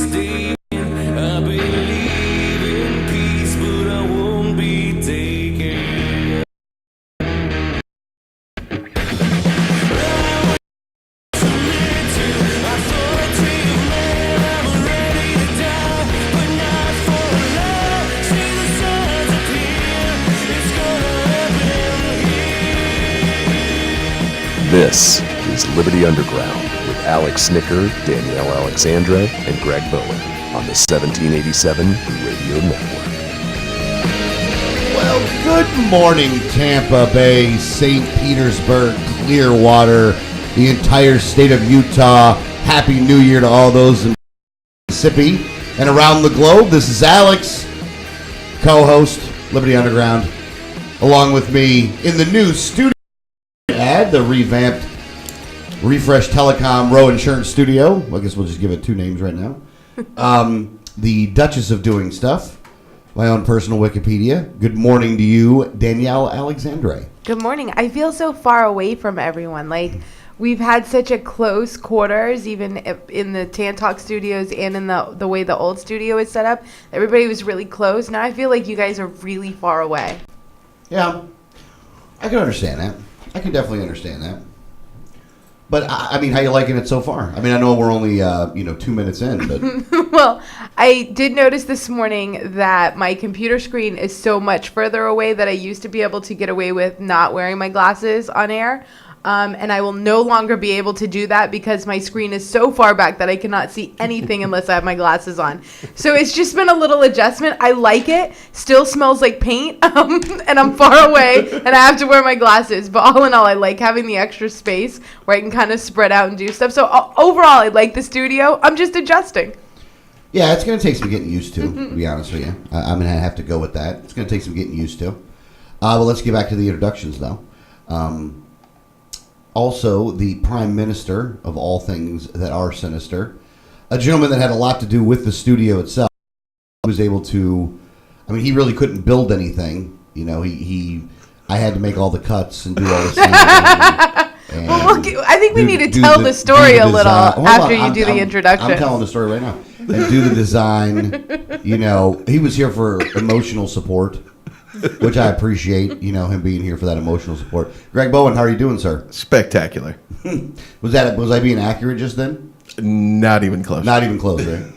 staying. I believe in peace, but I won't be taken. This is Liberty Underground with Alex Snicker, Danielle Alexandra, and Greg Bowen on the 1787 Radio Network. Well, good morning, Tampa Bay, St. Petersburg, Clearwater, the entire state of Utah. Happy New Year to all those in Mississippi and around the globe. This is Alex, co-host, Liberty Underground, along with me in the new studio. The revamped, refreshed Telecom Row Insurance Studio. I guess we'll just give it two names right now. The Duchess of Doing Stuff, my own personal Wikipedia. Good morning to you, Danielle Alexandre. Good morning. I feel so far away from everyone. Like, we've had such a close quarters, even in the Tan Talk studios and in the way the old studio is set up. Everybody was really close. Now I feel like you guys are really far away. Yeah, I can understand that. I can definitely understand that. But, I mean, how you liking it so far? I mean, I know we're only, 2 minutes in, but... Well, I did notice this morning that my computer screen is so much further away that I used to be able to get away with not wearing my glasses on air. And I will no longer be able to do that because my screen is so far back that I cannot see anything unless I have my glasses on. So it's just been a little adjustment. I like it. Still smells like paint, and I'm far away, and I have to wear my glasses. But all in all, I like having the extra space where I can kind of spread out and do stuff. So overall, I like the studio. I'm just adjusting. Yeah, it's going to take some getting used to be honest with you. I'm going to have to go with that. It's going to take some getting used to. Well, let's get back to the introductions, though. Also, the Prime Minister of all things that are sinister, a gentleman that had a lot to do with the studio itself, was able to, I mean, he really couldn't build anything. You know, I had to make all the cuts and do all this. Well, look, I think we need to tell the story a little after you do the introduction. I'm telling the story right now. And do the design. You know, he was here for emotional support, which I appreciate, him being here for that emotional support. Greg Bowen, how are you doing, sir? Spectacular. Was I being accurate just then? Not even close. Not even close, right?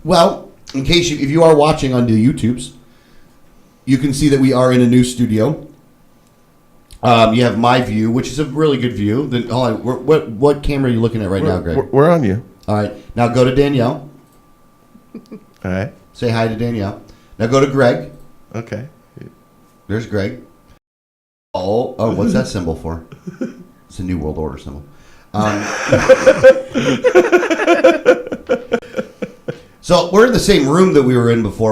Well, in case if you are watching on the YouTubes, you can see that we are in a new studio. You have my view, which is a really good view. Then, hold on, what camera are you looking at right now, Greg? We're on you. All right. Now go to Danielle. All right. Say hi to Danielle. Now go to Greg. Okay. There's Greg. Oh, what's that symbol for? It's a New World Order symbol. So we're in the same room that we were in before.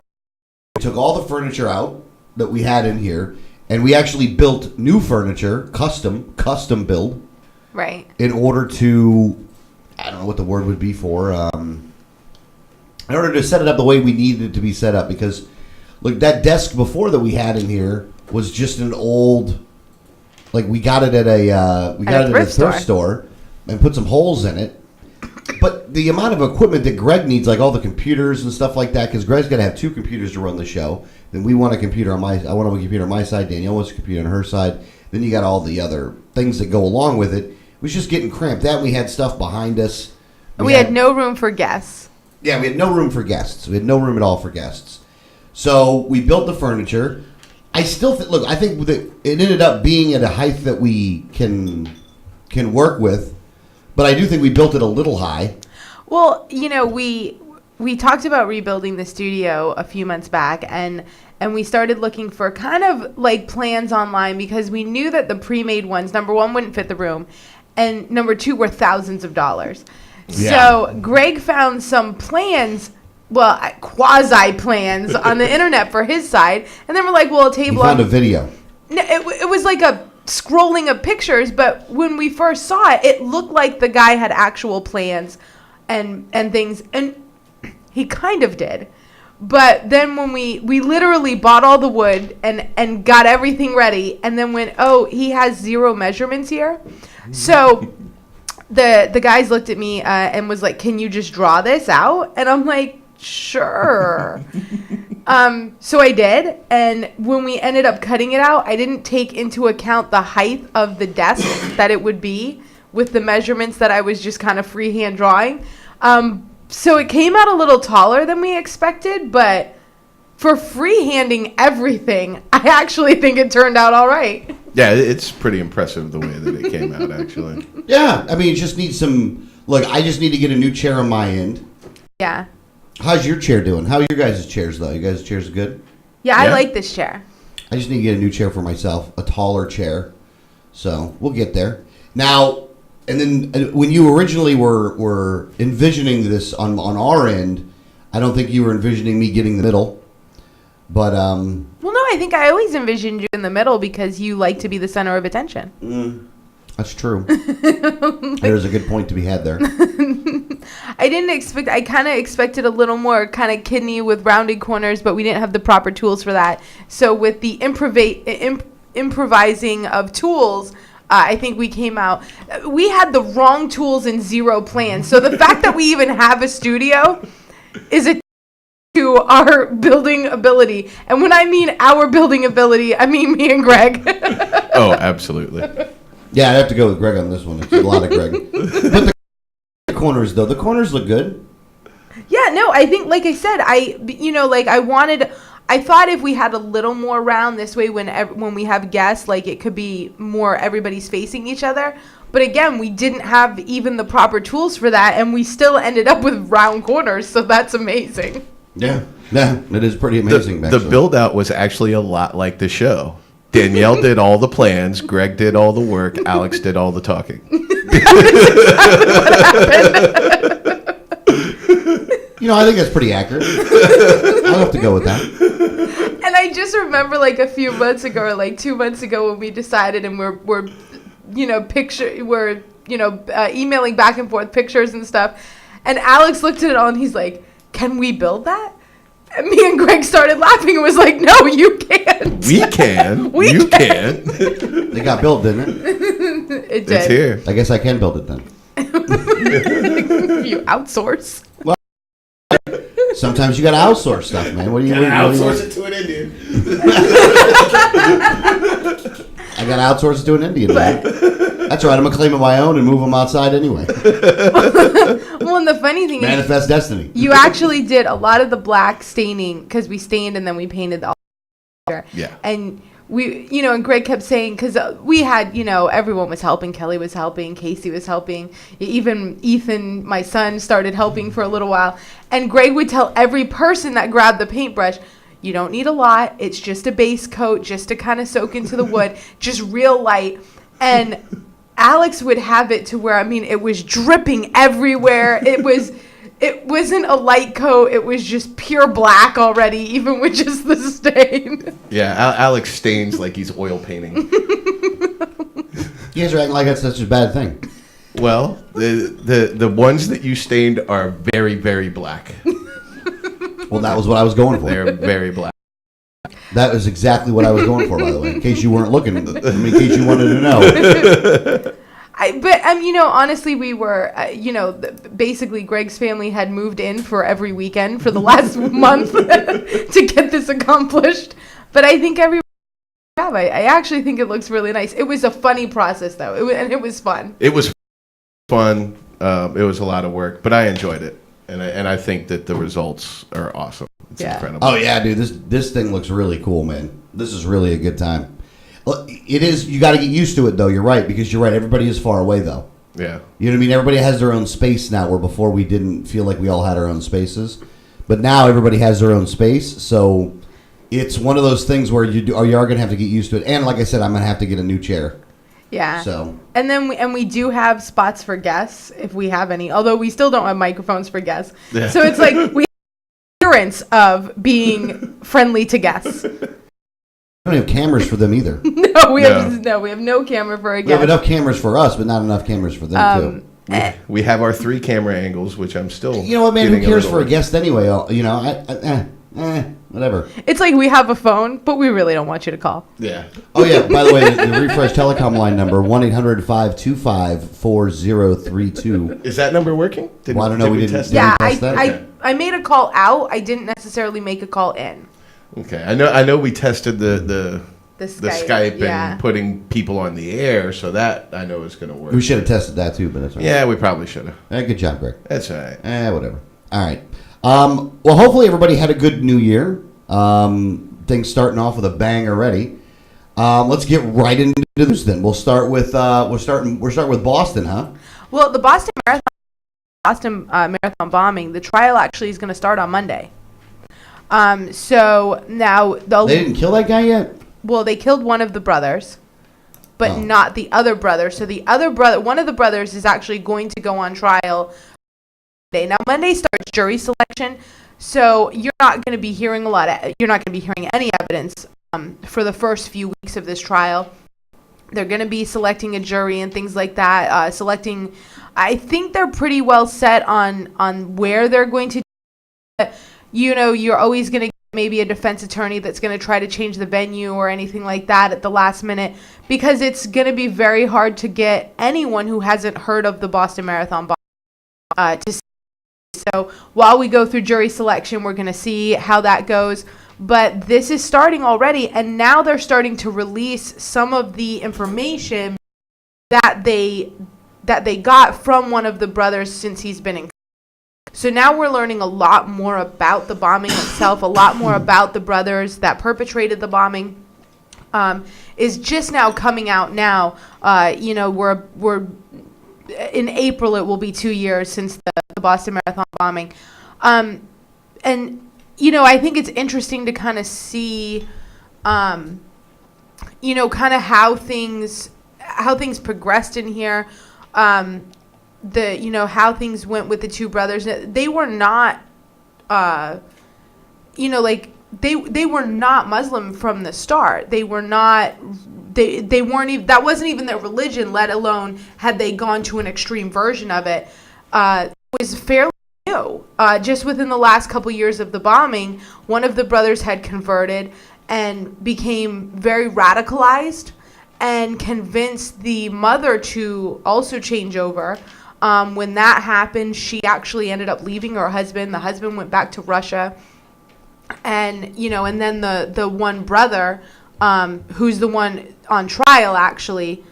We took all the furniture out that we had in here, and we actually built new furniture, custom build. Right. In order to, I don't know what the word would be for, in order to set it up the way we needed it to be set up, because look, that desk before that we had in here was just an old, like we got it at a thrift store and put some holes in it. But the amount of equipment that Greg needs, like all the computers and stuff like that, because Greg's got to have two computers to run the show. Then I want a computer on my side. Danielle wants a computer on her side. Then you got all the other things that go along with it. It was just getting cramped. That we had stuff behind us. We had no room for guests. Yeah, we had no room for guests. We had no room at all for guests. So we built the furniture. I still I think that it ended up being at a height that we can work with, but I do think we built it a little high. Well, we talked about rebuilding the studio a few months back, and we started looking for kind of like plans online because we knew that the pre-made ones, number one, wouldn't fit the room, and number two, were thousands of dollars. Yeah. So Greg found some plans, quasi plans on the internet for his side, and then we're like, well, a table. He found a video. No, it was like a scrolling of pictures, but when we first saw it, it looked like the guy had actual plans and things, and he kind of did. But then when we literally bought all the wood and got everything ready, and then went, oh, he has zero measurements here. So the guys looked at me and was like, "Can you just draw this out?" And I'm like, "Sure." So I did, and when we ended up cutting it out, I didn't take into account the height of the desk that it would be with the measurements that I was just kind of freehand drawing. So it came out a little taller than we expected, but for freehanding everything, I actually think it turned out all right. Yeah, it's pretty impressive the way that it came out, actually. Yeah, I mean, you just need some. Look, I just need to get a new chair on my end. Yeah. How's your chair doing? How are your guys' chairs, though? You guys' chairs good? Yeah, I Yeah. like this chair. I just need to get a new chair for myself, a taller chair. So we'll get there. Now, and then when you originally were envisioning this on our end, I don't think you were envisioning me getting the middle. But Well, no, I think I always envisioned you in the middle because you like to be the center of attention. that's true. There's a good point to be had there. I kind of expected a little more kind of kidney with rounded corners, but we didn't have the proper tools for that. So with the improvising of tools, I think we came out. We had the wrong tools and zero plans. So the fact that we even have a studio is a to our building ability. And when I mean our building ability, I mean me and Greg. Oh, absolutely. Yeah, I'd have to go with Greg on this one. It's a lot of Greg. But the corners, though, the corners look good. Yeah, no, I think, like I said, I thought if we had a little more round this way when we have guests, like it could be more everybody's facing each other. But again, we didn't have even the proper tools for that, and we still ended up with round corners, so that's amazing. Yeah, it is pretty amazing. The build out was actually a lot like the show. Danielle did all the plans, Greg did all the work, Alex did all the talking. You know, I think that's pretty accurate. I'll have to go with that. And I just remember like a few months ago, or like 2 months ago, when we decided, and we're emailing back and forth pictures and stuff, and Alex looked at it all and he's like, "Can we build that?" And me and Greg started laughing and was like, "No, you can't." We can. You can. They got built, didn't it? It did. It's here. I guess I can build it then. You outsource. Sometimes you got to outsource stuff, man. What do you Outsource it to an Indian. I got to outsource it to an Indian, man. That's all right. I'm going to claim it my own and move them outside anyway. Well, and the funny thing Manifest destiny. you actually did a lot of the black staining because we stained and then we painted the Yeah. and we, and Greg kept saying, because we had, everyone was helping. Kelly was helping. Casey was helping. Even Ethan, my son, started helping for a little while. And Greg would tell every person that grabbed the paintbrush, you don't need a lot. It's just a base coat just to kind of soak into the wood, just real light. And Alex would have it to where, it was dripping everywhere. It wasn't a light coat. It was just pure black already, even with just the stain. Yeah, Alex stains like he's oil painting. You guys are acting like that's such a bad thing. Well, the ones that you stained are very, very black. Well, that was what I was going for. They're very black. That is exactly what I was going for, by the way. In case you weren't looking, in case you wanted to know. Honestly, we were, basically Greg's family had moved in for every weekend for the last month to get this accomplished. But I think I actually think it looks really nice. It was a funny process, though, and it was fun. It was fun. It was a lot of work, but I enjoyed it, and I think that the results are awesome. It's incredible. Oh yeah, dude, this thing looks really cool, man. This is really a good time. It is. You got to get used to it, though. You're right, because you're right. Everybody is far away, though. Yeah. You know what I mean? Everybody has their own space now, where before we didn't feel like we all had our own spaces, but now everybody has their own space. So it's one of those things where you are going to have to get used to it. And like I said, I'm going to have to get a new chair. Yeah. So. And then we do have spots for guests if we have any. Although we still don't have microphones for guests. Yeah. So it's like we have appearance of being friendly to guests. We don't have cameras for them either. We have no camera for a guest. We have enough cameras for us, but not enough cameras for them too. We have our 3 camera angles, which I'm still. You know what, man? Who getting cares for a little- guest anyway? whatever. It's like we have a phone, but we really don't want you to call. Yeah. Oh, yeah. By the way, the refresh telecom line number, 1-800-525-4032. Is that number working? Well, I don't know. We didn't test did we Yeah, test that? I made a call out. I didn't necessarily make a call in. Okay. I know we tested the Skype yeah. and putting people on the air, so that I know is going to work. We should have tested that, too, but that's all right. Yeah, we probably should have. Good job, Greg. That's all right. Whatever. All right. Well, hopefully everybody had a good New Year. Things starting off with a bang already. Let's get right into this then. We'll start with we're starting with Boston, huh? Well, the Boston Marathon bombing. The trial actually is going to start on Monday. So now They didn't kill that guy yet? Well, they killed one of the brothers, but Oh. not the other brother. So the other brother, one of the brothers, is actually going to go on trial Monday. Now Monday starts jury selection, so you're not going to be hearing you're not going to be hearing any evidence for the first few weeks of this trial. They're going to be selecting a jury and things like that. I think they're pretty well set on where they're going to. You're always going to get maybe a defense attorney that's going to try to change the venue or anything like that at the last minute, because it's going to be very hard to get anyone who hasn't heard of the Boston Marathon to see. So while we go through jury selection, we're going to see how that goes. But this is starting already, and now they're starting to release some of the information that they got from one of the brothers since he's been in. So now we're learning a lot more about the bombing itself, a lot more about the brothers that perpetrated the bombing. Is just now coming out now. We're in April. It will be 2 years since the Boston Marathon bombing, and I think it's interesting to kind of see, kind of how things progressed in here. How things went with the two brothers. They were not, they were not Muslim from the start. They were not. They weren't even. That wasn't even their religion. Let alone had they gone to an extreme version of it. It was fairly new. Just within the last couple years of the bombing, one of the brothers had converted and became very radicalized, and convinced the mother to also change over. When that happened, she actually ended up leaving her husband. The husband went back to Russia. And, and then the one brother, who's the one on trial actually,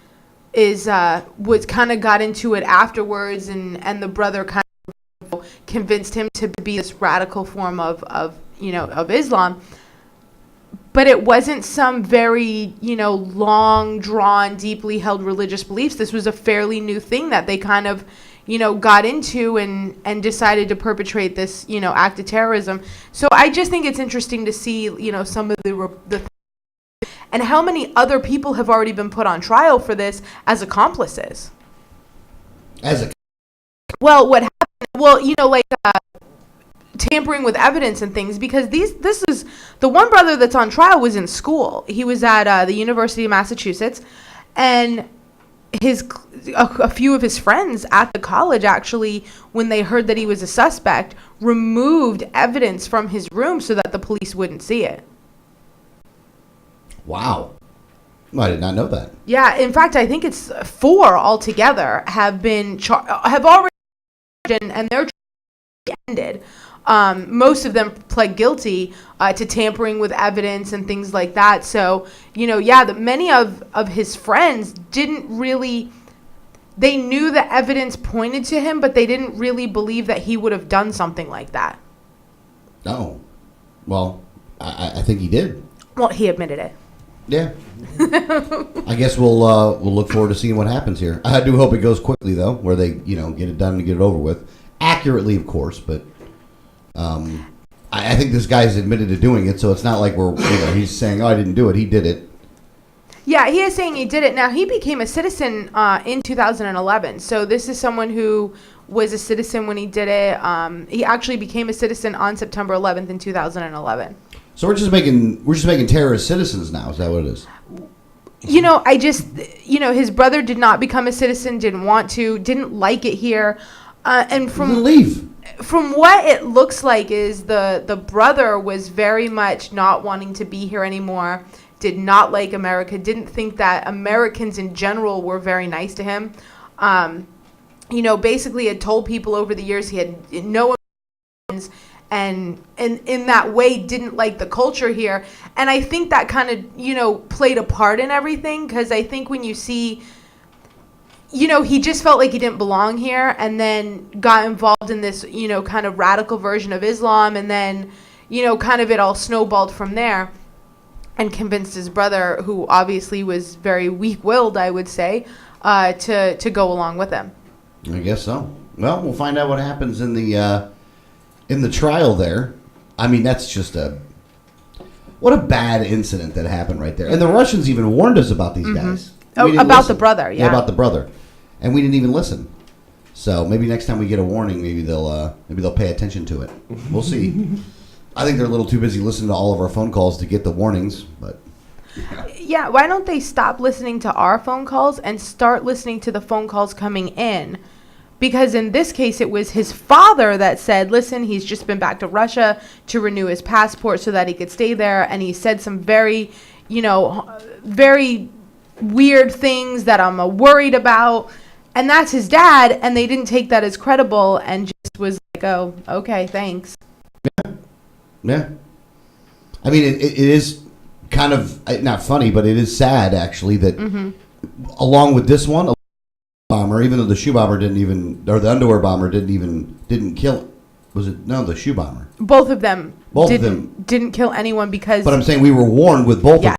was kind of got into it afterwards, and the brother kind of convinced him to be this radical form of Islam. But it wasn't some very, long drawn, deeply held religious beliefs. This was a fairly new thing that they kind of, got into and decided to perpetrate this, act of terrorism. So I just think it's interesting to see, some of the and how many other people have already been put on trial for this as accomplices. Well, what happened? Well, tampering with evidence and things, because this is the one brother that's on trial was in school. He was at the University of Massachusetts, and a few of his friends at the college actually, when they heard that he was a suspect, removed evidence from his room so that the police wouldn't see it. Wow. I did not know that. Yeah, in fact, I think it's 4 altogether have already and they're ended. Most of them pled guilty to tampering with evidence and things like that. So, many of his friends didn't really, they knew the evidence pointed to him, but they didn't really believe that he would have done something like that. Oh, well, I think he did. Well, he admitted it. Yeah. I guess we'll look forward to seeing what happens here. I do hope it goes quickly, though, where they, get it done and get it over with. Accurately, of course, but I think this guy's admitted to doing it, so it's not like he's saying, "Oh, I didn't do it." He did it. Yeah, he is saying he did it. Now, he became a citizen in 2011, so this is someone who was a citizen when he did it. He actually became a citizen on September 11th in 2011. So we're just making terrorist citizens now. Is that what it is? His brother did not become a citizen, didn't want to, didn't like it here. And from leave. from what it looks like is the brother was very much not wanting to be here anymore, did not like America, didn't think that Americans in general were very nice to him. Basically had told people over the years he had no friends, and in that way didn't like the culture here. And I think that kind of, played a part in everything, because I think when you see, he just felt like he didn't belong here, and then got involved in this, kind of radical version of Islam, and then, kind of it all snowballed from there, and convinced his brother, who obviously was very weak-willed, I would say, to go along with him. I guess so. Well, we'll find out what happens in the trial there. I mean, that's just what a bad incident that happened right there. And the Russians even warned us about these guys. Oh, about the brother, yeah. About the brother. And we didn't even listen. So maybe next time we get a warning, maybe they'll pay attention to it. We'll see. I think they're a little too busy listening to all of our phone calls to get the warnings, but yeah, why don't they stop listening to our phone calls and start listening to the phone calls coming in? Because in this case, it was his father that said, listen, he's just been back to Russia to renew his passport so that he could stay there. And he said some very, very weird things that I'm worried about. And that's his dad. And they didn't take that as credible and just was like, oh, okay, thanks. Yeah. I mean, it is kind of not funny, but it is sad, actually, that along with this one, bomber, even though the shoe bomber or the underwear bomber didn't kill. Was it? No, the shoe bomber. Both of them didn't kill anyone because. But I'm saying we were warned with both of them.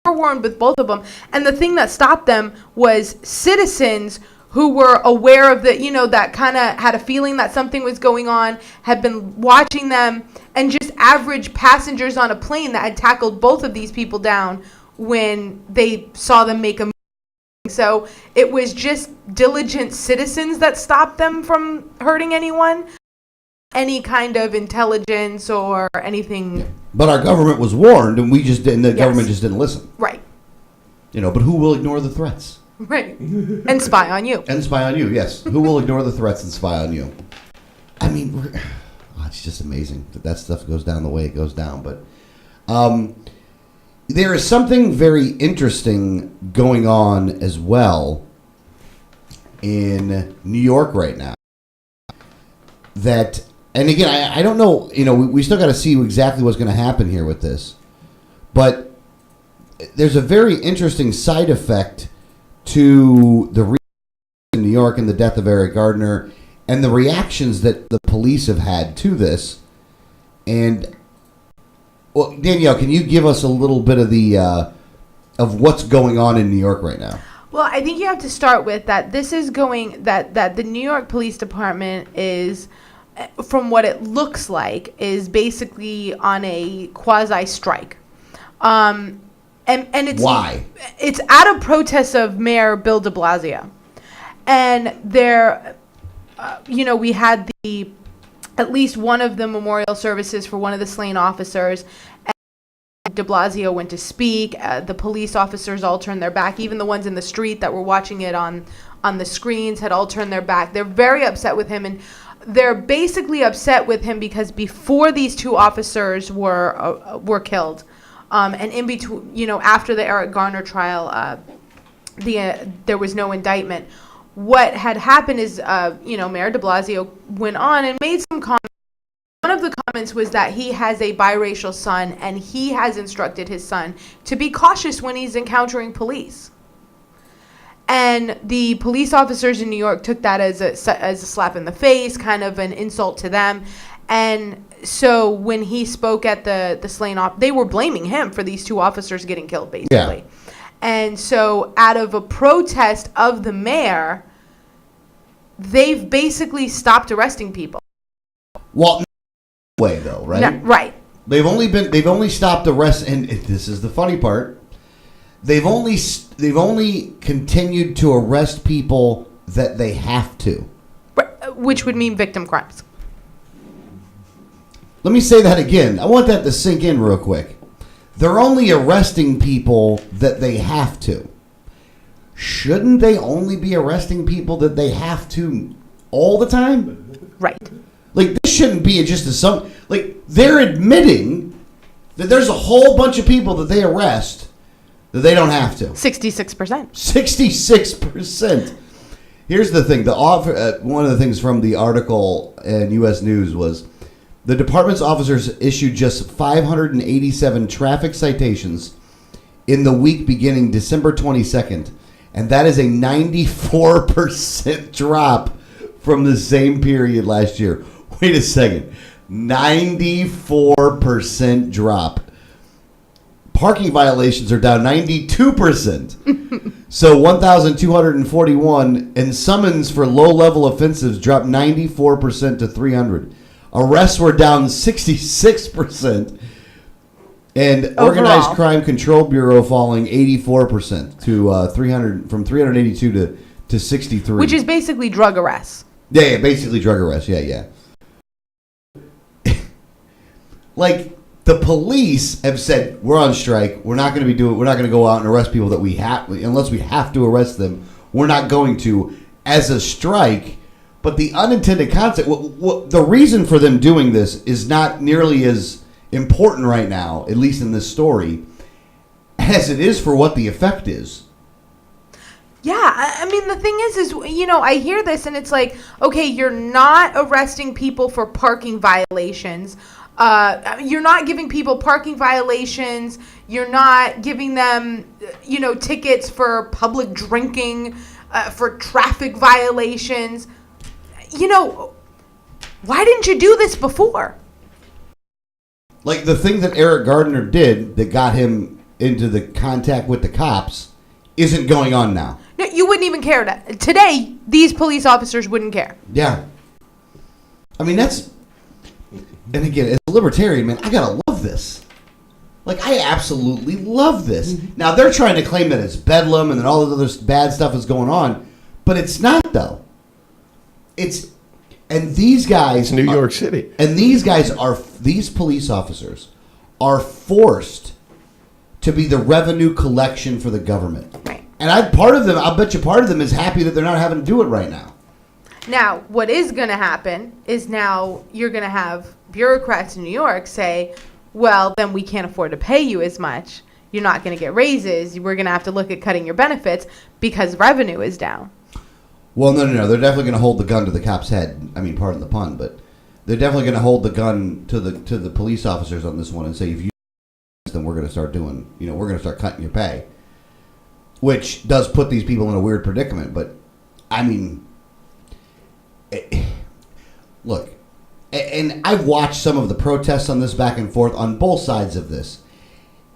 We were warned with both of them. And the thing that stopped them was citizens who were aware of that kind of had a feeling that something was going on, had been watching them, and just average passengers on a plane that had tackled both of these people down when they saw them make a move. So it was just diligent citizens that stopped them from hurting anyone, any kind of intelligence or anything. Yeah. But our government was warned, and we just didn't. The government just didn't listen. Right. But who will ignore the threats? Right. And spy on you. And spy on you, yes. Who will ignore the threats and spy on you? I mean, it's just amazing that stuff goes down the way it goes down. But there is something very interesting going on as well in New York right now. And again, I don't know, we still got to see exactly what's going to happen here with this. But there's a very interesting side effect to the in New York and the death of Eric Gardner and the reactions that the police have had to this. And well, Danielle, can you give us a little bit of of what's going on in New York right now? Well, I think you have to start with that. This is that the New York Police Department is, from what it looks like, is basically on a quasi strike. And it's why? It's out of protest of Mayor Bill de Blasio. And there, we had at least one of the memorial services for one of the slain officers. And de Blasio went to speak. The police officers all turned their back. Even the ones in the street that were watching it on the screens had all turned their back. They're very upset with him. And they're basically upset with him because before these two officers were killed, and in between, after the Eric Garner trial, there was no indictment. What had happened is, Mayor de Blasio went on and made some comments. One of the comments was that he has a biracial son, and he has instructed his son to be cautious when he's encountering police. And the police officers in New York took that as a slap in the face, kind of an insult to them. And so when he spoke at the slain they were blaming him for these two officers getting killed, basically. Yeah. And so out of a protest of the mayor, they've basically stopped arresting people. Well, no way though, right? No, right. They've only stopped arrests, and this is the funny part. They've only continued to arrest people that they have to, which would mean victim crimes. Let me say that again. I want that to sink in real quick. They're only arresting people that they have to. Shouldn't they only be arresting people that they have to all the time? Right. Like, this shouldn't be just like, they're admitting that there's a whole bunch of people that they arrest that they don't have to. 66%. 66%. Here's the thing. One of the things from the article in U.S. News was the department's officers issued just 587 traffic citations in the week beginning December 22nd. And that is a 94% drop from the same period last year. Wait a second. 94% drop. Parking violations are down 92%. So 1,241, and summons for low-level offensives dropped 94% to 300. Arrests were down 66%. And Overall. Organized Crime Control Bureau falling 84% to 300, from 382 to 63. Which is basically drug arrests. Yeah, basically drug arrests. Yeah. Like, the police have said, we're on strike. We're not going to go out and arrest people that we have, unless we have to arrest them. We're not going to, as a strike. But the unintended consequence, the reason for them doing this is not nearly as important right now, at least in this story, as it is for what the effect is. Yeah, I mean, the thing is, I hear this and it's like, okay, you're not arresting people for parking violations. You're not giving people parking violations. You're not giving them, tickets for public drinking, for traffic violations. Why didn't you do this before? Like, the thing that Eric Gardner did that got him into the contact with the cops isn't going on now. No, you wouldn't even care. Today, these police officers wouldn't care. Yeah. I mean, and again, as a libertarian, man, I gotta love this. Like, I absolutely love this. Mm-hmm. Now, they're trying to claim that it's bedlam and that all this other bad stuff is going on, but it's not, though. And these guys... It's New York City. And these police officers are forced to be the revenue collection for the government. Right. And I'll bet you part of them is happy that they're not having to do it right now. Now, what is going to happen is now you're going to have bureaucrats in New York say, well, then we can't afford to pay you as much. You're not going to get raises. We're going to have to look at cutting your benefits because revenue is down. Well, no. They're definitely going to hold the gun to the cop's head. I mean, pardon the pun, but they're definitely going to hold the gun to the police officers on this one and say, if you then we're going to start we're going to start cutting your pay. Which does put these people in a weird predicament. But, I mean, look, and I've watched some of the protests on this back and forth on both sides of this.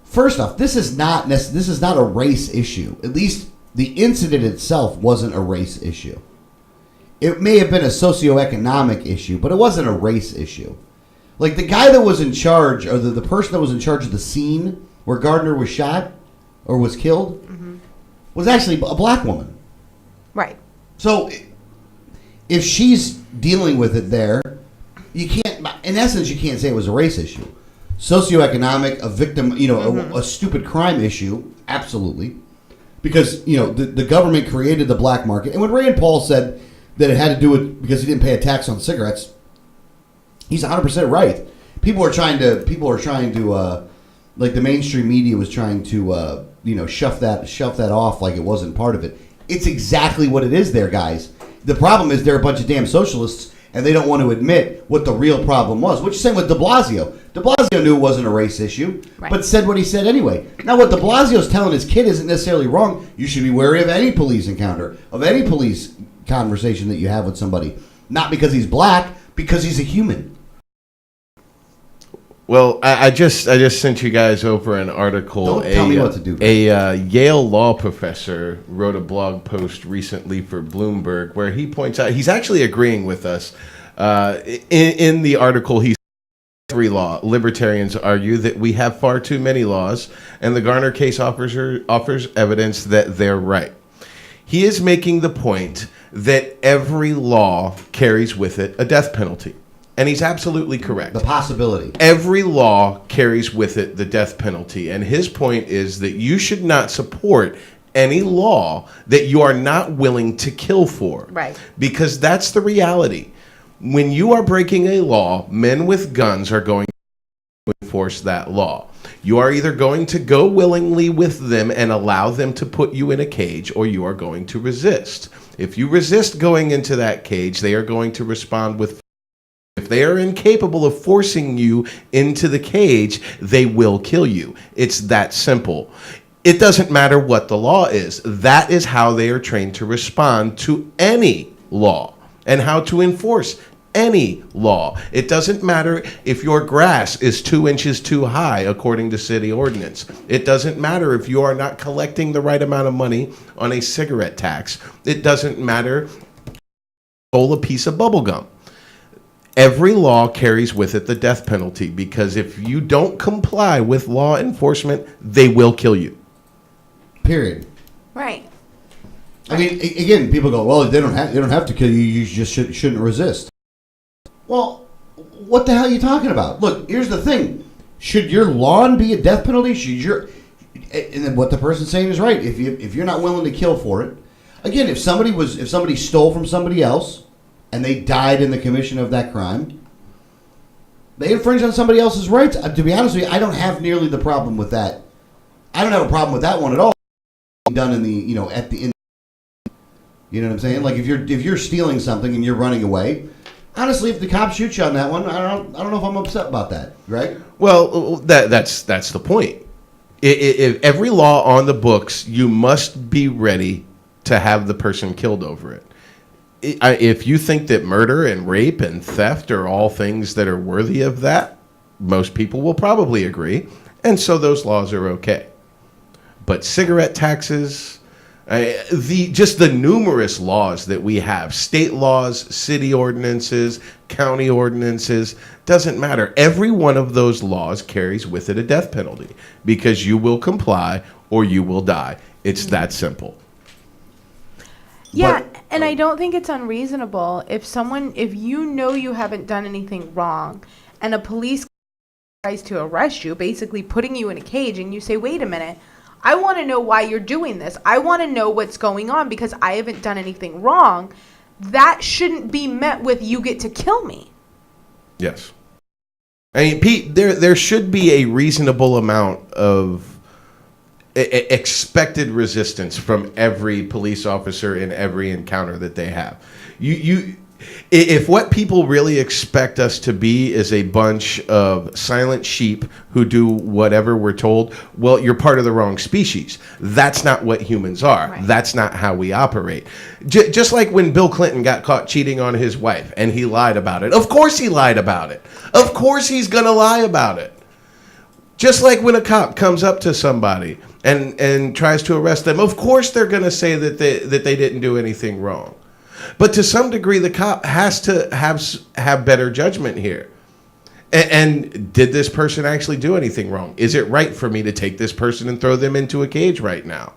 First off, this is not a race issue. At least the incident itself wasn't a race issue. It may have been a socioeconomic issue, but it wasn't a race issue. Like, the guy that was in charge, or the person that was in charge of the scene where Gardner was shot or was killed, was actually a black woman. Right. So, if she's dealing with it there, you can't, in essence, you can't say it was a race issue. Socioeconomic, a victim, a stupid crime issue, absolutely. Because, the government created the black market. And when Rand Paul said that it had to do with because he didn't pay a tax on cigarettes, he's 100% right. People are trying to, like, the mainstream media was trying to, shove that off like it wasn't part of it. It's exactly what it is there, guys. The problem is they're a bunch of damn socialists, and they don't want to admit what the real problem was, which is same with de Blasio. De Blasio knew it wasn't a race issue, but said what he said anyway. Now, what de Blasio's telling his kid isn't necessarily wrong. You should be wary of any police encounter, of any police conversation that you have with somebody. Not because he's black, because he's a human. Well, I just sent you guys over an article. Don't tell me what to do. A Yale law professor wrote a blog post recently for Bloomberg where he points out he's actually agreeing with us. In the article, he every law. Libertarians argue that we have far too many laws, and the Garner case offers evidence that they're right. He is making the point that every law carries with it a death penalty. And he's absolutely correct. The possibility. Every law carries with it the death penalty. And his point is that you should not support any law that you are not willing to kill for. Right. Because that's the reality. When you are breaking a law, men with guns are going to enforce that law. You are either going to go willingly with them and allow them to put you in a cage, or you are going to resist. If you resist going into that cage, they are going to respond with. If they are incapable of forcing you into the cage, they will kill you. It's that simple. It doesn't matter what the law is. That is how they are trained to respond to any law and how to enforce any law. It doesn't matter if your grass is 2 inches too high according to city ordinance. It doesn't matter if you are not collecting the right amount of money on a cigarette tax. It doesn't matter if you stole a piece of bubble gum. Every law carries with it the death penalty, because if you don't comply with law enforcement, they will kill you. Period. Right. I mean, again, people go, well, they don't have to kill you. You just shouldn't resist. Well, what the hell are you talking about? Look, here's the thing. Should your lawn be a death penalty? And then what the person's saying is right. If you're not willing to kill for it, again, if somebody stole from somebody else and they died in the commission of that crime, they infringe on somebody else's rights. To be honest with you, I don't have nearly the problem with that. I don't have a problem with that one at all. Done in the at the end. You know what I'm saying? Like if you're stealing something and you're running away. Honestly, if the cops shoot you on that one, I don't know if I'm upset about that, right? Well, that's the point. If every law on the books, you must be ready to have the person killed over it. If you think that murder and rape and theft are all things that are worthy of that, most people will probably agree, and so those laws are okay. But cigarette taxes, just the numerous laws that we have, state laws, city ordinances, county ordinances, doesn't matter. Every one of those laws carries with it a death penalty, because you will comply or you will die. It's that simple. Yeah, and I don't think it's unreasonable if you know you haven't done anything wrong and a police tries to arrest you, basically putting you in a cage, and you say, wait a minute, I want to know why you're doing this. I want to know what's going on because I haven't done anything wrong. That shouldn't be met with, you get to kill me. Yes. I mean, Pete, there should be a reasonable amount of expected resistance from every police officer in every encounter that they have. If what people really expect us to be is a bunch of silent sheep who do whatever we're told, well, you're part of the wrong species. That's not what humans are. Right. That's not how we operate. Just like when Bill Clinton got caught cheating on his wife and he lied about it. Of course he lied about it. Of course he's going to lie about it. Just like when a cop comes up to somebody and tries to arrest them, of course they're going to say that they didn't do anything wrong. But to some degree, the cop has to have better judgment here. And did this person actually do anything wrong? Is it right for me to take this person and throw them into a cage right now?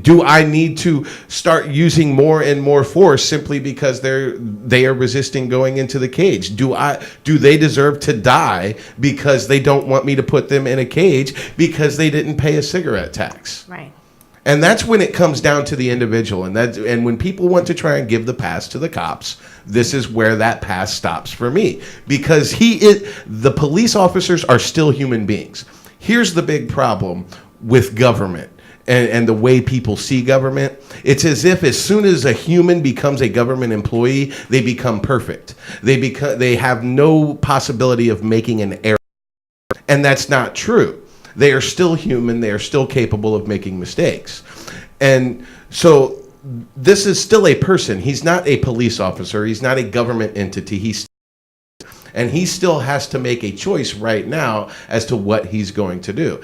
Do I need to start using more and more force simply because they are resisting going into the cage? Do they deserve to die because they don't want me to put them in a cage because they didn't pay a cigarette tax? Right. And that's when it comes down to the individual. And when people want to try and give the pass to the cops, this is where that pass stops for me. Because the police officers are still human beings. Here's the big problem with government and the way people see government. It's as if as soon as a human becomes a government employee, they become perfect. They have no possibility of making an error. And that's not true. They are still human. They are still capable of making mistakes. And so this is still a person. He's not a police officer. He's not a government entity. And he still has to make a choice right now as to what he's going to do.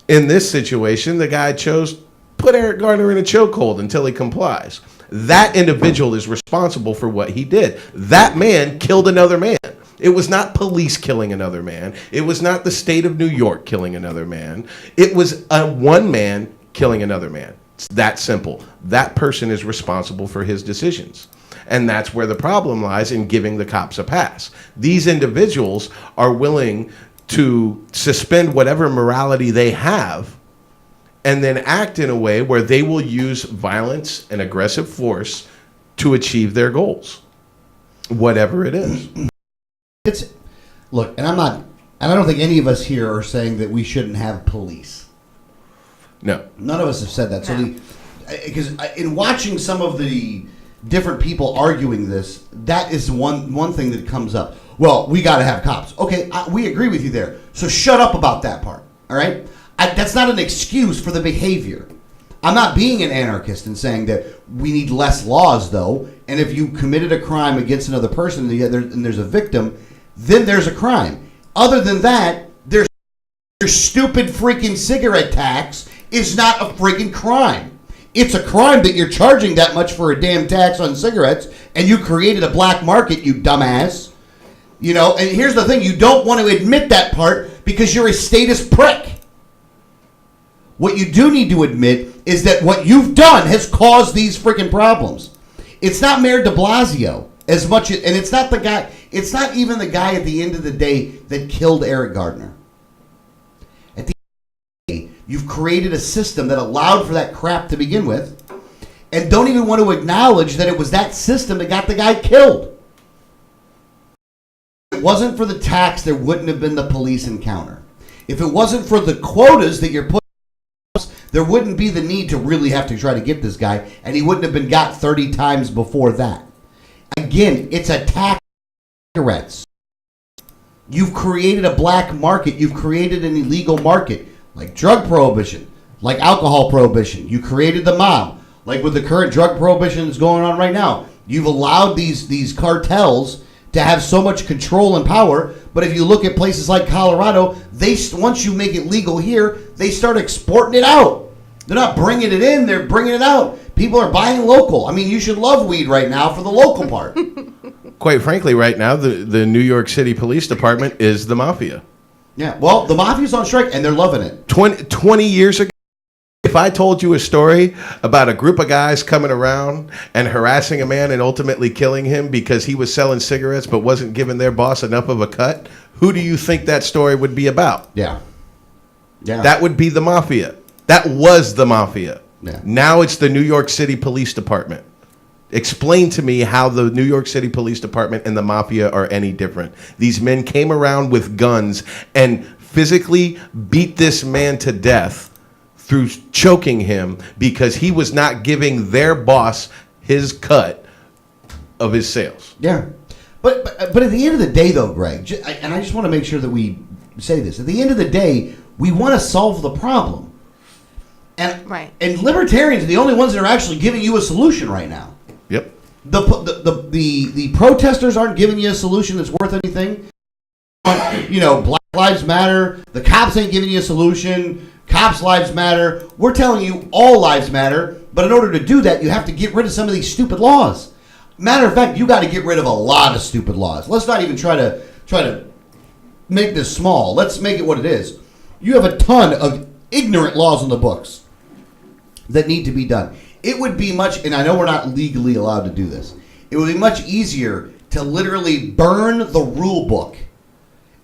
In this situation, the guy chose put Eric Garner in a chokehold until he complies. That individual is responsible for what he did. That man killed another man. It was not police killing another man. It was not the state of New York killing another man. It was one man killing another man. It's that simple. That person is responsible for his decisions. And that's where the problem lies in giving the cops a pass. These individuals are willing to suspend whatever morality they have and then act in a way where they will use violence and aggressive force to achieve their goals. whatever it is. Look, and I don't think any of us here are saying that we shouldn't have police. No. None of us have said that. No. So because in watching some of the different people arguing this, that is one thing that comes up. Well, we got to have cops. Okay, we agree with you there. So shut up about that part. All right? That's not an excuse for the behavior. I'm not being an anarchist and saying that we need less laws, though. And if you committed a crime against another person and there's a victim, then there's a crime. Other than that, there's your stupid freaking cigarette tax is not a freaking crime. It's a crime that you're charging that much for a damn tax on cigarettes, and you created a black market, you dumbass. You know, and here's the thing, you don't want to admit that part because you're a statist prick. What you do need to admit is that what you've done has caused these freaking problems. It's not Mayor de Blasio as much, and it's not the guy, it's not even the guy at the end of the day that killed Eric Gardner. At the end of the day, you've created a system that allowed for that crap to begin with, and don't even want to acknowledge that it was that system that got the guy killed. If it wasn't for the tax, there wouldn't have been the police encounter. If it wasn't for the quotas that you're putting, there wouldn't be the need to really have to try to get this guy, and he wouldn't have been got 30 times before that. Again, it's a tax on cigarettes. You've created a black market. You've created an illegal market, like drug prohibition, like alcohol prohibition. You created the mob, like with the current drug prohibition that's going on right now. You've allowed these cartels to have so much control and power. But if you look at places like Colorado, once you make it legal here, they start exporting it out. They're not bringing it in, they're bringing it out. People are buying local. I mean, you should love weed right now for the local part. Quite frankly, right now, the New York City Police Department is the mafia. Yeah, well, the mafia's on strike, and they're loving it. 20 years ago, if I told you a story about a group of guys coming around and harassing a man and ultimately killing him because he was selling cigarettes but wasn't giving their boss enough of a cut, who do you think that story would be about? Yeah. That would be the mafia. That was the mafia. Yeah. Now it's the New York City Police Department. Explain to me how the New York City Police Department and the mafia are any different. These men came around with guns and physically beat this man to death through choking him because he was not giving their boss his cut of his sales. Yeah. But at the end of the day, though, Greg, and I just want to make sure that we say this. At the end of the day, we want to solve the problem. And libertarians are the only ones that are actually giving you a solution right now. Yep. The protesters aren't giving you a solution that's worth anything. You know, Black Lives Matter. The cops ain't giving you a solution. Cops' lives matter. We're telling you all lives matter. But in order to do that, you have to get rid of some of these stupid laws. Matter of fact, you got to get rid of a lot of stupid laws. Let's not even try to make this small. Let's make it what it is. You have a ton of ignorant laws on the books that need to be done. It would be much, and I know we're not legally allowed to do this, it would be much easier to literally burn the rule book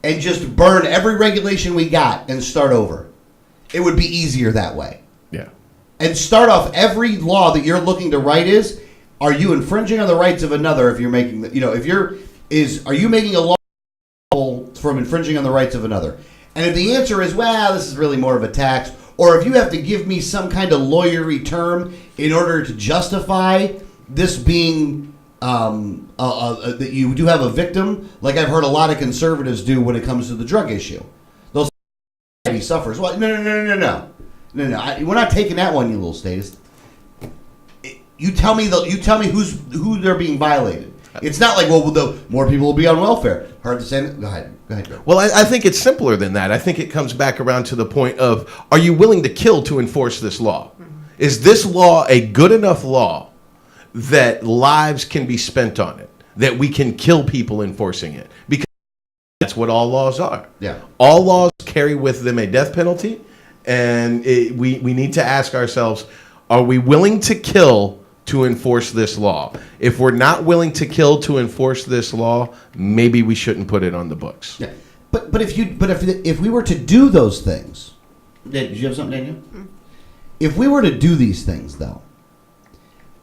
and just burn every regulation we got and start over. It would be easier that way. Yeah. And start off every law that you're looking to write are you infringing on the rights of another if you're making, are you making a law from infringing on the rights of another? And if the answer is, well, this is really more of a tax, or if you have to give me some kind of lawyery term in order to justify this being that you do have a victim, like I've heard a lot of conservatives do when it comes to the drug issue. They'll say he suffers. Well, no. We're not taking that one, you little statist. You tell me who they're being violated. It's not like, well, more people will be on welfare. Heard the same. Go ahead. Well, I think it's simpler than that. I think it comes back around to the point of, are you willing to kill to enforce this law? Mm-hmm. Is this law a good enough law that lives can be spent on it, that we can kill people enforcing it? Because that's what all laws are. Yeah. All laws carry with them a death penalty, and we need to ask ourselves, are we willing to kill to enforce this law? If we're not willing to kill to enforce this law, maybe we shouldn't put it on the books. Yeah. But if we were to do those things, did you have something, Daniel? Mm-hmm. If we were to do these things, though,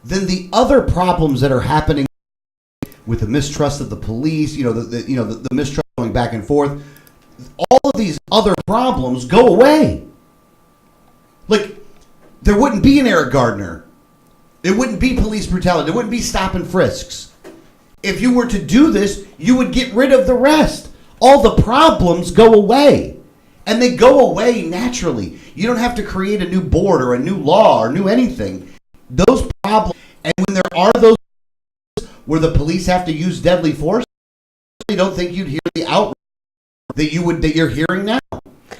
then the other problems that are happening with the mistrust of the police, the mistrust going back and forth, all of these other problems go away. Like, there wouldn't be an Eric Gardner. There wouldn't be police brutality. There wouldn't be stop and frisks. If you were to do this, you would get rid of the rest. All the problems go away. And they go away naturally. You don't have to create a new board or a new law or new anything. Those problems, and when there are those where the police have to use deadly force, I don't think you'd hear the outrage that you're hearing now.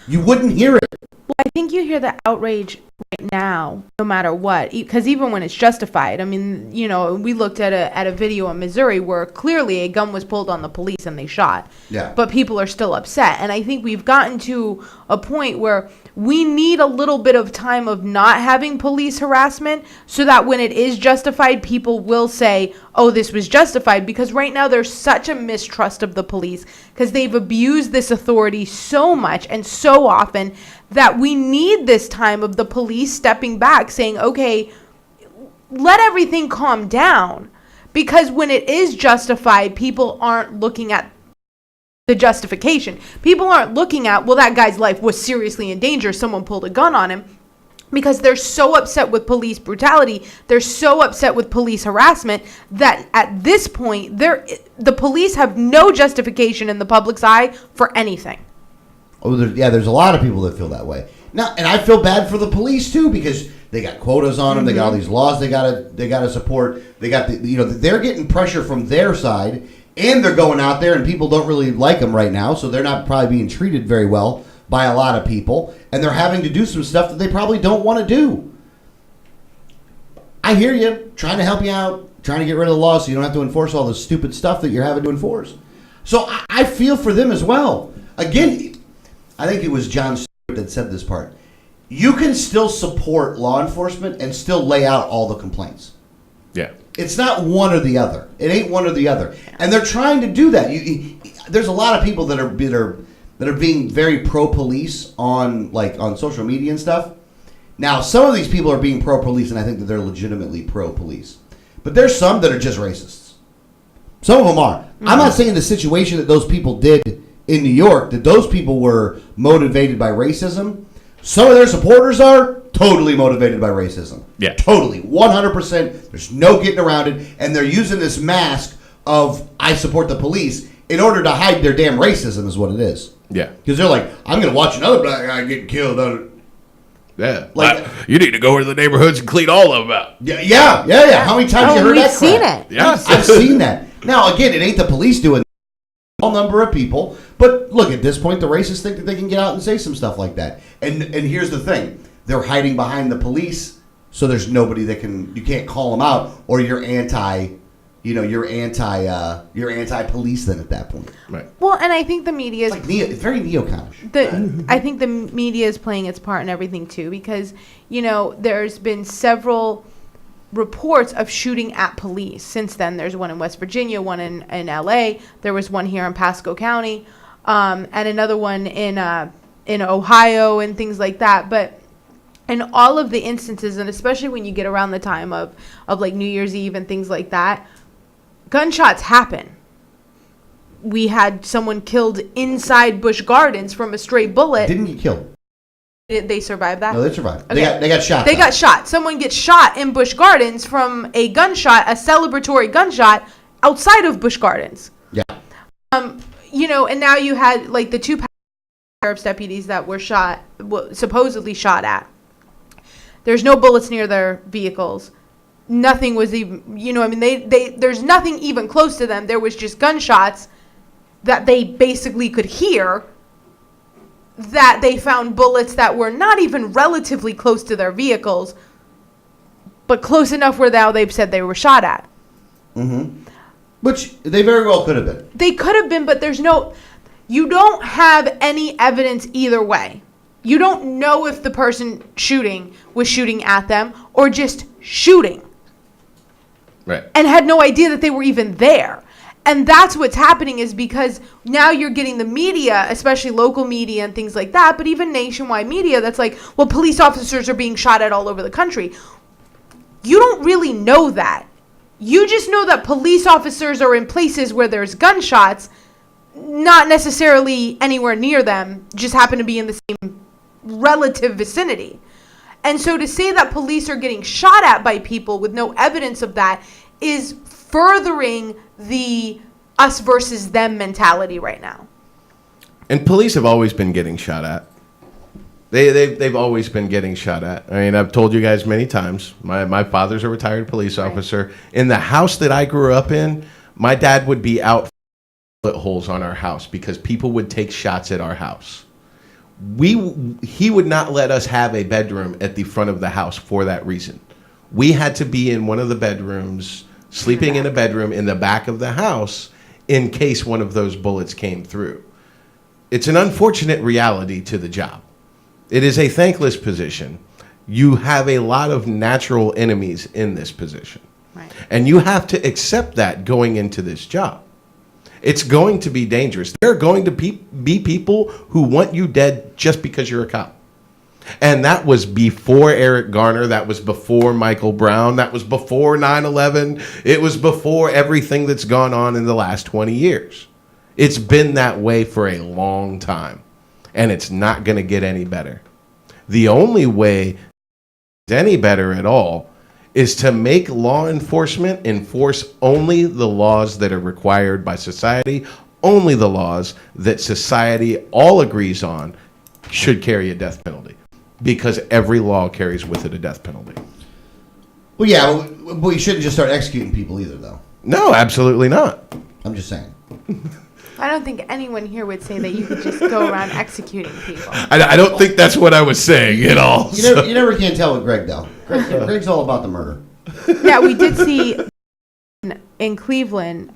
You wouldn't hear it. Well, I think you hear the outrage right now, no matter what, because even when it's justified. I mean, we looked at a video in Missouri where clearly a gun was pulled on the police and they shot. Yeah. But people are still upset, and I think we've gotten to a point where we need a little bit of time of not having police harassment so that when it is justified, people will say, oh, this was justified, because right now there's such a mistrust of the police because they've abused this authority so much and so often that we need this time of the police stepping back saying, okay, let everything calm down, because when it is justified, people aren't looking at the justification. People aren't looking at, well, that guy's life was seriously in danger, someone pulled a gun on him, because they're so upset with police brutality, they're so upset with police harassment that at this point, the police have no justification in the public's eye for anything. Oh, there's a lot of people that feel that way. Now, and I feel bad for the police too, because they got quotas on them, they got all these laws they gotta support. They got they're getting pressure from their side, and they're going out there, and people don't really like them right now, so they're not probably being treated very well by a lot of people, and they're having to do some stuff that they probably don't want to do. I hear you, trying to help you out, trying to get rid of the law so you don't have to enforce all the stupid stuff that you're having to enforce. So I feel for them as well. Again, I think it was John Stewart that said this part. You can still support law enforcement and still lay out all the complaints. Yeah. It's not one or the other. It ain't one or the other. And they're trying to do that. There's a lot of people that are being very pro-police on social media and stuff. Now, some of these people are being pro-police, and I think that they're legitimately pro-police. But there's some that are just racists. Some of them are. Mm-hmm. I'm not saying the situation that those people did in New York, that those people were motivated by racism. Some of their supporters are totally motivated by racism. Yeah. Totally. 100%. There's no getting around it. And they're using this mask of, I support the police, in order to hide their damn racism is what it is. Yeah. Because they're like, I'm going to watch another black guy get killed. Yeah. You need to go into the neighborhoods and clean all of them out. Yeah. How many times you heard that crap? We've seen it. Yeah. I've seen that. Now, again, it ain't the police doing small number of people, but look, at this point the racists think that they can get out and say some stuff like that, and here's the thing, they're hiding behind the police, so there's nobody that you can't call them out, or you're anti-police then at that point. Right. Well, and I think the media is It's very neoconish. I think the media is playing its part in everything too, because there's been several reports of shooting at police since then. There's one in West Virginia, one in LA, there was one here in Pasco County, and another one in Ohio and things like that. But in all of the instances, and especially when you get around the time of like New Year's Eve and things like that, gunshots happen. We had someone killed inside Busch Gardens from a stray bullet. Didn't get killed. They survived that? No, they survived. Okay. They got shot. They got shot. Someone gets shot in Busch Gardens from a gunshot, a celebratory gunshot outside of Busch Gardens. Yeah. And now you had like the two sheriff's deputies that were supposedly shot at. There's no bullets near their vehicles. Nothing was even, there's nothing even close to them. There was just gunshots that they basically could hear, that they found bullets that were not even relatively close to their vehicles, but close enough where now they've said they were shot at. Mm-hmm. Which they very well could have been. They could have been, but you don't have any evidence either way. You don't know if the person shooting was shooting at them or just shooting. Right. And had no idea that they were even there. And that's what's happening, is because now you're getting the media, especially local media and things like that, but even nationwide media that's like, well, police officers are being shot at all over the country. You don't really know that. You just know that police officers are in places where there's gunshots, not necessarily anywhere near them, just happen to be in the same relative vicinity. And so to say that police are getting shot at by people with no evidence of that is furthering the us versus them mentality right now. And police have always been getting shot at. They've always been getting shot at. I mean, I've told you guys many times, my father's a retired police officer. In the house that I grew up in, my dad would be out bullet holes on our house because people would take shots at our house. He would not let us have a bedroom at the front of the house for that reason. We had to be in one of the bedrooms, sleeping in a bedroom in the back of the house in case one of those bullets came through. It's an unfortunate reality to the job. It is a thankless position. You have a lot of natural enemies in this position. Right. And you have to accept that going into this job. It's going to be dangerous. There are going to be people who want you dead just because you're a cop. And that was before Eric Garner. That was before Michael Brown. That was before 9/11. It was before everything that's gone on in the last 20 years. It's been that way for a long time. And it's not going to get any better. The only way it's any better at all is to make law enforcement enforce only the laws that are required by society, only the laws that society all agrees on should carry a death penalty, because every law carries with it a death penalty. Well, yeah, but we shouldn't just start executing people either, though. No, absolutely not. I'm just saying. I don't think anyone here would say that you could just go around executing people. I don't think that's what I was saying at all. You never can tell with Greg, though. Greg's all about the murder. Yeah, we did see in Cleveland,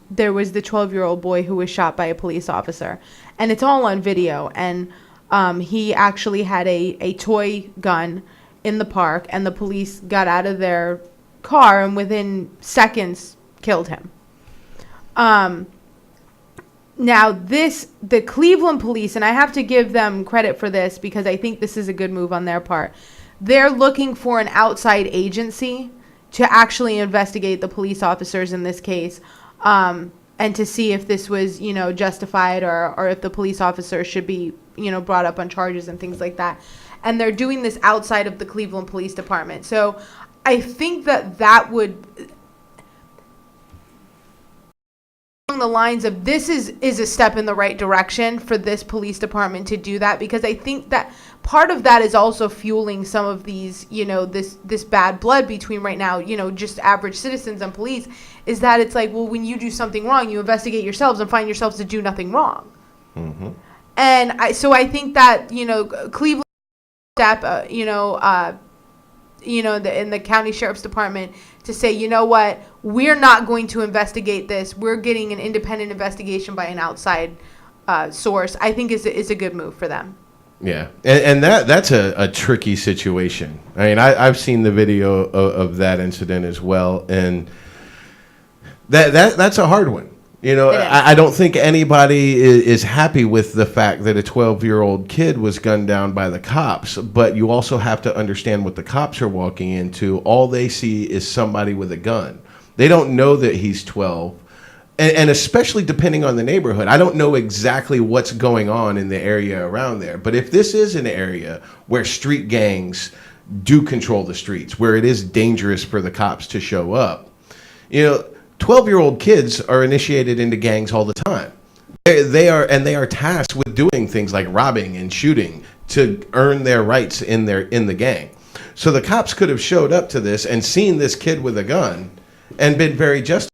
there was the 12-year-old boy who was shot by a police officer. And it's all on video. And he actually had a toy gun in the park, and the police got out of their car and within seconds killed him. Now, the Cleveland police, and I have to give them credit for this because I think this is a good move on their part. They're looking for an outside agency to actually investigate the police officers in this case, and to see if this was, justified or if the police officers should be, brought up on charges and things like that. And they're doing this outside of the Cleveland Police Department. So I think that would, along the lines of, this is a step in the right direction for this police department to do that, because I think that part of that is also fueling some of these, this bad blood between right now, just average citizens and police, is that it's like, well, when you do something wrong, you investigate yourselves and find yourselves to do nothing wrong. Mm-hmm. And I think that, Cleveland step, in the county sheriff's department to say, you know what, we're not going to investigate this. We're getting an independent investigation by an outside source. I think is a good move for them. Yeah, and that's a tricky situation. I mean, I've seen the video of that incident as well, and that's a hard one. I don't think anybody is happy with the fact that a 12-year-old kid was gunned down by the cops, but you also have to understand what the cops are walking into. All they see is somebody with a gun. They don't know that he's 12, and especially depending on the neighborhood. I don't know exactly what's going on in the area around there, but if this is an area where street gangs do control the streets, where it is dangerous for the cops to show up, 12-year-old kids are initiated into gangs all the time. They are tasked with doing things like robbing and shooting to earn their rights in the gang. So the cops could have showed up to this and seen this kid with a gun and been very justified.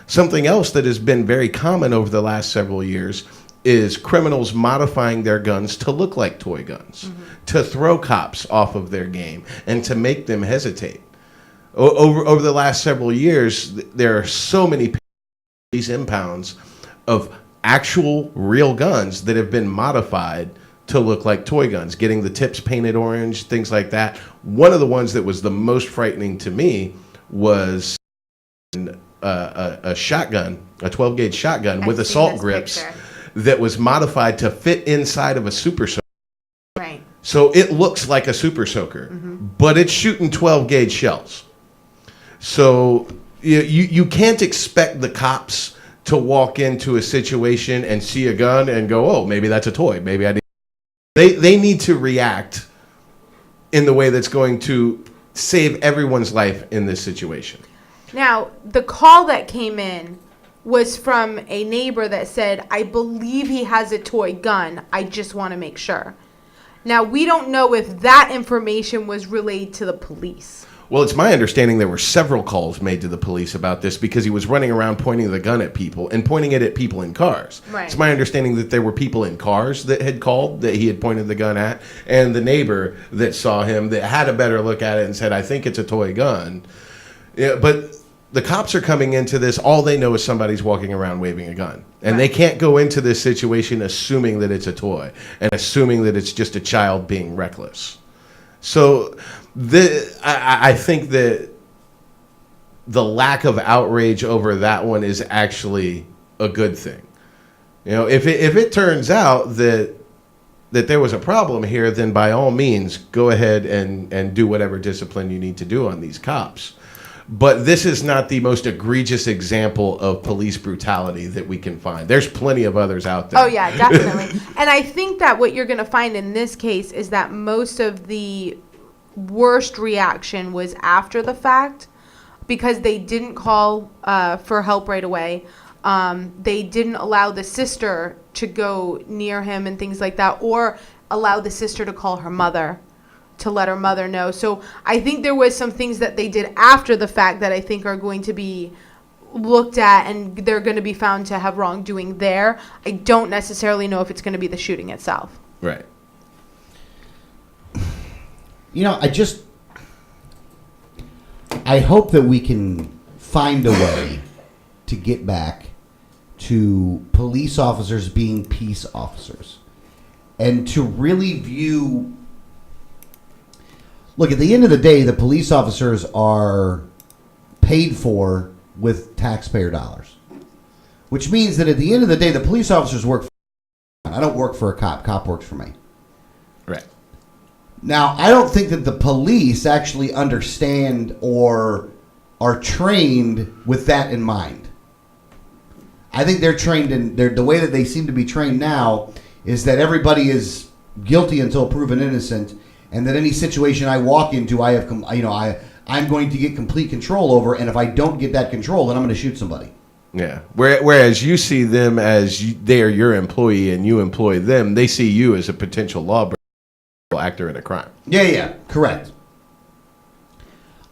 Something else that has been very common over the last several years is criminals modifying their guns to look like toy guns, to throw cops off of their game and to make them hesitate. Over the last several years, there are so many impounds of actual real guns that have been modified to look like toy guns, getting the tips painted orange, things like that. One of the ones that was the most frightening to me was a shotgun, a 12-gauge shotgun with assault grips that was modified to fit inside of a super soaker. Right. So it looks like a super soaker, but it's shooting 12-gauge shells. So you can't expect the cops to walk into a situation and see a gun and go, oh, maybe that's a toy. Maybe I need. They need to react in the way that's going to save everyone's life in this situation. Now, the call that came in was from a neighbor that said, I believe he has a toy gun. I just want to make sure. Now, we don't know if that information was relayed to the police. Well, it's my understanding there were several calls made to the police about this because he was running around pointing the gun at people and pointing it at people in cars. Right. It's my understanding that there were people in cars that had called that he had pointed the gun at, and the neighbor that saw him that had a better look at it and said, I think it's a toy gun. Yeah, but the cops are coming into this, all they know is somebody's walking around waving a gun. And Right. they can't go into this situation assuming that it's a toy and assuming that it's just a child being reckless. So I think that the lack of outrage over that one is actually a good thing. You know, if it turns out that there was a problem here, then by all means, go ahead and do whatever discipline you need to do on these cops. But this is not the most egregious example of police brutality that we can find. There's plenty of others out there. Oh, yeah, definitely. And I think that what you're going to find in this case is that most of the worst reaction was after the fact because they didn't call for help right away. They didn't allow the sister to go near him and things like that, or allow the sister to call her mother to let her mother know. So I think there was some things that they did after the fact that I think are going to be looked at and they're going to be found to have wrongdoing there. I don't necessarily know if it's going to be the shooting itself. Right. You know, I hope that we can find a way to get back to police officers being peace officers and to really view. Look, at the end of the day, the police officers are paid for with taxpayer dollars, which means that at the end of the day, the police officers work for. I don't work for a cop. Cop works for me. Right. Now, I don't think that the police actually understand or are trained with that in mind. I think they're trained in the way that they seem to be trained now is that everybody is guilty until proven innocent, and that any situation I walk into, I'm going to get complete control over, and if I don't get that control, then I'm going to shoot somebody. Yeah. Whereas you see them as they are your employee and you employ them, they see you as a potential lawbreaker, actor in a crime. Yeah, correct.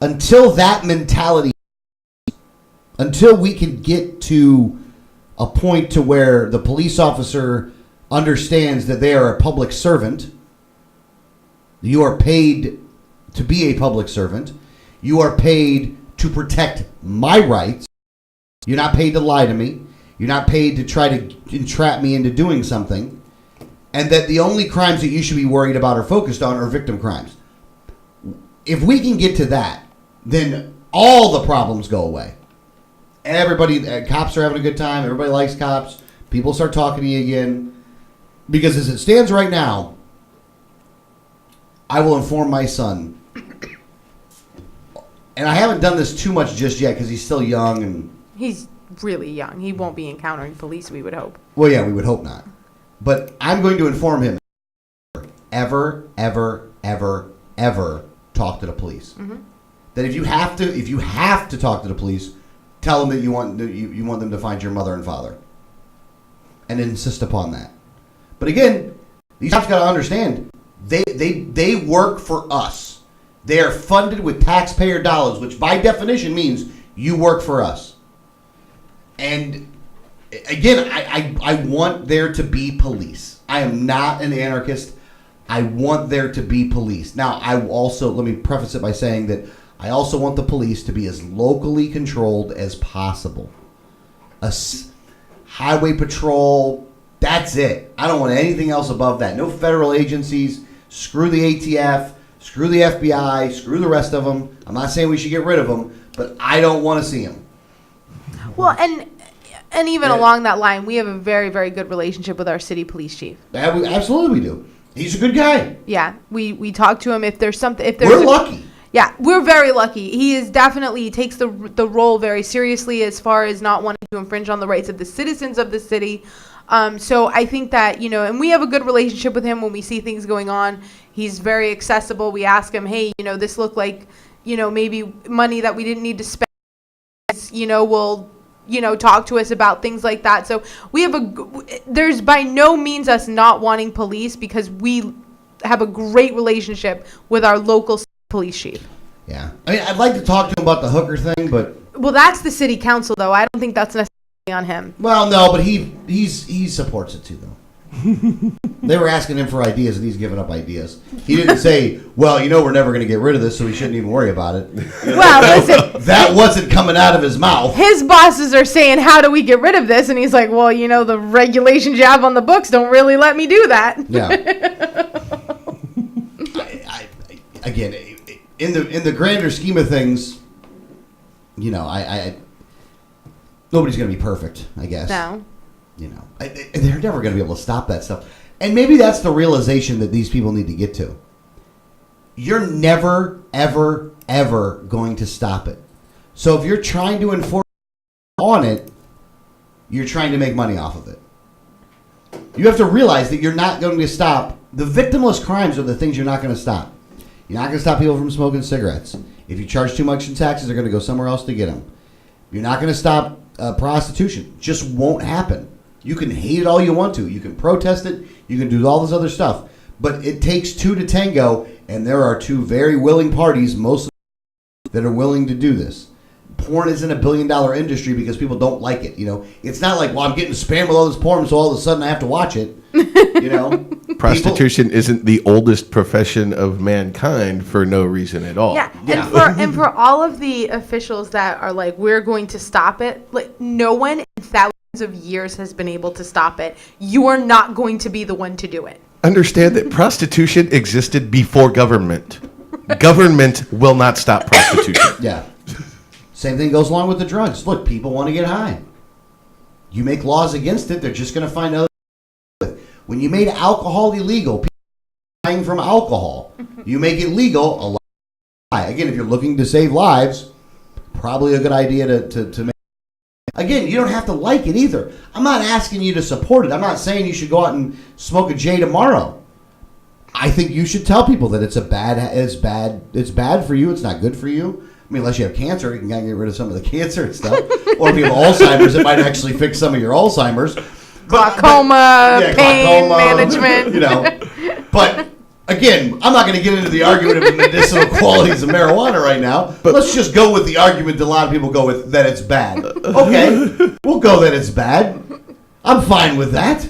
Until that mentality, until we can get to a point to where the police officer understands that they are a public servant. You are paid to be a public servant. You are paid to protect my rights. You're not paid to lie to me. You're not paid to try to entrap me into doing something. And that the only crimes that you should be worried about or focused on are victim crimes. If we can get to that, then all the problems go away. Cops are having a good time. Everybody likes cops. People start talking to you again. Because as it stands right now, I will inform my son. And I haven't done this too much just yet because he's still young. And He's really young. He won't be encountering police, we would hope. well, yeah, we would hope not. But I'm going to inform him ever talk to the police. Mm-hmm. That if you have to talk to the police, tell them that you want them to find your mother and father, and insist upon that. But again, these cops got to understand they work for us. They are funded with taxpayer dollars, which by definition means you work for us. And again, I want there to be police. I am not an anarchist. I want there to be police. Now, let me preface it by saying that I also want the police to be as locally controlled as possible. Highway patrol, that's it. I don't want anything else above that. No federal agencies. Screw the ATF. Screw the FBI. Screw the rest of them. I'm not saying we should get rid of them, but I don't want to see them. Well, and even along that line, we have a very, very good relationship with our city police chief. Absolutely we do. He's a good guy. Yeah, we talk to him if there's something. We're lucky. Yeah, we're very lucky. He takes the role very seriously as far as not wanting to infringe on the rights of the citizens of the city. So I think that, and we have a good relationship with him when we see things going on. He's very accessible. We ask him, hey, this looked like, maybe money that we didn't need to spend. We'll, talk to us about things like that. So we have there's by no means us not wanting police, because we have a great relationship with our local police chief. Yeah. I mean, I'd like to talk to him about the hooker thing, but... Well, that's the city council, though. I don't think that's necessarily on him. Well, no, but he supports it, too, though. They were asking him for ideas, and he's giving up ideas. He didn't say, well, we're never going to get rid of this, so we shouldn't even worry about it. Well, listen. That wasn't coming out of his mouth. His bosses are saying, how do we get rid of this? And he's like, well, the regulations you have on the books don't really let me do that. Yeah. Again, in the grander scheme of things, nobody's going to be perfect, I guess. No. They're never going to be able to stop that stuff. And maybe that's the realization that these people need to get to. You're never, ever, ever going to stop it. So if you're trying to enforce on it, you're trying to make money off of it. You have to realize that you're not going to stop. The victimless crimes are the things you're not going to stop. You're not going to stop people from smoking cigarettes. If you charge too much in taxes, they're going to go somewhere else to get them. You're not going to stop prostitution. Just won't happen. You can hate it all you want to. You can protest it. You can do all this other stuff. But it takes two to tango, and there are two very willing parties, most that are willing to do this. Porn isn't a billion-dollar industry because people don't like it. It's not like, well, I'm getting spammed with all this porn, so all of a sudden I have to watch it. Prostitution isn't the oldest profession of mankind for no reason at all. Yeah, and for all of the officials that are like, we're going to stop it, like, no one in thousands of years has been able to stop it. You are not going to be the one to do it. Understand that prostitution existed before government. Government will not stop prostitution. Yeah. Same thing goes along with the drugs. Look, people want to get high. You make laws against it, they're just going to find other. When you made alcohol illegal, people are dying from alcohol. You make it legal, a lot. Again, if you're looking to save lives, probably a good idea to make. Again, you don't have to like it either. I'm not asking you to support it. I'm not saying you should go out and smoke a J tomorrow. I think you should tell people that it's bad for you. It's not good for you. I mean, unless you have cancer, you can kind of get rid of some of the cancer and stuff. Or if you have Alzheimer's, it might actually fix some of your Alzheimer's. Glaucoma, pain management. But again, I'm not going to get into the argument of the medicinal qualities of marijuana right now. But let's just go with the argument that a lot of people go with, that it's bad. Okay, we'll go that it's bad. I'm fine with that.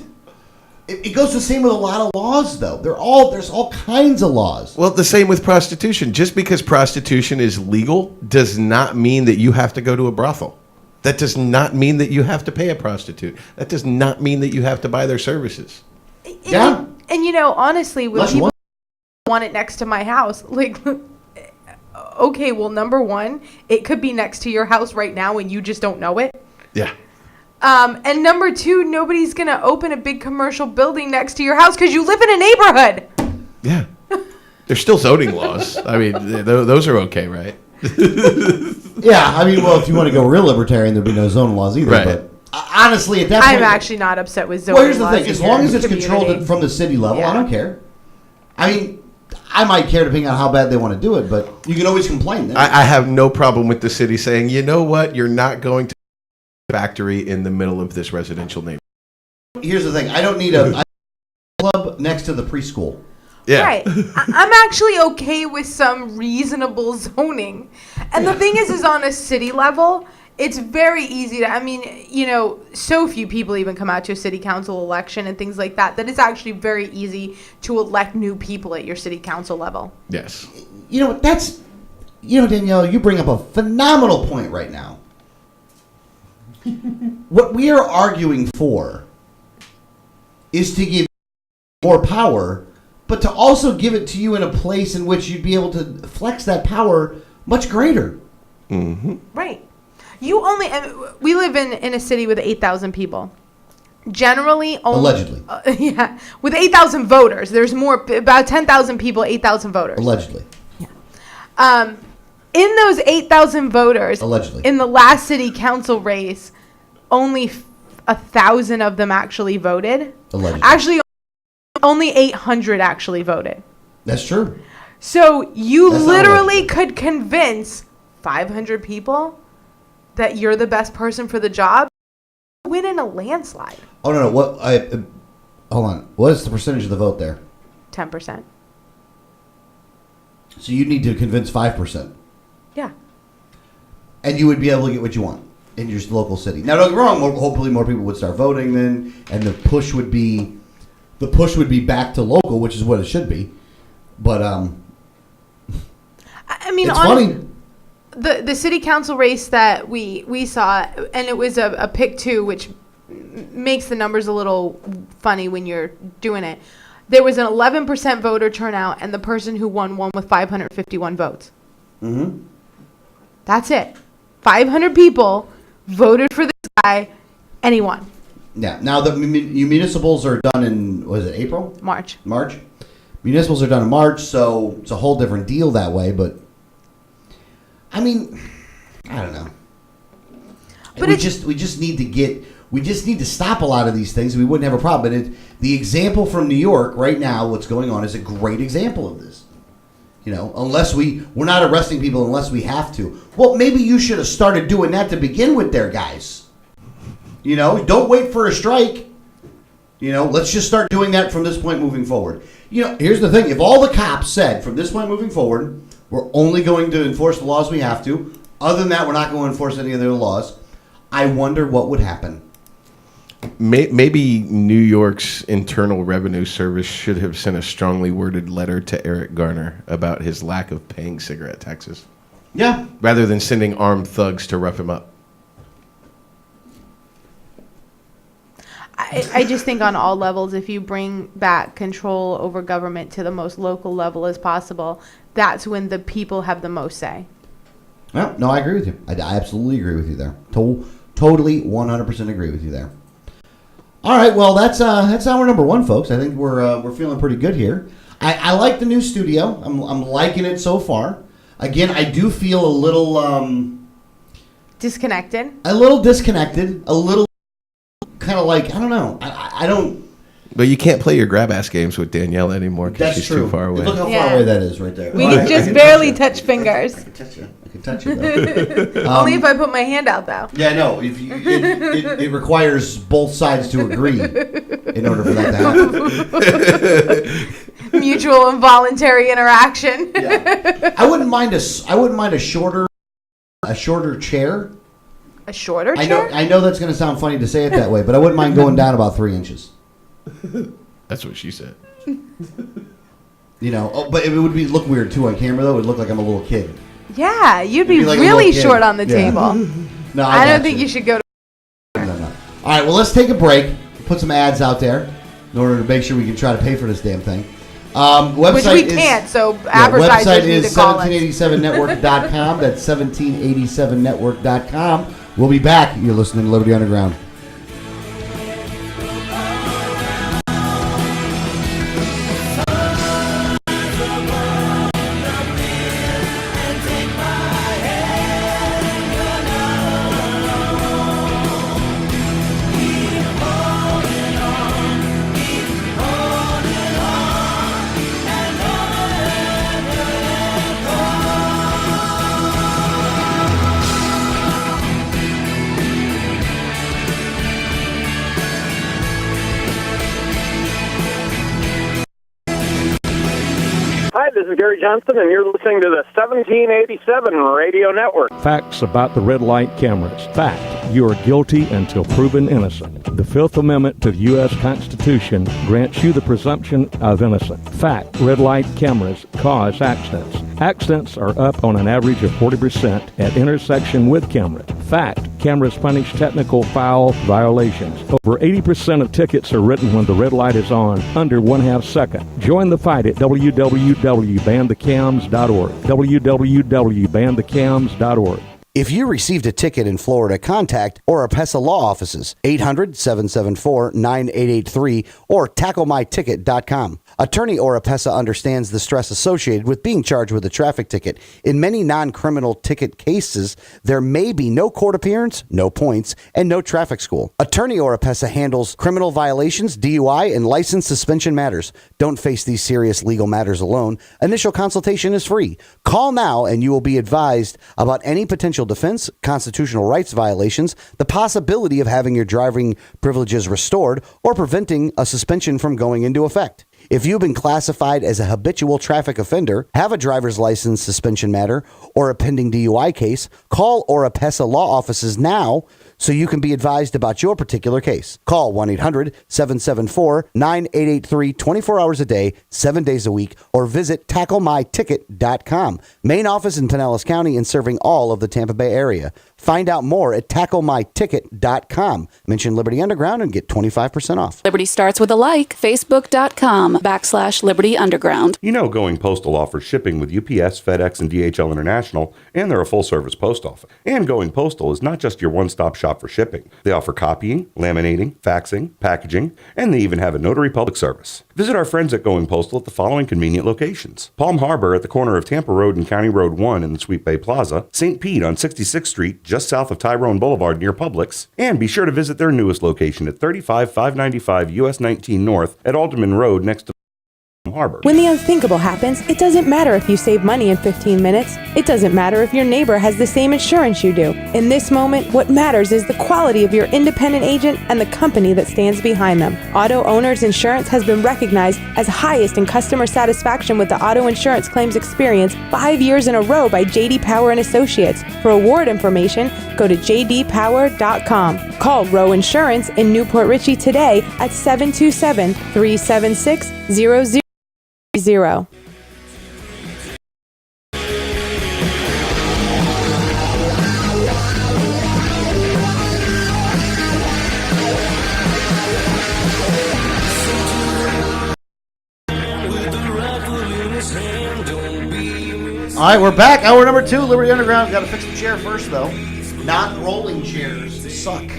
It goes the same with a lot of laws, though. There's all kinds of laws. Well, the same with prostitution. Just because prostitution is legal does not mean that you have to go to a brothel. That does not mean that you have to pay a prostitute. That does not mean that you have to buy their services. Yeah. And honestly, when people want it next to my house, like, okay, well, number one, it could be next to your house right now and you just don't know it. Yeah. And number two, nobody's going to open a big commercial building next to your house because you live in a neighborhood. Yeah. There's still zoning laws. I mean, those are okay, right? Yeah, I mean, well, if you want to go real libertarian, there'd be no zoning laws either. Right. But honestly, at that point... I'm actually not upset with zoning laws. Well, here's the thing. As long as it's controlled from the city level, I don't care. I mean, I might care depending on how bad they want to do it, but you can always complain. I have no problem with the city saying, you know what, you're not going to factory in the middle of this residential neighborhood. Here's the thing. I don't need a club next to the preschool. Yeah. Right. I'm actually okay with some reasonable zoning. And the thing is on a city level, it's very easy to, I mean, so few people even come out to a city council election and things like that it's actually very easy to elect new people at your city council level. Yes. Danielle, you bring up a phenomenal point right now. What we are arguing for is to give more power, but to also give it to you in a place in which you'd be able to flex that power much greater. Mm-hmm. Right. We live in a city with 8,000 people. Generally, allegedly. With 8,000 voters. There's about 10,000 people, 8,000 voters. Allegedly. Yeah. In those 8,000 voters, Allegedly. in the last city council race, only 1,000 of them actually voted. Allegedly. Actually, only 800 actually voted. That's true. So you That's not literally allegedly. could convince 500 people that you're the best person for the job. Win in a landslide. Oh no! Hold on. What is the percentage of the vote there? 10%. So you need to convince 5%, Yeah. and you would be able to get what you want in your local city. Now, don't get me wrong. Hopefully, more people would start voting then, and the push would be back to local, which is what it should be. But I mean, it's honestly, funny. the city council race that we saw, and it was a pick two, which makes the numbers a little funny when you're doing it. There was an 11% voter turnout, and the person who won with 551 votes. Mm-hmm. That's it. 500 people voted for this guy, and he won. Yeah. Now the municipals are done in was it April? March. March. Municipals are done in March, so it's a whole different deal that way. But I mean, I don't know. But we just need to stop a lot of these things. We wouldn't have a problem. But the example from New York right now, what's going on, is a great example of this. You know, unless we're not arresting people unless we have to. Well, maybe you should have started doing that to begin with there, guys. You know, don't wait for a strike. You know, let's just start doing that from this point moving forward. You know, here's the thing. If all the cops said from this point moving forward, we're only going to enforce the laws we have to. Other than that, we're not going to enforce any other laws. I wonder what would happen. Maybe New York's Internal Revenue Service should have sent a strongly worded letter to Eric Garner about his lack of paying cigarette taxes. Yeah. Rather than sending armed thugs to rough him up. I just think on all levels, if you bring back control over government to the most local level as possible, that's when the people have the most say. No, I agree with you. I absolutely agree with you there. Totally 100% agree with you there. All right, well, that's hour number one, folks. I think we're feeling pretty good here. I like the new studio. I'm liking it so far. Again, I do feel a little Disconnected. a little disconnected, a little kind of like I don't know. I don't. But you can't play your grab ass games with Danielle anymore because That's she's true. too far away. Look how Yeah. far away that is right there. We All can right, I just can barely touch touch fingers. it. I can touch it. I can touch it. Though. Only if I put my hand out, though. Yeah, no. If it requires both sides to agree in order for that to happen. Mutual and voluntary interaction. Yeah. I wouldn't mind a shorter chair. A shorter chair? I know that's going to sound funny to say it that way, but I wouldn't mind going down about 3 inches. That's what she said. You know, but it would look weird too on camera though. It would look like I'm a little kid. Yeah, you'd be It'd be like a really little kid. short on the Yeah. table. No, I don't think you should go to. No. All right, well, let's take a break. Put some ads out there in order to make sure we can try to pay for this damn thing. Website Which we is, can't, so website advertisers need is to call us. 1787network.com. That's 1787network.com. We'll be back. You're listening to Liberty Underground. Hi, this is Gary Johnson, and you're listening to the 1787 Radio Network. Facts about the red light cameras. Fact, you are guilty until proven innocent. The Fifth Amendment to the U.S. Constitution grants you the presumption of innocence. Fact, red light cameras cause accidents. Accidents are up on an average of 40% at intersection with camera. Fact, cameras punish technical foul violations. Over 80% of tickets are written when the red light is on, under 1/2 second. Join the fight at www.banthecams.org. www.banthecams.org. If you received a ticket in Florida, contact Oropesa Law Offices, 800-774-9883 or tacklemyticket.com. Attorney Oropesa understands the stress associated with being charged with a traffic ticket. In many non-criminal ticket cases, there may be no court appearance, no points, and no traffic school. Attorney Oropesa handles criminal violations, DUI, and license suspension matters. Don't face these serious legal matters alone. Initial consultation is free. Call now and you will be advised about any potential defense, constitutional rights violations, the possibility of having your driving privileges restored, or preventing a suspension from going into effect. If you've been classified as a habitual traffic offender, have a driver's license suspension matter, or a pending DUI case, call Oropesa Law Offices now so you can be advised about your particular case. Call 1-800-774-9883 24 hours a day, 7 days a week, or visit tacklemyticket.com. Main office in Pinellas County and serving all of the Tampa Bay area. Find out more at tacklemyticket.com. Mention Liberty Underground and get 25% off. Liberty starts with a like. Facebook.com/Liberty Underground. You know Going Postal offers shipping with UPS, FedEx, and DHL International, and they're a full-service post office. And Going Postal is not just your one-stop shop for shipping. They offer copying, laminating, faxing, packaging, and they even have a notary public service. Visit our friends at Going Postal at the following convenient locations: Palm Harbor at the corner of Tampa Road and County Road 1 in the Sweet Bay Plaza, St. Pete on 66th Street, just south of Tyrone Boulevard near Publix, and be sure to visit their newest location at 35595 US 19 North at Alderman Road next to Harbor. When the unthinkable happens, it doesn't matter if you save money in 15 minutes. It doesn't matter if your neighbor has the same insurance you do. In this moment, what matters is the quality of your independent agent and the company that stands behind them. Auto Owners Insurance has been recognized as highest in customer satisfaction with the auto insurance claims experience 5 years in a row by J.D. Power and Associates. For award information, go to jdpower.com. Call Row Insurance in Newport Richey today at 727-376-00. All right, we're back. Hour number 2, Liberty Underground. Got to fix the chair first, though. Not rolling chairs. They suck.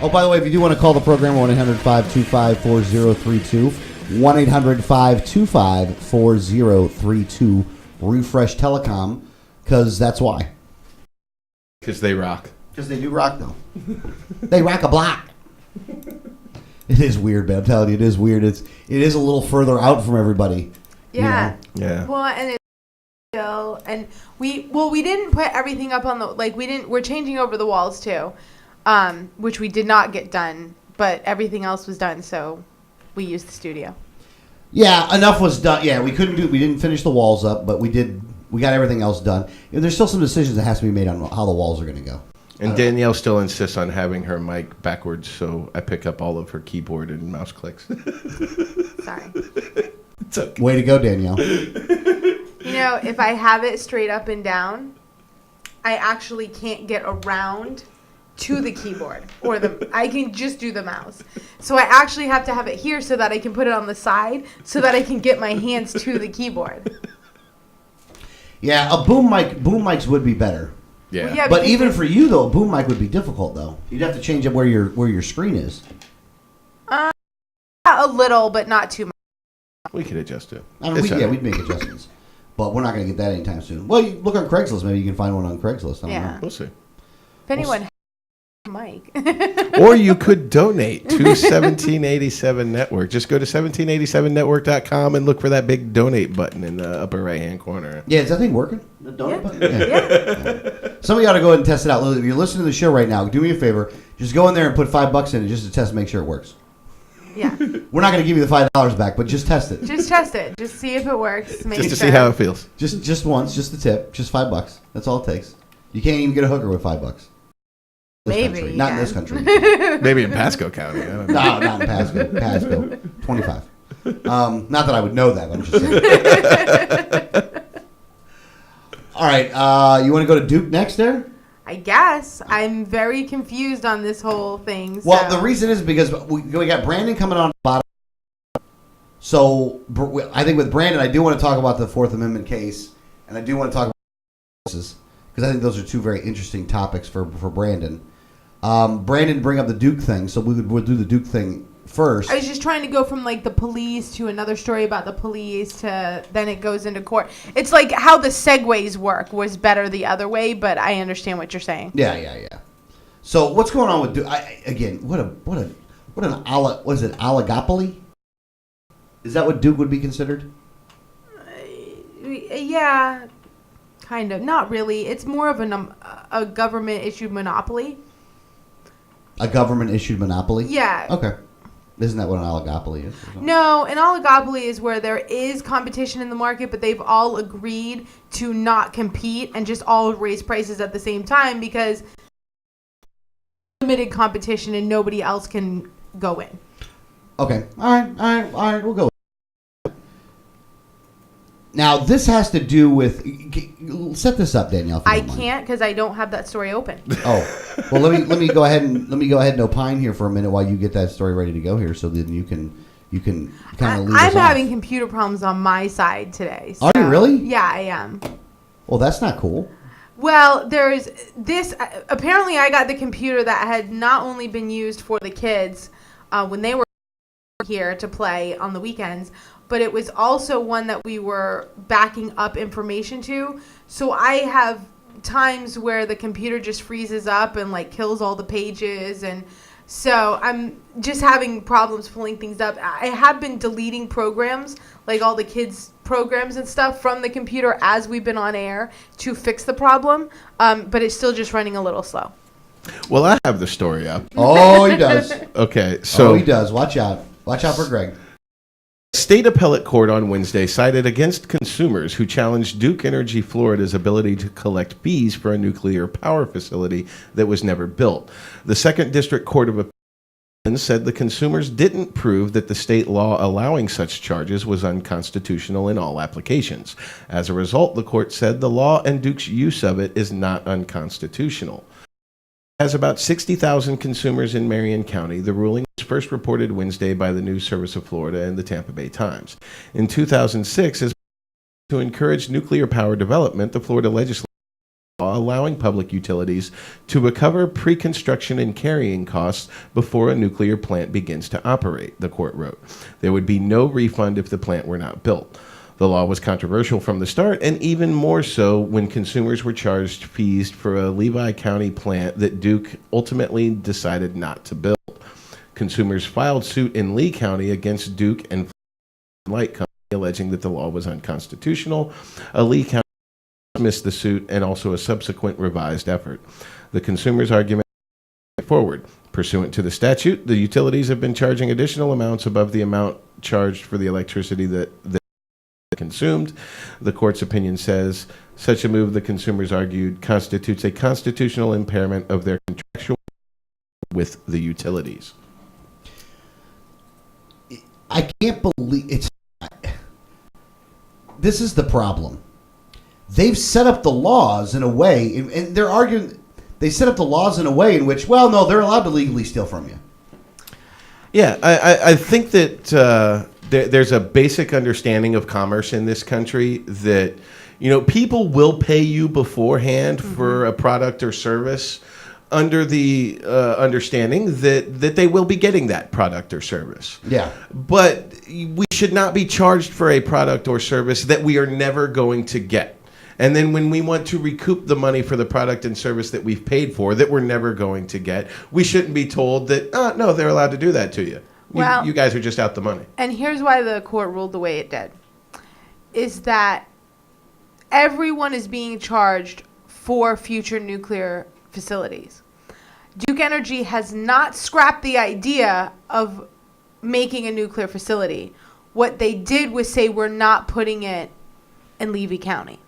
Oh, by the way, if you do want to call the program, 1-800-525-4032. 1-800-525-4032. Refresh Telecom, because that's why. Because they rock. Because they do rock, though. They rock a block. It is weird, man. I'm telling you, it is weird. It is a little further out from everybody. Yeah. You know? Yeah. Well, and it's still, and we didn't put everything up on the, we're changing over the walls too, which we did not get done, but everything else was done, so we used the studio. Yeah, enough was done. Yeah, we didn't finish the walls up, but we got everything else done. There's still some decisions that has to be made on how the walls are going to go. And Danielle still insists on having her mic backwards, so I pick up all of her keyboard and mouse clicks. Sorry. It's okay. Way to go, Danielle. You know, if I have it straight up and down, I actually can't get around to the keyboard, I can just do the mouse. So I actually have to have it here so that I can put it on the side so that I can get my hands to the keyboard. Yeah, a boom mics would be better. Yeah. Well, yeah, But even for you though, a boom mic would be difficult though. You'd have to change up where your screen is. A little, but not too much. We could adjust it. I mean, we'd make adjustments, but we're not going to get that anytime soon. Well, you look on Craigslist. Maybe you can find one on Craigslist. I don't know. We'll see. If anyone has a mic. Or you could donate to 1787 Network. Just go to 1787network.com and look for that big donate button in the upper right-hand corner. Yeah, is that thing working? The donate button? Yeah. Yeah. Somebody ought to go ahead and test it out. If you're listening to the show right now, do me a favor. Just go in there and put $5 in it just to test, make sure it works. Yeah. We're not going to give you the $5 back, but just test it. Just test it. Just see if it works. Make Just to sure. see how it feels. Just once, just the tip, just $5. That's all it takes. You can't even get a hooker with $5. Maybe. Not in this country. Maybe in Pasco County. I don't know. No, not in Pasco. Pasco, 25. Not that I would know that. I'm just saying. All right. You want to go to Duke next there? I guess. I'm very confused on this whole thing. Well, the reason is because we got Brandon coming on the bottom. So I think with Brandon, I do want to talk about the Fourth Amendment case, and I do want to talk about because I think those are two very interesting topics for Brandon. Brandon bring up the Duke thing, so we'll do the Duke thing first. I was just trying to go from like the police to another story about the police to then it goes into court. It's like how the segues work was better the other way, but I understand what you're saying. Yeah. So what's going on with Duke? What is it? Oligopoly? Is that what Duke would be considered? Yeah, kind of. Not really. It's more of a government issued monopoly. A government issued monopoly? Yeah. Okay. Isn't that what an oligopoly is? No, an oligopoly is where there is competition in the market, but they've all agreed to not compete and just all raise prices at the same time because limited competition and nobody else can go in. Okay. All right. We'll go. Now, this has to do with... Set this up, Danielle. I can't because I don't have that story open. Oh, well, let me go ahead and opine here for a minute while you get that story ready to go here, so then you can kind of lead us I'm off. having computer problems on my side today. Are you really? Yeah, I am. Well, that's not cool. Well, there's this. Apparently, I got the computer that had not only been used for the kids when they were here to play on the weekends, but it was also one that we were backing up information to. So I have times where the computer just freezes up and like kills all the pages, and so I'm just having problems pulling things up. I have been deleting programs, like all the kids' programs and stuff from the computer as we've been on air to fix the problem, but it's still just running a little slow. Well, I have the story up. Oh, he does. Okay, so... Oh, he does. Watch out. Watch out for Greg. State appellate court on Wednesday sided against consumers who challenged Duke Energy Florida's ability to collect fees for a nuclear power facility that was never built. The Second District Court of Appeals said the consumers didn't prove that the state law allowing such charges was unconstitutional in all applications. As a result, the court said the law and Duke's use of it is not unconstitutional. Has about 60,000 consumers in Marion County. The ruling was first reported Wednesday by the News Service of Florida and the Tampa Bay Times. In 2006, as to encourage nuclear power development, the Florida legislature law allowing public utilities to recover pre-construction and carrying costs before a nuclear plant begins to operate, the court wrote. There would be no refund if the plant were not built. The law was controversial from the start, and even more so when consumers were charged fees for a Levy County plant that Duke ultimately decided not to build. Consumers filed suit in Lee County against Duke and Light Company, alleging that the law was unconstitutional. A Lee County dismissed the suit and also a subsequent revised effort. The consumers' argument forward. Pursuant to the statute, the utilities have been charging additional amounts above the amount charged for the electricity that consumed. The court's opinion says such a move, the consumers argued, constitutes a constitutional impairment of their contractual with the utilities. I can't believe this is the problem. They've set up the laws in a way, and they're arguing they set up the laws in a way in which, well, no, they're allowed to legally steal from you. Yeah, I think that there's a basic understanding of commerce in this country that, people will pay you beforehand for a product or service under the understanding that they will be getting that product or service. Yeah. But we should not be charged for a product or service that we are never going to get. And then when we want to recoup the money for the product and service that we've paid for that we're never going to get, we shouldn't be told that, no, they're allowed to do that to you. Well, you guys are just out the money. And here's why the court ruled the way it did, is that everyone is being charged for future nuclear facilities. Duke Energy has not scrapped the idea of making a nuclear facility. What they did was say we're not putting it in Levy County.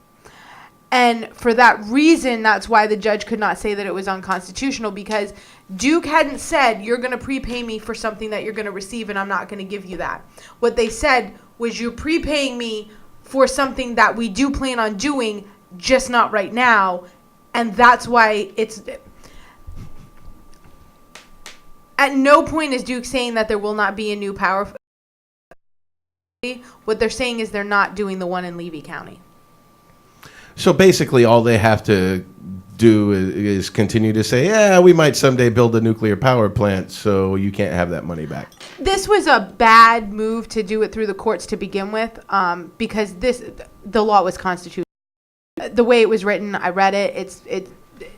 And for that reason, that's why the judge could not say that it was unconstitutional, because Duke hadn't said, you're going to prepay me for something that you're going to receive and I'm not going to give you that. What they said was, you're prepaying me for something that we do plan on doing, just not right now. And that's why it's... At no point is Duke saying that there will not be a new power facility. What they're saying is they're not doing the one in Levy County. So basically all they have to do is continue to say, yeah, we might someday build a nuclear power plant, so you can't have that money back. This was a bad move to do it through the courts to begin with, because the law was constitutional. The way it was written, I read it.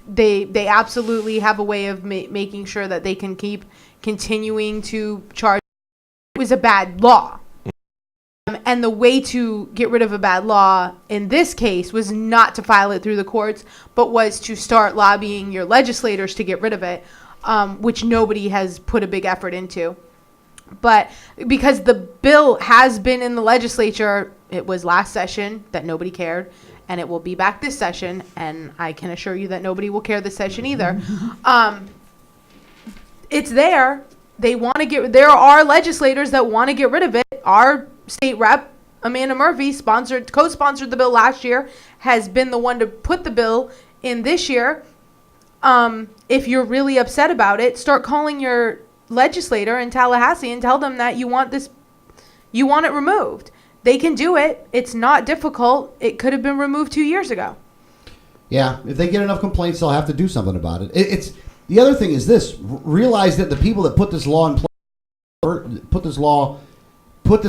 They absolutely have a way of making sure that they can keep continuing to charge. It was a bad law. And the way to get rid of a bad law in this case was not to file it through the courts, but was to start lobbying your legislators to get rid of it, which nobody has put a big effort into. But because the bill has been in the legislature, it was last session that nobody cared, and it will be back this session, and I can assure you that nobody will care this session either. It's there. There are legislators that want to get rid of it. Our state rep, Amanda Murphy, co-sponsored the bill last year, has been the one to put the bill in this year. If you're really upset about it, start calling your legislator in Tallahassee and tell them that you want it removed. They can do it. It's not difficult. It could have been removed 2 years ago. Yeah, if they get enough complaints, they'll have to do something about it. It's the other thing is this: realize that the people that put this law in place, put this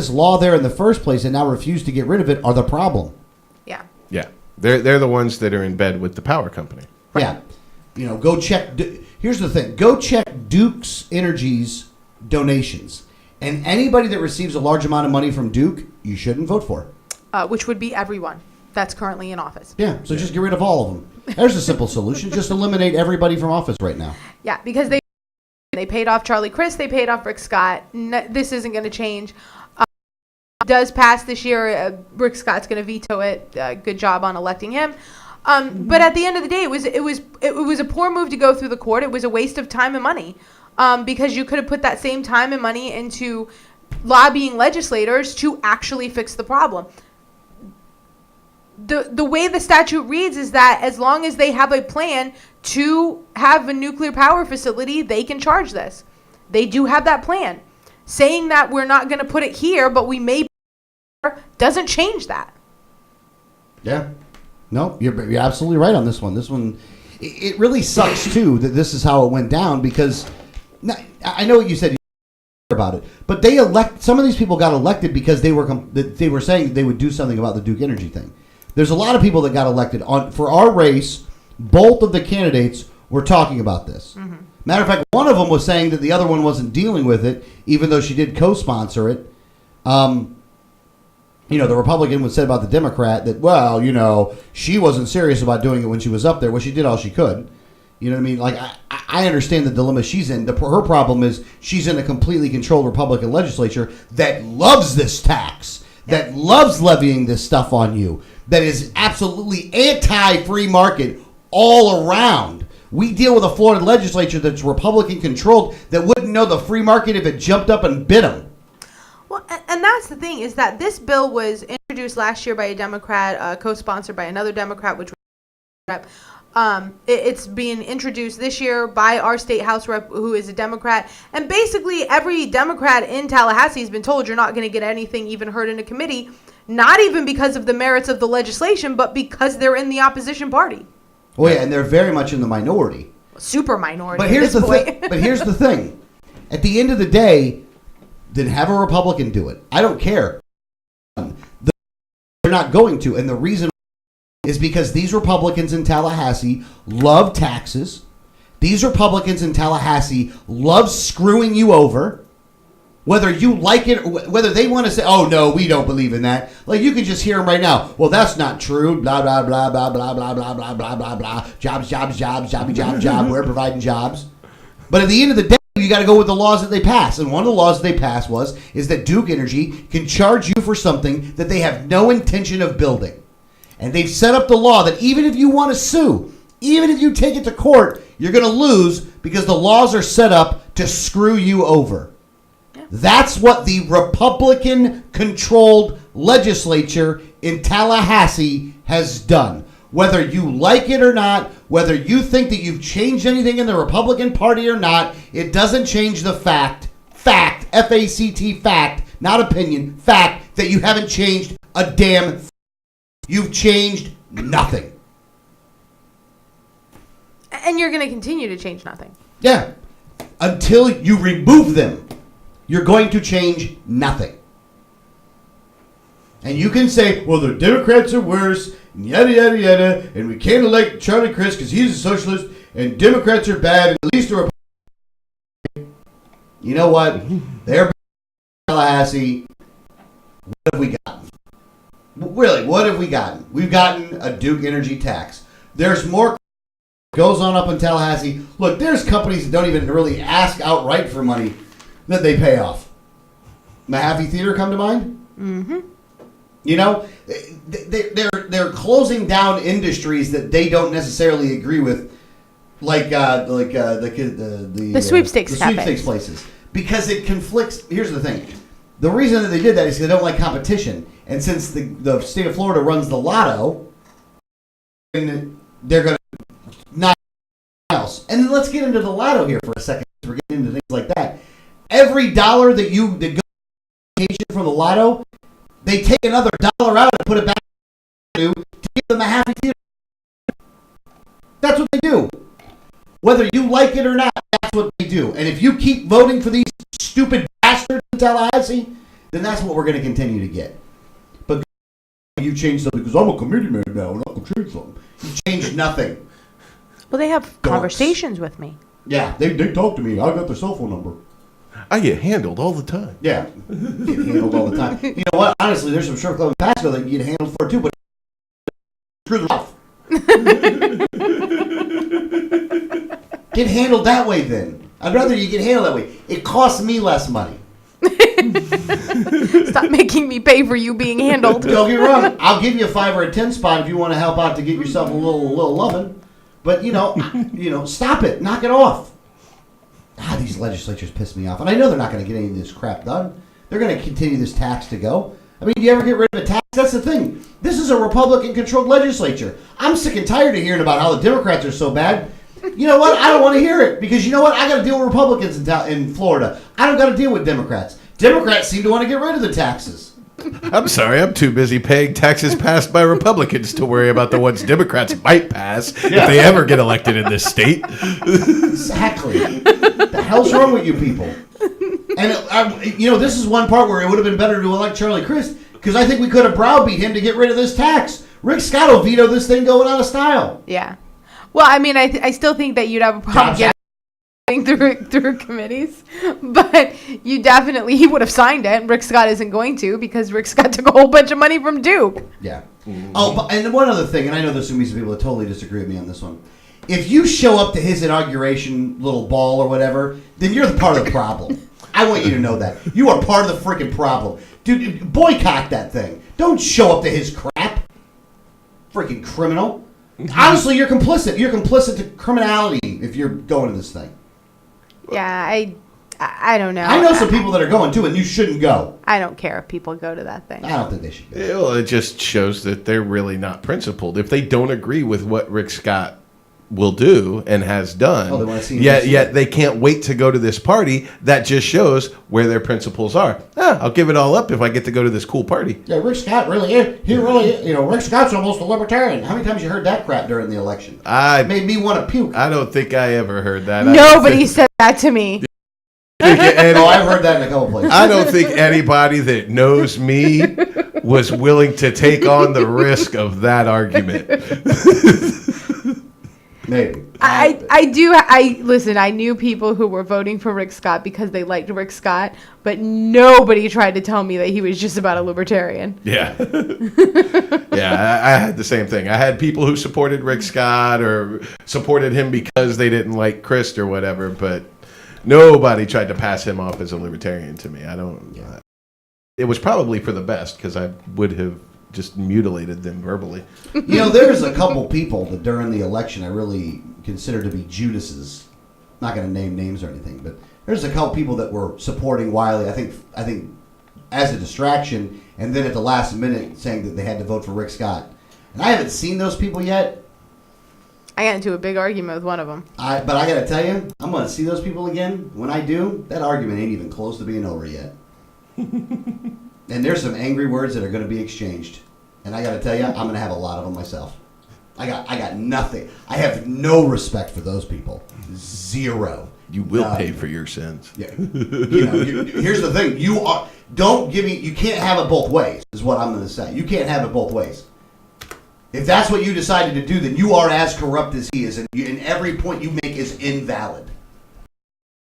law there in the first place, and now refuse to get rid of it, are the problem. Yeah. Yeah, they're the ones that are in bed with the power company. Right. Yeah, go check. Here's the thing: go check Duke's Energy's donations, and anybody that receives a large amount of money from Duke, you shouldn't vote for. Which would be everyone that's currently in office. Yeah, so just get rid of all of them. There's a simple solution: just eliminate everybody from office right now. Yeah, because they paid off Charlie Crist, they paid off Rick Scott. This isn't going to change. Does pass this year. Rick Scott's going to veto it. Good job on electing him. But at the end of the day, it was a poor move to go through the court. It was a waste of time and money, because you could have put that same time and money into lobbying legislators to actually fix the problem. The way the statute reads is that as long as they have a plan to have a nuclear power facility, they can charge this. They do have that plan. Saying that we're not going to put it here, but we may doesn't change that. Yeah. No, you're absolutely right on this one. This one, it really sucks, too, that this is how it went down, because I know what you said about it, but some of these people got elected because they were saying they would do something about the Duke Energy thing. There's a lot of people that got elected for our race. Both of the candidates were talking about this. Mm-hmm. Matter of fact, one of them was saying that the other one wasn't dealing with it, even though she did co-sponsor it. The Republican would say about the Democrat that, well, she wasn't serious about doing it when she was up there. Well, she did all she could. You know what I mean? Like, I understand the dilemma she's in. Her problem is she's in a completely controlled Republican legislature that loves this tax, that loves levying this stuff on you, that is absolutely anti-free market all around. We deal with a Florida legislature that's Republican controlled that wouldn't know the free market if it jumped up and bit them. Well, and that's the thing, is that this bill was introduced last year by a Democrat, co-sponsored by another Democrat, which was it's being introduced this year by our state House rep, who is a Democrat. And basically every Democrat in Tallahassee has been told you're not going to get anything even heard in a committee, not even because of the merits of the legislation, but because they're in the opposition party. Oh yeah, and they're very much in the minority. Super minority. But here's the thing. At the end of the day, then have a Republican do it. I don't care. They're not going to, and the reason is because these Republicans in Tallahassee love taxes. These Republicans in Tallahassee love screwing you over. Whether you like it, or whether they want to say, oh, no, we don't believe in that. Like, you can just hear them right now. Well, that's not true. Blah, blah, blah, blah, blah, blah, blah, blah, blah, blah, blah. Jobs, jobs, jobs, job. We're providing jobs. But at the end of the day, you got to go with the laws that they pass. And one of the laws that they passed is that Duke Energy can charge you for something that they have no intention of building. And they've set up the law that even if you want to sue, even if you take it to court, you're going to lose because the laws are set up to screw you over. That's what the Republican-controlled legislature in Tallahassee has done. Whether you like it or not, whether you think that you've changed anything in the Republican Party or not, it doesn't change the fact, F-A-C-T, fact, not opinion, fact, that you haven't changed a damn thing. You've changed nothing. And you're going to continue to change nothing. Yeah. Until you remove them, you're going to change nothing. And you can say, well, the Democrats are worse, and yada, yada, yada, and we can't elect Charlie Crist because he's a socialist, and Democrats are bad, and at least the Republicans. You know what? They're Tallahassee. What have we gotten? Really, what have we gotten? We've gotten a Duke Energy tax. There's more goes on up in Tallahassee. Look, there's companies that don't even really ask outright for money that they pay off. Mahaffey Theater come to mind? Mm-hmm. You know, they're closing down industries that they don't necessarily agree with, like the sweepstakes places, because it conflicts. Here's the thing: the reason that they did that is because they don't like competition, and since the state of Florida runs the lotto, and they're going to not else. And then let's get into the lotto here for a second. We're getting into things like that. Every dollar that goes from the lotto, they take another dollar out and put it back to give them a happy theater. That's what they do. Whether you like it or not, that's what they do. And if you keep voting for these stupid bastards in Tallahassee, then that's what we're going to continue to get. But you change something because I'm a committee man now and I can change something. You change nothing. Well, they have conversations with me. Yeah, they talk to me. I got their cell phone number. I get handled all the time. Yeah, get handled all the time. You know what? Honestly, there's some strip club in Pasco that you get handled for too, but screw the rough. Get handled that way then. I'd rather you get handled that way. It costs me less money. Stop making me pay for you being handled. Don't get me wrong. I'll give you a 5 or a 10 spot if you want to help out to get yourself a little loving. But stop it. Knock it off. These legislatures piss me off, and I know they're not going to get any of this crap done. They're going to continue this tax to go. I mean, do you ever get rid of a tax? That's the thing. This is a Republican-controlled legislature. I'm sick and tired of hearing about how the Democrats are so bad. You know what? I don't want to hear it because you know what? I got to deal with Republicans in Florida. I don't got to deal with Democrats. Democrats seem to want to get rid of the taxes. I'm sorry, I'm too busy paying taxes passed by Republicans to worry about the ones Democrats might pass if they ever get elected in this state. Exactly. What the hell's wrong with you people? And, this is one part where it would have been better to elect Charlie Crist because I think we could have browbeat him to get rid of this tax. Rick Scott will veto this thing going out of style. Yeah. Well, I mean, I still think that you'd have a problem getting through committees, but he would have signed it. Rick Scott isn't going to because Rick Scott took a whole bunch of money from Duke. Yeah. Oh, and one other thing, and I know there's going to be some people that totally disagree with me on this one. If you show up to his inauguration little ball or whatever, then you're the part of the problem. I want you to know that. You are part of the freaking problem. Dude, boycott that thing. Don't show up to his crap. Freaking criminal. Honestly, you're complicit. You're complicit to criminality if you're going to this thing. Yeah, I don't know. I know some people that are going too, and you shouldn't go. I don't care if people go to that thing. I don't think they should go. Yeah, well, it just shows that they're really not principled. If they don't agree with what Rick Scott will do and has done, they want to see yet they can't wait to go to this party, that just shows where their principles are. I'll give it all up if I get to go to this cool party. Yeah, Rick Scott Rick Scott's almost a libertarian. How many times you heard that crap during the election? It made me want to puke. I don't think I ever heard that. Nobody said that to me. I've heard that in a couple places. I don't think anybody that knows me was willing to take on the risk of that argument. Maybe. Listen, I knew people who were voting for Rick Scott because they liked Rick Scott, but nobody tried to tell me that he was just about a libertarian. Yeah. Yeah, I had the same thing. I had people who supported Rick Scott or supported him because they didn't like Crist or whatever, but nobody tried to pass him off as a libertarian to me. It was probably for the best because I would have just mutilated them verbally. There's a couple people that during the election I really consider to be Judases. Not going to name names or anything, but there's a couple people that were supporting Wiley. I think as a distraction, and then at the last minute saying that they had to vote for Rick Scott. And I haven't seen those people yet. I got into a big argument with one of them. But I got to tell you, I'm going to see those people again. When I do, that argument ain't even close to being over yet. And there's some angry words that are going to be exchanged. And I got to tell you, I'm going to have a lot of them myself. I got nothing. I have no respect for those people. Zero. You will pay for your sins. Yeah. Here's the thing. You can't have it both ways, is what I'm going to say. You can't have it both ways. If that's what you decided to do, then you are as corrupt as he is, and every point you make is invalid.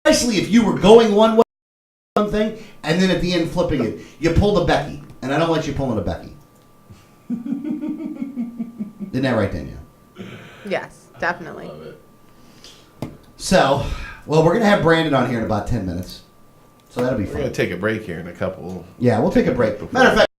Especially if you were going one way, one thing, and then at the end flipping it. You pulled a Becky, and I don't let you pull in a Becky. Isn't that right, Danielle? Yes, definitely. Love it. So, well, we're going to have Brandon on here in about 10 minutes. So that'll be We're fun. going to take a break here in a couple. Yeah, we'll take a break. Matter of fact,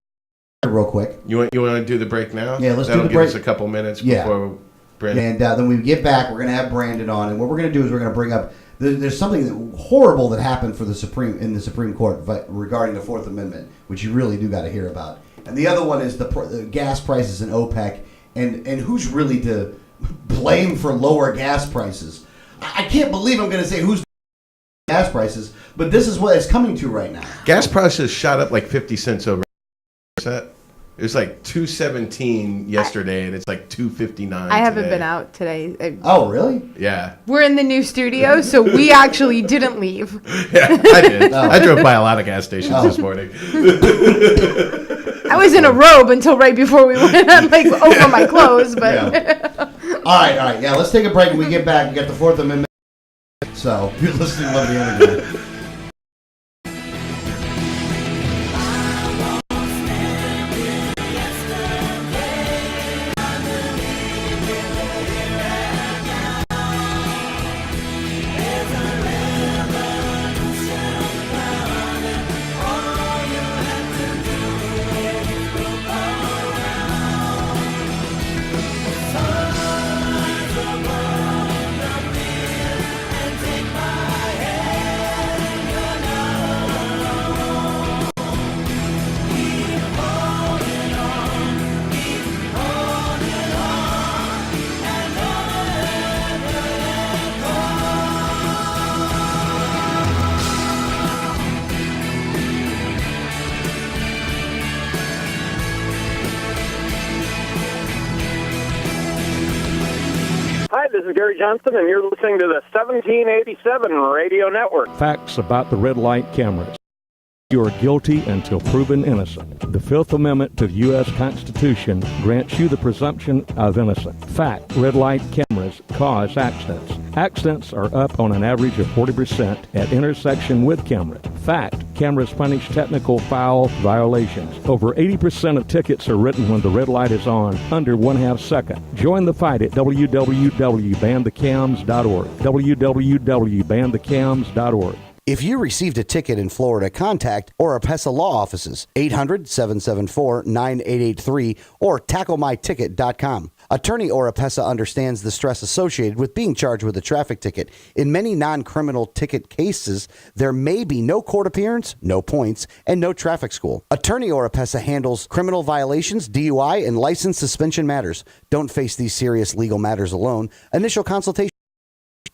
real quick. You want to do the break now? Yeah, let's That'll do the give break. us a couple minutes Yeah. before Brandon. And then when we get back, we're going to have Brandon on, and what we're going to do is we're going to bring up there's something horrible that happened in the Supreme Court regarding the Fourth Amendment, which you really do got to hear about. And the other one is the gas prices in OPEC, and who's really to blame for lower gas prices. I can't believe I'm going to say who's gas prices, but this is what it's coming to right now. Gas prices shot up like 50 cents over. It was like $2.17 yesterday, and it's like $2.59. I haven't been out today. Oh, really? Yeah. We're in the new studio, so we actually didn't leave. Yeah, I did. I drove by a lot of gas stations this morning. I was in a robe until right before we went over my clothes, but All right. Yeah, let's take a break. When we get back, we got the Fourth Amendment. So you're listening to Love the Underground. Hi, this is Gary Johnson, and you're listening to the 1787 Radio Network. Facts about the red light cameras. You are guilty until proven innocent. The Fifth Amendment to the U.S. Constitution grants you the presumption of innocence. Fact, red light cameras cause accidents. Accidents are up on an average of 40% at intersection with cameras. Fact, cameras punish technical foul violations. Over 80% of tickets are written when the red light is on, under 1/2 second. Join the fight at www.banthecams.org. www.banthecams.org. If you received a ticket in Florida, contact Oropesa Law Offices, 800-774-9883 or tacklemyticket.com. Attorney Oropesa understands the stress associated with being charged with a traffic ticket. In many non-criminal ticket cases, there may be no court appearance, no points, and no traffic school. Attorney Oropesa handles criminal violations, DUI, and license suspension matters. Don't face these serious legal matters alone. Initial consultation.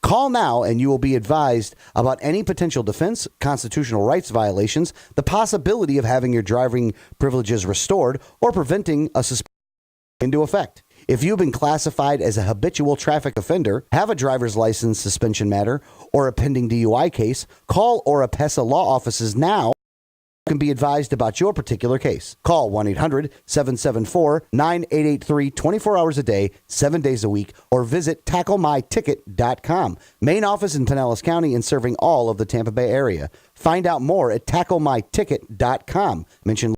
Call now and you will be advised about any potential defense, constitutional rights violations, the possibility of having your driving privileges restored, or preventing a suspension into effect. If you've been classified as a habitual traffic offender, have a driver's license suspension matter, or a pending DUI case, call Oropesa Law Offices now. You can be advised about your particular case. Call 1-800-774-9883 24 hours a day, 7 days a week, or visit tacklemyticket.com. Main office in Pinellas County and serving all of the Tampa Bay area. Find out more at tacklemyticket.com. Mention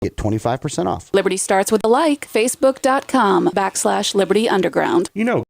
get 25% off. Liberty starts with a like. Facebook.com/Liberty Underground. You know,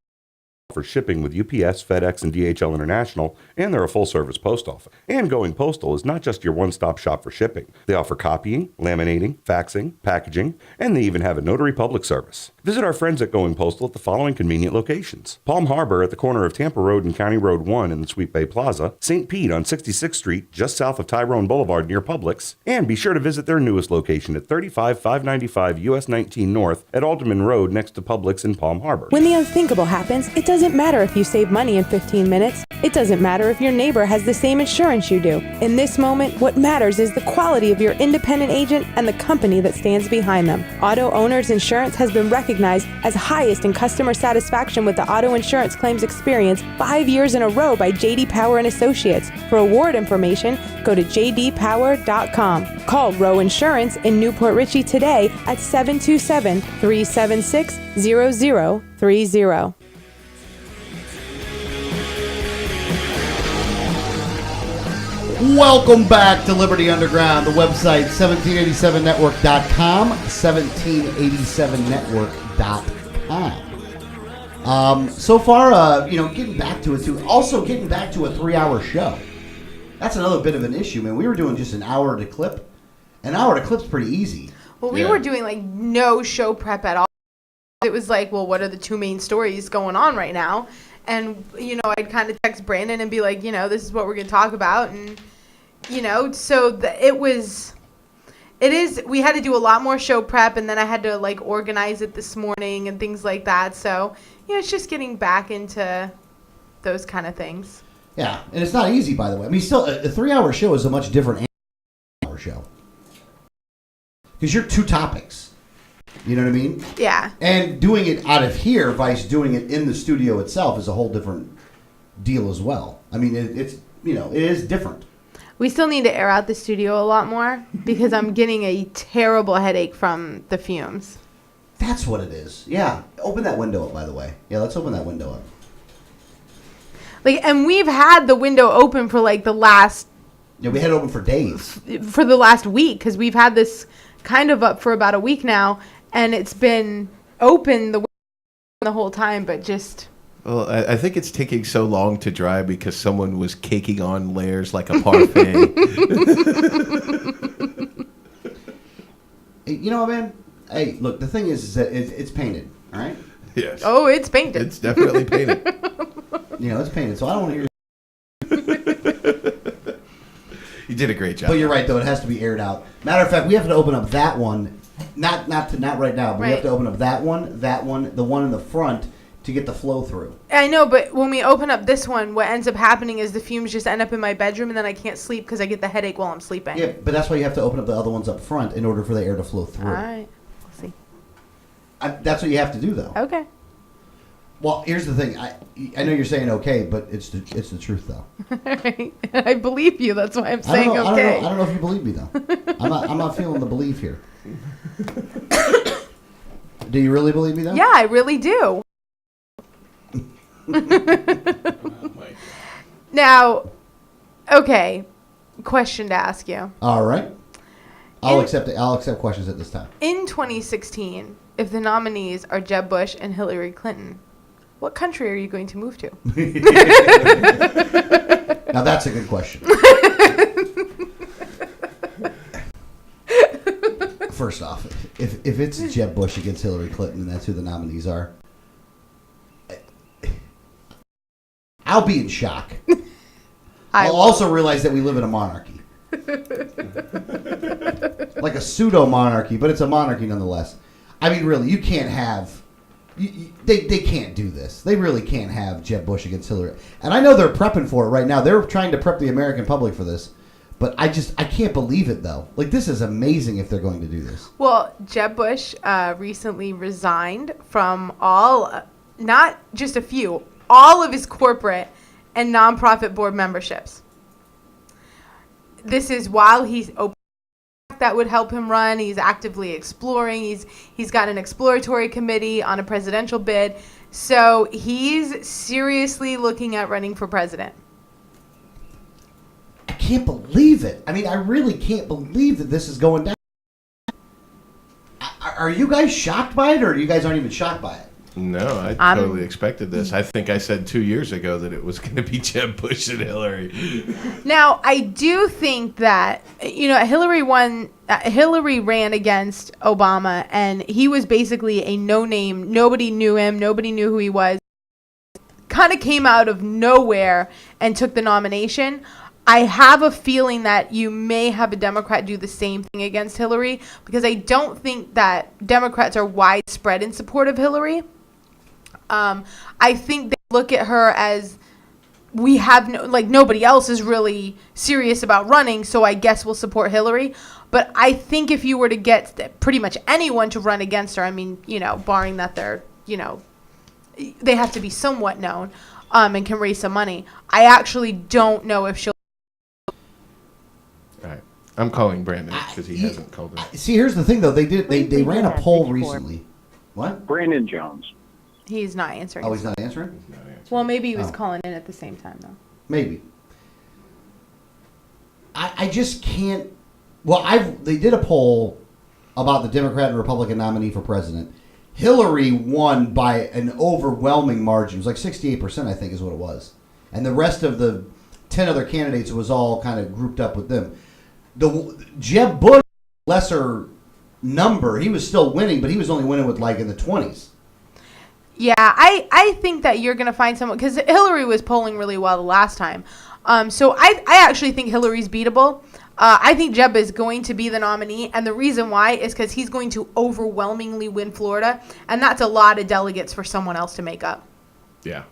for shipping with UPS, FedEx, and DHL International, and they're a full-service post office. And Going Postal is not just your one-stop shop for shipping. They offer copying, laminating, faxing, packaging, and they even have a notary public service. Visit our friends at Going Postal at the following convenient locations: Palm Harbor at the corner of Tampa Road and County Road 1 in the Sweet Bay Plaza, St. Pete on 66th Street, just south of Tyrone Boulevard near Publix, and be sure to visit their newest location at 35595 US 19 North at Alderman Road next to Publix in Palm Harbor. When the unthinkable happens, it doesn't doesn't matter if you save money in 15 minutes. It doesn't matter if your neighbor has the same insurance you do. In this moment, what matters is the quality of your independent agent and the company that stands behind them. Auto Owners Insurance has been recognized as highest in customer satisfaction with the auto insurance claims experience 5 years in a row by J.D. Power and Associates. For award information, go to jdpower.com. Call Row Insurance in Newport Richey today at 727-376-0030. Welcome back to Liberty Underground, the website 1787network.com, 1787network.com. So far, getting back to it too. Also, getting back to a 3-hour show. That's another bit of an issue, man. We were doing just an hour to clip. An hour to clip's pretty easy. Well, we were doing like no show prep at all. It was like, well, what are the two main stories going on right now? And, I'd kind of text Brandon and be like, this is what we're going to talk about. And, so we had to do a lot more show prep, and then I had to like organize it this morning and things like that. So, it's just getting back into those kind of things. Yeah, and it's not easy, by the way. I mean, still, a 3-hour show is a much different hour show. Because you're two topics. You know what I mean? Yeah. And doing it out of here, vice doing it in the studio itself, is a whole different deal as well. I mean, it is different. We still need to air out the studio a lot more because I'm getting a terrible headache from the fumes. That's what it is. Yeah. Open that window up, by the way. Yeah, let's open that window up. And we've had the window open for like the last... Yeah, we had it open for days. For the last week, because we've had this kind of up for about a week now, and it's been open the whole time, but just... Well, I think it's taking so long to dry because someone was caking on layers like a parfait. You know what, man? Hey, look, the thing is that it's painted, all right? Yes. Oh, it's painted. It's definitely painted. It's painted, so I don't want to hear... You did a great job. But you're right, though. It has to be aired out. Matter of fact, we have to open up that one. Not right now, but we have to open up that one, the one in the front, to get the flow through. I know, but when we open up this one, what ends up happening is the fumes just end up in my bedroom, and then I can't sleep because I get the headache while I'm sleeping. Yeah, but that's why you have to open up the other ones up front in order for the air to flow through. All right. We'll see. That's what you have to do, though. Okay. Well, here's the thing. I know you're saying okay, but it's the truth, though. All right. I believe you. That's why I'm saying okay. I don't know if you believe me, though. I'm not feeling the belief here. Do you really believe me, though? Yeah, I really do. Now, okay, question to ask you. All right. I'll accept questions at this time. In 2016, if the nominees are Jeb Bush and Hillary Clinton, what country are you going to move to? Now that's a good question. First off, if it's Jeb Bush against Hillary Clinton and that's who the nominees are, I'll be in shock. I'll also realize that we live in a monarchy. Like a pseudo-monarchy, but it's a monarchy nonetheless. I mean, really, you can't have... They can't do this. They really can't have Jeb Bush against Hillary. And I know they're prepping for it right now. They're trying to prep the American public for this. But I can't believe it, though. Like, this is amazing if they're going to do this. Well, Jeb Bush recently resigned from all, not just a few, all of his corporate and nonprofit board memberships. This is while he's open that would help him run. He's actively exploring. He's got an exploratory committee on a presidential bid. So he's seriously looking at running for president. I can't believe it. I mean, I really can't believe that this is going down. Are you guys shocked by it, or you guys aren't even shocked by it? No, I totally expected this. I think I said 2 years ago that it was going to be Jeb Bush and Hillary. Now, I do think that, Hillary ran against Obama, and he was basically a no-name. Nobody knew him. Nobody knew who he was. Kind of came out of nowhere and took the nomination. I have a feeling that you may have a Democrat do the same thing against Hillary, because I don't think that Democrats are widespread in support of Hillary. I think look at her as we have nobody else is really serious about running, so I guess we'll support Hillary. But I think if you were to get pretty much anyone to run against her, I mean, barring that they're, they have to be somewhat known and can raise some money. I actually don't know if she'll. All right. I'm calling Brandon because he hasn't called it. See, here's the thing, though. They ran a poll recently. What? Brandon Jones. He's not answering. Oh, he's not answering? Well, maybe he was calling in at the same time, though. Maybe. I just can't. Well, they did a poll about the Democrat and Republican nominee for president. Hillary won by an overwhelming margin. It was like 68%, I think, is what it was. And the rest of the 10 other candidates was all kind of grouped up with them. Jeb Bush, lesser number, he was still winning, but he was only winning with in the 20s. Yeah, I think that you're going to find someone, because Hillary was polling really well the last time. So I actually think Hillary's beatable. I think Jeb is going to be the nominee, and the reason why is because he's going to overwhelmingly win Florida, and that's a lot of delegates for someone else to make up. Yeah.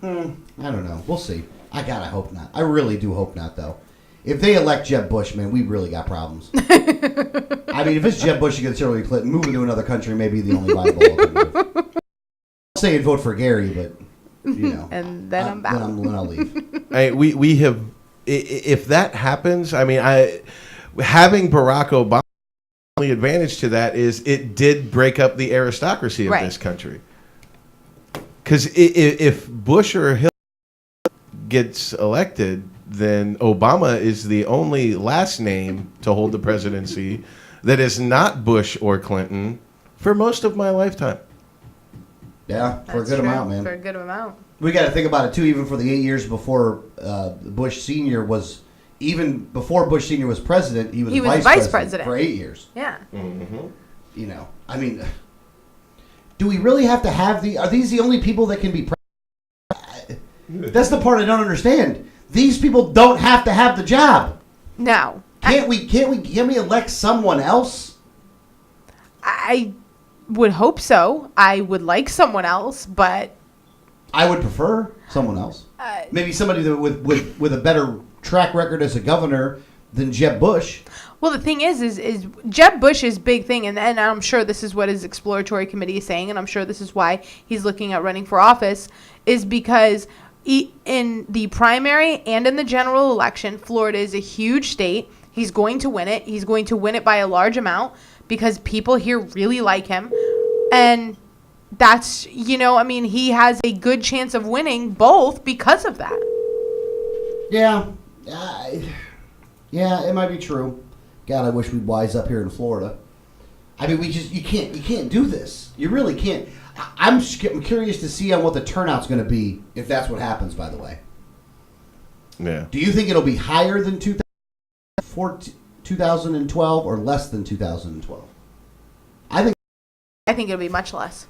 I don't know. We'll see. I hope not. I really do hope not, though. If they elect Jeb Bush, man, we really got problems. I mean, if it's Jeb Bush against Hillary Clinton, moving to another country may be the only viable alternative. I'll say I'd vote for Gary, but, and then I'm back. Then I'll leave. We have, if that happens, I mean, having Barack Obama, the only advantage to that is it did break up the aristocracy of this country. Because if Bush or Hillary gets elected, then Obama is the only last name to hold the presidency that is not Bush or Clinton for most of my lifetime. Yeah, for a good amount, man. For a good amount. We got to think about it, too, even for the 8 years before Bush Sr. was, even before Bush Sr. was president, he was vice president for 8 years. Yeah. Mm-hmm. I mean, do we really have to have are these the only people that can be president? That's the part I don't understand. These people don't have to have the job. No. Can't we elect someone else? I would hope so. I would like someone else, but I would prefer someone else. Maybe somebody with a better track record as a governor than Jeb Bush. Well, the thing is Jeb Bush's big thing, and I'm sure this is what his exploratory committee is saying, and I'm sure this is why he's looking at running for office, is because in the primary and in the general election, Florida is a huge state. He's going to win it. He's going to win it by a large amount because people here really like him. And that's, he has a good chance of winning both because of that. Yeah. Yeah, it might be true. God, I wish we'd wise up here in Florida. I mean, you can't do this. You really can't. I'm curious to see on what the turnout's going to be if that's what happens, by the way. Yeah. Do you think it'll be higher than 2012 or less than 2012? I think it'll be much less.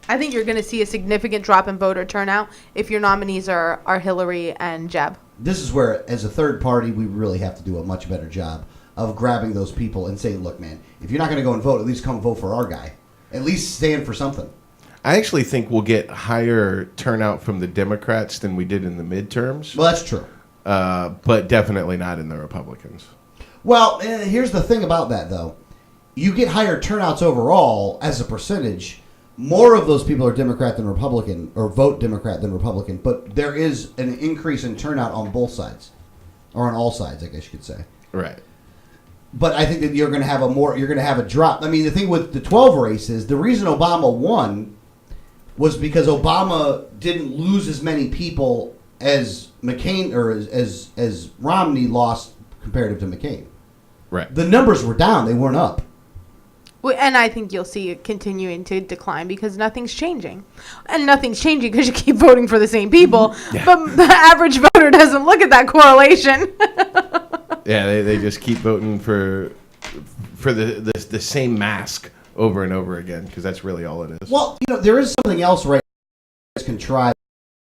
I think you're going to see a significant drop in voter turnout if your nominees are Hillary and Jeb. This is where, as a third party, we really have to do a much better job of grabbing those people and saying, look, man, if you're not going to go and vote, at least come vote for our guy. At least stand for something. I actually think we'll get higher turnout from the Democrats than we did in the midterms. Well, that's true. But definitely not in the Republicans. Well, here's the thing about that, though. You get higher turnouts overall as a percentage. More of those people are Democrat than Republican, or vote Democrat than Republican. But there is an increase in turnout on both sides. Or on all sides, I guess you could say. Right. But I think that you're going to have a drop. I mean, the thing with the 12 race is the reason Obama won was because Obama didn't lose as many people as McCain or as Romney lost comparative to McCain. Right. The numbers were down; they weren't up. Well, and I think you'll see it continuing to decline because nothing's changing, and nothing's changing because you keep voting for the same people. Yeah. But the average voter doesn't look at that correlation. Yeah, they just keep voting for the same mask over and over again because that's really all it is. Well, there is something else right now can try.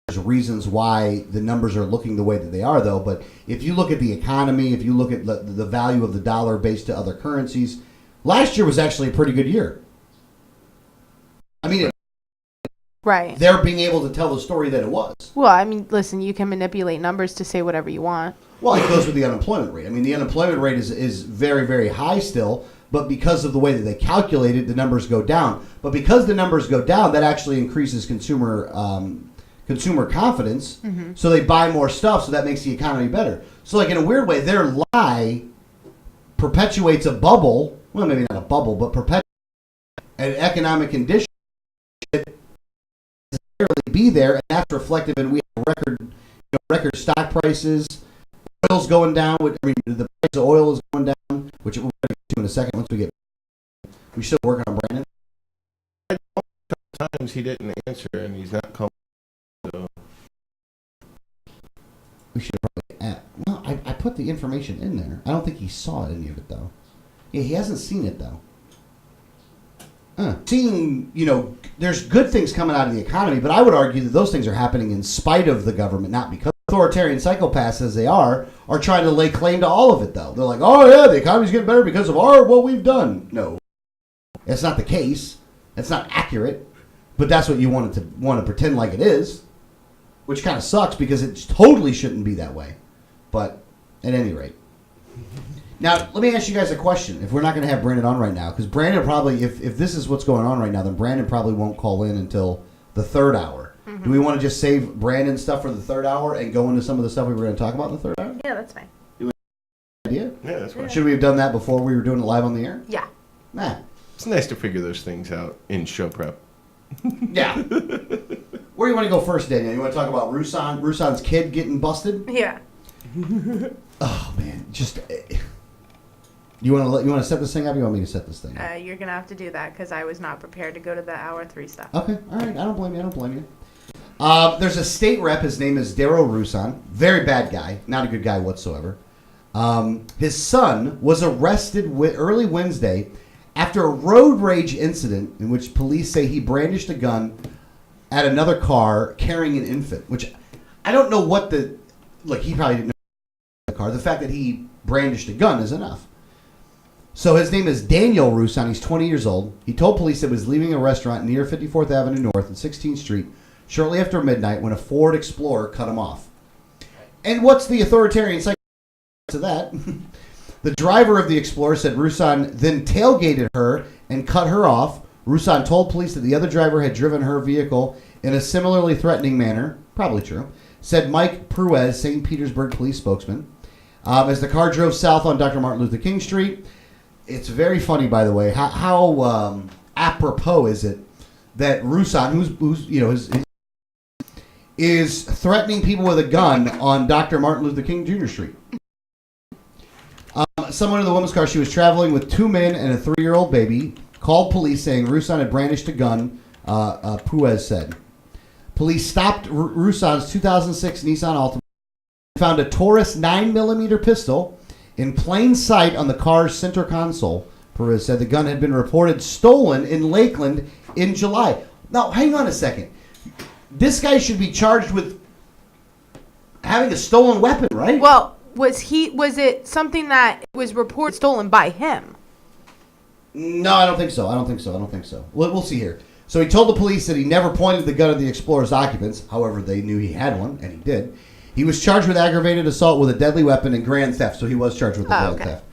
There's reasons why the numbers are looking the way that they are, though. But if you look at the economy, if you look at the value of the dollar based to other currencies, last year was actually a pretty good year. I mean, Right. They're being able to tell the story that it was. Well, I mean, listen, you can manipulate numbers to say whatever you want. Well, it goes with the unemployment rate. I mean, the unemployment rate is very, very high still, but because of the way that they calculate it, the numbers go down. But because the numbers go down, that actually increases consumer confidence, so they buy more stuff, so that makes the economy better. So, like, in a weird way, their lie perpetuates a bubble. Well, maybe not a bubble, but perpetuates an economic condition that doesn't necessarily be there, and that's reflective in we have record stock prices. Oil's going down. The price of oil is going down, which we'll get to in a second once we get. We still working on Brandon. Times he didn't answer, and he's not coming. So. We should probably. Well, I put the information in there. I don't think he saw any of it though. Yeah, he hasn't seen it though. Seeing, there's good things coming out of the economy, but I would argue that those things are happening in spite of the government, not because authoritarian psychopaths as they are trying to lay claim to all of it, though. They're like, oh, yeah, the economy's getting better because of what we've done. No. That's not the case. That's not accurate. But that's what you want to pretend like it is, which kind of sucks because it totally shouldn't be that way. But at any rate. Now, let me ask you guys a question. If we're not going to have Brandon on right now, because Brandon probably, if this is what's going on right now, then Brandon probably won't call in until the third hour. Mm-hmm. Do we want to just save Brandon's stuff for the third hour and go into some of the stuff we were going to talk about in the third hour? Yeah, that's fine. Idea? Yeah, that's fine. Should we have done that before we were doing it live on the air? Yeah. Nah. It's nice to figure those things out in show prep. Yeah. Where do you want to go first, Daniel? You want to talk about Rusan's kid getting busted? Yeah. Oh man, just you want to set this thing up? Or you want me to set this thing up? You're gonna have to do that because I was not prepared to go to the hour 3 stuff. Okay, all right. I don't blame you. There's a state rep. His name is Daryl Rusan. Very bad guy. Not a good guy whatsoever. His son was arrested early Wednesday after a road rage incident in which police say he brandished a gun at another car carrying an infant, which I don't know what he probably didn't know the car. The fact that he brandished a gun is enough. So his name is Daniel Rusan. He's 20 years old. He told police that he was leaving a restaurant near 54th Avenue North and 16th Street shortly after midnight when a Ford Explorer cut him off. And what's the authoritarian psych to that? The driver of the Explorer said Rusan then tailgated her and cut her off. Rusan told police that the other driver had driven her vehicle in a similarly threatening manner. Probably true. Said Mike Pruez, St. Petersburg police spokesman. As the car drove south on Dr. Martin Luther King Street, it's very funny, by the way, how apropos is it that Rusan, who's is threatening people with a gun on Dr. Martin Luther King Jr. Street. Someone in the woman's car, she was traveling with 2 men and a 3-year-old baby, called police saying Rusan had brandished a gun, Pruez said. Police stopped Rusan's 2006 Nissan Altima, found a Taurus 9mm pistol in plain sight on the car's center console. Perez said the gun had been reported stolen in Lakeland in July. Now, hang on a second. This guy should be charged with having a stolen weapon, right? Well, was it something that was reported stolen by him? No, I don't think so. We'll see here. So he told the police that he never pointed the gun at the Explorer's occupants. However, they knew he had one, and he did. He was charged with aggravated assault with a deadly weapon and grand theft, so he was charged with the grand theft.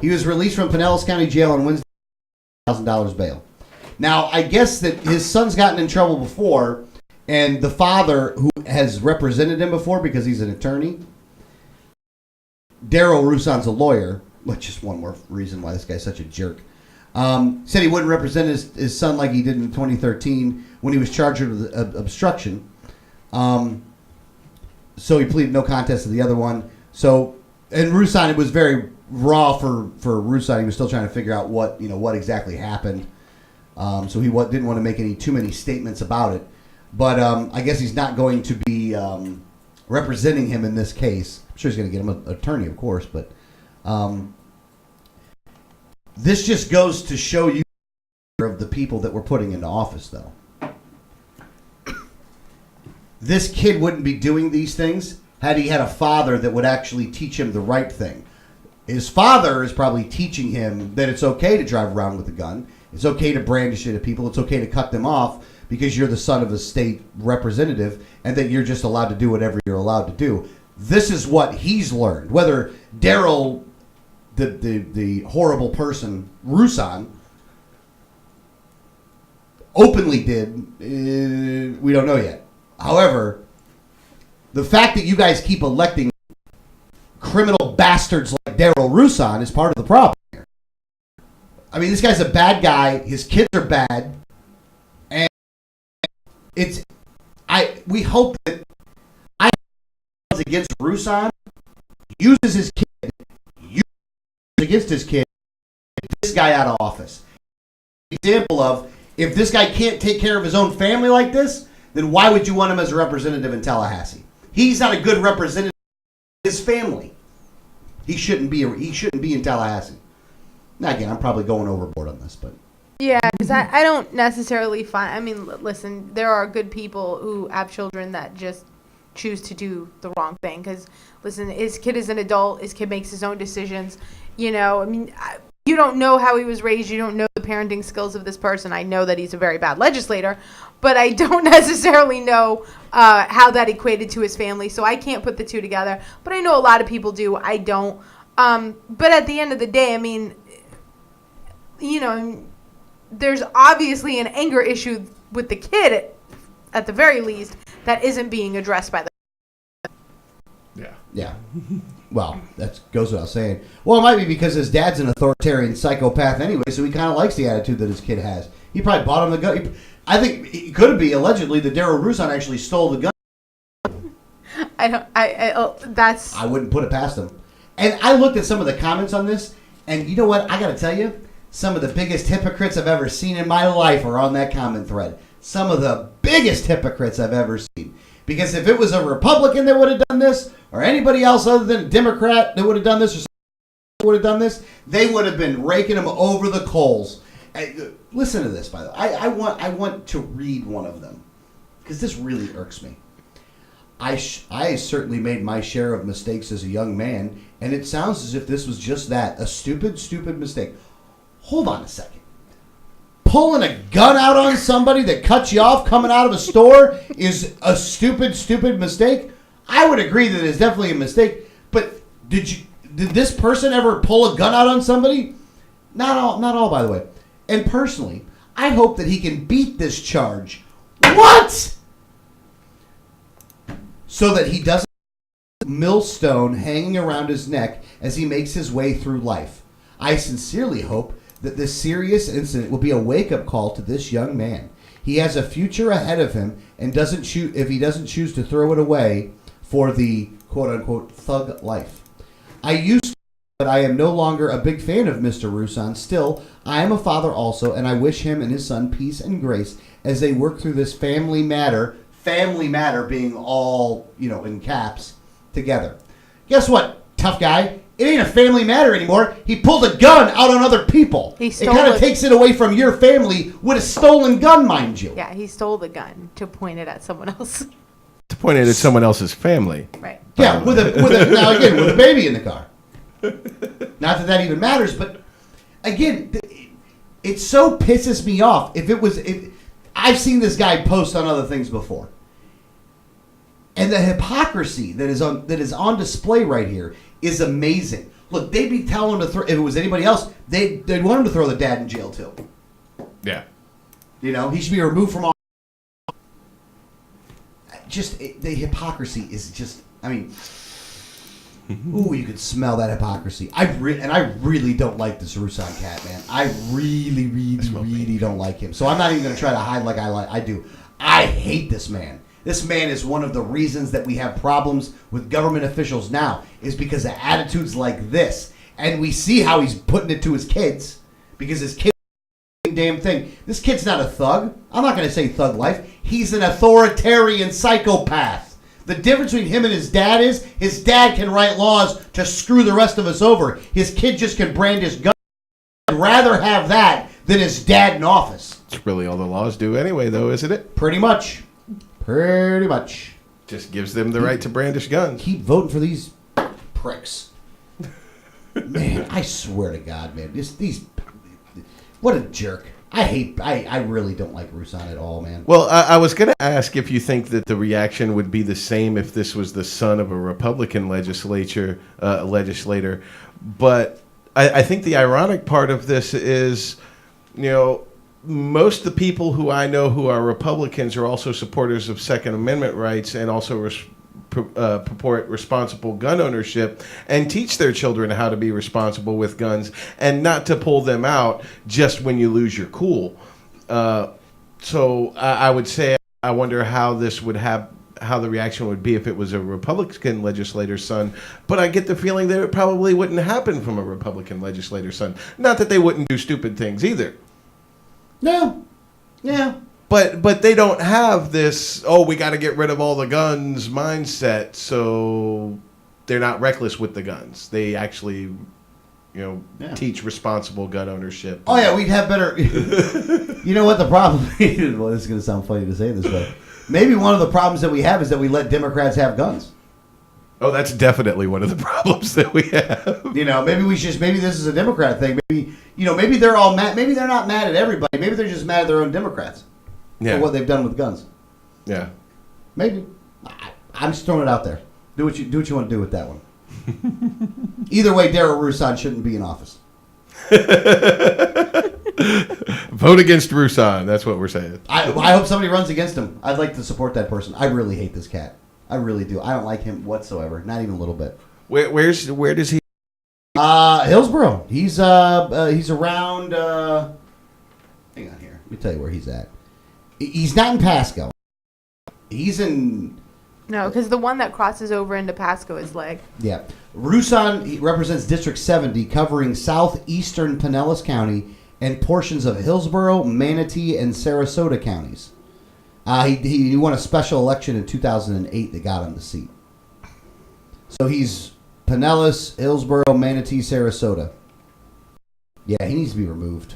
He was released from Pinellas County Jail on Wednesday, $1,000 bail. Now, I guess that his son's gotten in trouble before, and the father, who has represented him before because he's an attorney, Daryl Rusan's a lawyer, which is one more reason why this guy's such a jerk, said he wouldn't represent his son like he did in 2013 when he was charged with obstruction. So he pleaded no contest to the other one. So, and Rusan, it was very raw for Rusan. He was still trying to figure out what exactly happened. So he didn't want to make too many statements about it. But I guess he's not going to be representing him in this case. I'm sure he's going to get him an attorney, of course. But this just goes to show you of the people that we're putting into office, though. This kid wouldn't be doing these things had he had a father that would actually teach him the right thing. His father is probably teaching him that it's okay to drive around with a gun. It's okay to brandish it at people. It's okay to cut them off because you're the son of a state representative and that you're just allowed to do whatever you're allowed to do. This is what he's learned. Whether Daryl, the horrible person, Rusan, openly did, we don't know yet. However, the fact that you guys keep electing criminal bastards like Daryl Rusan is part of the problem here. I mean, this guy's a bad guy. His kids are bad. And we hope that against Rusan uses his kid, against his kid, get this guy out of office. Example of, if this guy can't take care of his own family like this, then why would you want him as a representative in Tallahassee? He's not a good representative of his family. He shouldn't be in Tallahassee. Now again, I'm probably going overboard on this, but yeah, because I don't necessarily find. I mean, listen, there are good people who have children that just choose to do the wrong thing. Because listen, his kid is an adult. His kid makes his own decisions. You know, I mean, you don't know how he was raised. You don't know the parenting skills of this person. I know that he's a very bad legislator, but I don't necessarily know how that equated to his family. So I can't put the two together. But I know a lot of people do. I don't. But at the end of the day, I mean, you know, there's obviously an anger issue with the kid, at the very least, that isn't being addressed by the. Yeah. Well, that goes without saying. Well, it might be because his dad's an authoritarian psychopath anyway, so he kind of likes the attitude that his kid has. He probably bought him the gun. I think it could be allegedly that Daryl Rusan actually stole the gun. I wouldn't put it past him. And I looked at some of the comments on this, and you know what? I got to tell you, some of the biggest hypocrites I've ever seen in my life are on that comment thread. Some of the biggest hypocrites I've ever seen. Because if it was a Republican that would have done this, or anybody else other than a Democrat that would have done this, or would have done this, they would have been raking them over the coals. Listen to this, by the way. I want to read one of them, because this really irks me. I certainly made my share of mistakes as a young man, and it sounds as if this was just that, a stupid mistake. Hold on a second. Pulling a gun out on somebody that cuts you off coming out of a store is a stupid mistake. I would agree that it's definitely a mistake, but did this person ever pull a gun out on somebody? Not all, by the way. And personally, I hope that he can beat this charge. What? So that he doesn't have a millstone hanging around his neck as he makes his way through life. I sincerely hope that this serious incident will be a wake-up call to this young man. He has a future ahead of him, and if he doesn't choose to throw it away for the quote-unquote thug life. I used to, but I am no longer a big fan of Mr. Rusan. Still, I am a father also, and I wish him and his son peace and grace as they work through this family matter being all, in caps, together. Guess what, tough guy? It ain't a family matter anymore. He pulled a gun out on other people. It kind of takes it away from your family with a stolen gun, mind you. Yeah, he stole the gun to point it at someone else. To point it at someone else's family. Right. Yeah, with a baby in the car. Not that even matters, but again, it so pisses me off. I've seen this guy post on other things before. And the hypocrisy that is on display right here is amazing. Look, they'd be telling him to throw. If it was anybody else, they'd want him to throw the dad in jail too. Yeah. He should be removed from all. Just the hypocrisy is just. I mean, ooh, you could smell that hypocrisy. I really don't like this Rusan cat, man. I really don't like him. So I'm not even going to try to hide like I do. I hate this man. This man is one of the reasons that we have problems with government officials now, is because of attitudes like this. And we see how he's putting it to his kids, because his kids do the damn thing. This kid's not a thug. I'm not going to say thug life. He's an authoritarian psychopath. The difference between him and his dad is his dad can write laws to screw the rest of us over. His kid just can brand his gun. I'd rather have that than his dad in office. It's really all the laws do anyway, though, isn't it? Pretty much. Just gives them the right to brandish guns. Keep voting for these pricks. Man, I swear to God, man. What a jerk. I really don't like Rusan at all, man. Well, I was going to ask if you think that the reaction would be the same if this was the son of a Republican legislator, but I think the ironic part of this is, most of the people who I know who are Republicans are also supporters of Second Amendment rights and also purport responsible gun ownership and teach their children how to be responsible with guns and not to pull them out just when you lose your cool. So I would say I wonder how the reaction would be if it was a Republican legislator's son. But I get the feeling that it probably wouldn't happen from a Republican legislator's son. Not that they wouldn't do stupid things either. No. Yeah. But they don't have this, we got to get rid of all the guns mindset, so they're not reckless with the guns. They actually, teach responsible gun ownership. Oh, yeah, we'd have better... You know what the problem is? Well, this is going to sound funny to say this, but maybe one of the problems that we have is that we let Democrats have guns. Oh, that's definitely one of the problems that we have. Maybe this is a Democrat thing. Maybe they're all mad. Maybe they're not mad at everybody. Maybe they're just mad at their own Democrats. For what they've done with guns. Yeah. Maybe. I'm just throwing it out there. Do what you want to do with that one. Either way, Darrell Rusan shouldn't be in office. Vote against Rusan. That's what we're saying. I hope somebody runs against him. I'd like to support that person. I really hate this cat. I really do. I don't like him whatsoever. Not even a little bit. Where does he? Hillsborough. He's around. Hang on here. Let me tell you where he's at. He's not in Pasco. He's in... No, because the one that crosses over into Pasco is Leg. Yeah. Rusan represents District 70, covering southeastern Pinellas County and portions of Hillsborough, Manatee, and Sarasota counties. He won a special election in 2008 that got him the seat. So he's Pinellas, Hillsborough, Manatee, Sarasota. Yeah, he needs to be removed.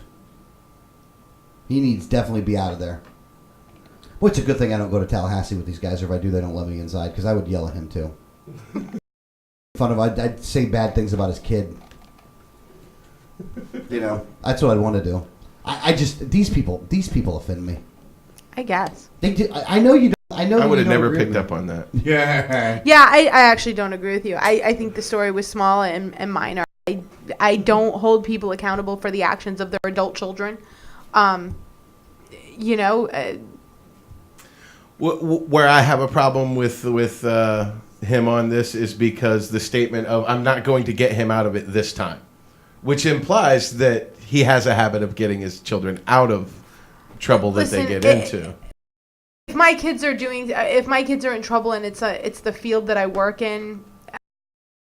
He needs definitely be out of there. Well, it's a good thing I don't go to Tallahassee with these guys, or if I do, they don't let me inside, because I would yell at him, too. I'd say bad things about his kid. That's what I'd want to do. These people offend me. I guess. They do. I know you don't. I would have never picked up on that. Yeah. Yeah, I actually don't agree with you. I think the story was small and minor. I don't hold people accountable for the actions of their adult children. Where I have a problem with him on this is because the statement of "I'm not going to get him out of it this time," which implies that he has a habit of getting his children out of trouble that they get into. If my kids are in trouble and it's the field that I work in, I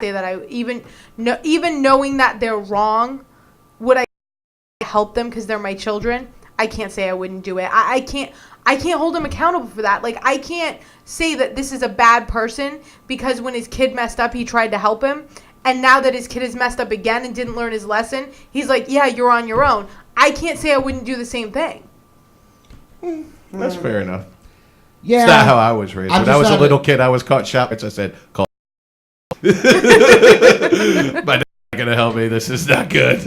say that I even knowing that they're wrong, would I help them because they're my children? I can't say I wouldn't do it. I can't hold him accountable for that. Like, I can't say that this is a bad person because when his kid messed up, he tried to help him. And now that his kid has messed up again and didn't learn his lesson, he's like, yeah, you're on your own. I can't say I wouldn't do the same thing. That's fair enough. Yeah. It's not how I was raised. When I was a little kid, I was caught shopping, so I said, call. My dad's not going to help me. This is not good.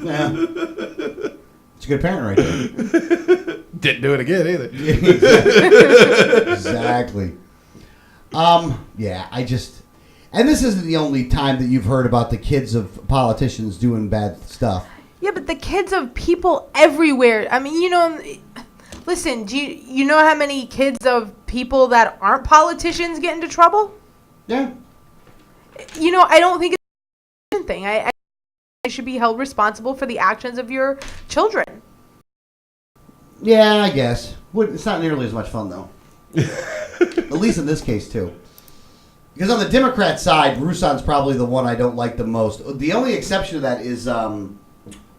Yeah. It's a good parent right there. Didn't do it again either. Exactly. Yeah, and this isn't the only time that you've heard about the kids of politicians doing bad stuff. Yeah, but the kids of people everywhere. I mean, listen, do you know how many kids of people that aren't politicians get into trouble? Yeah. I don't think it's a thing. I should be held responsible for the actions of your children. Yeah, I guess. It's not nearly as much fun, though. At least in this case, too. Because on the Democrat side, Rusan's probably the one I don't like the most. The only exception to that is,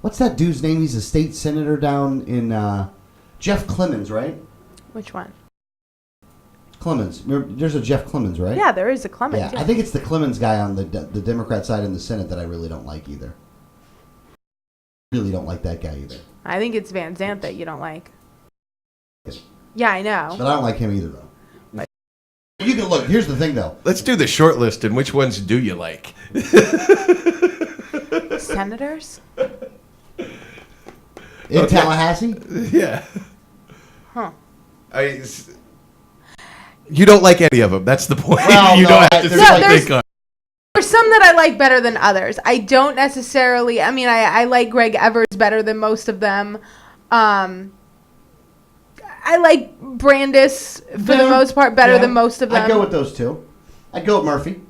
what's that dude's name? He's a state senator down in, Jeff Clemens, right? Which one? Clemens. There's a Jeff Clemens, right? Yeah, there is a Clemens. Yeah, I think it's the Clemens guy on the Democrat side in the Senate that I really don't like either. Really don't like that guy either. I think it's Van Zandt that you don't like. Yeah, I know. But I don't like him either, though. You can look. Here's the thing, though. Let's do the short list, and which ones do you like? Senators? In Tallahassee? Yeah. Huh. You don't like any of them. That's the point. Well, you no, don't have to there's say like- they cut. There's some that I like better than others. I don't necessarily. I mean, I like Greg Evers better than most of them. I like Brandis for the most part better than most of them. I'd go with those two. I'd go with Murphy.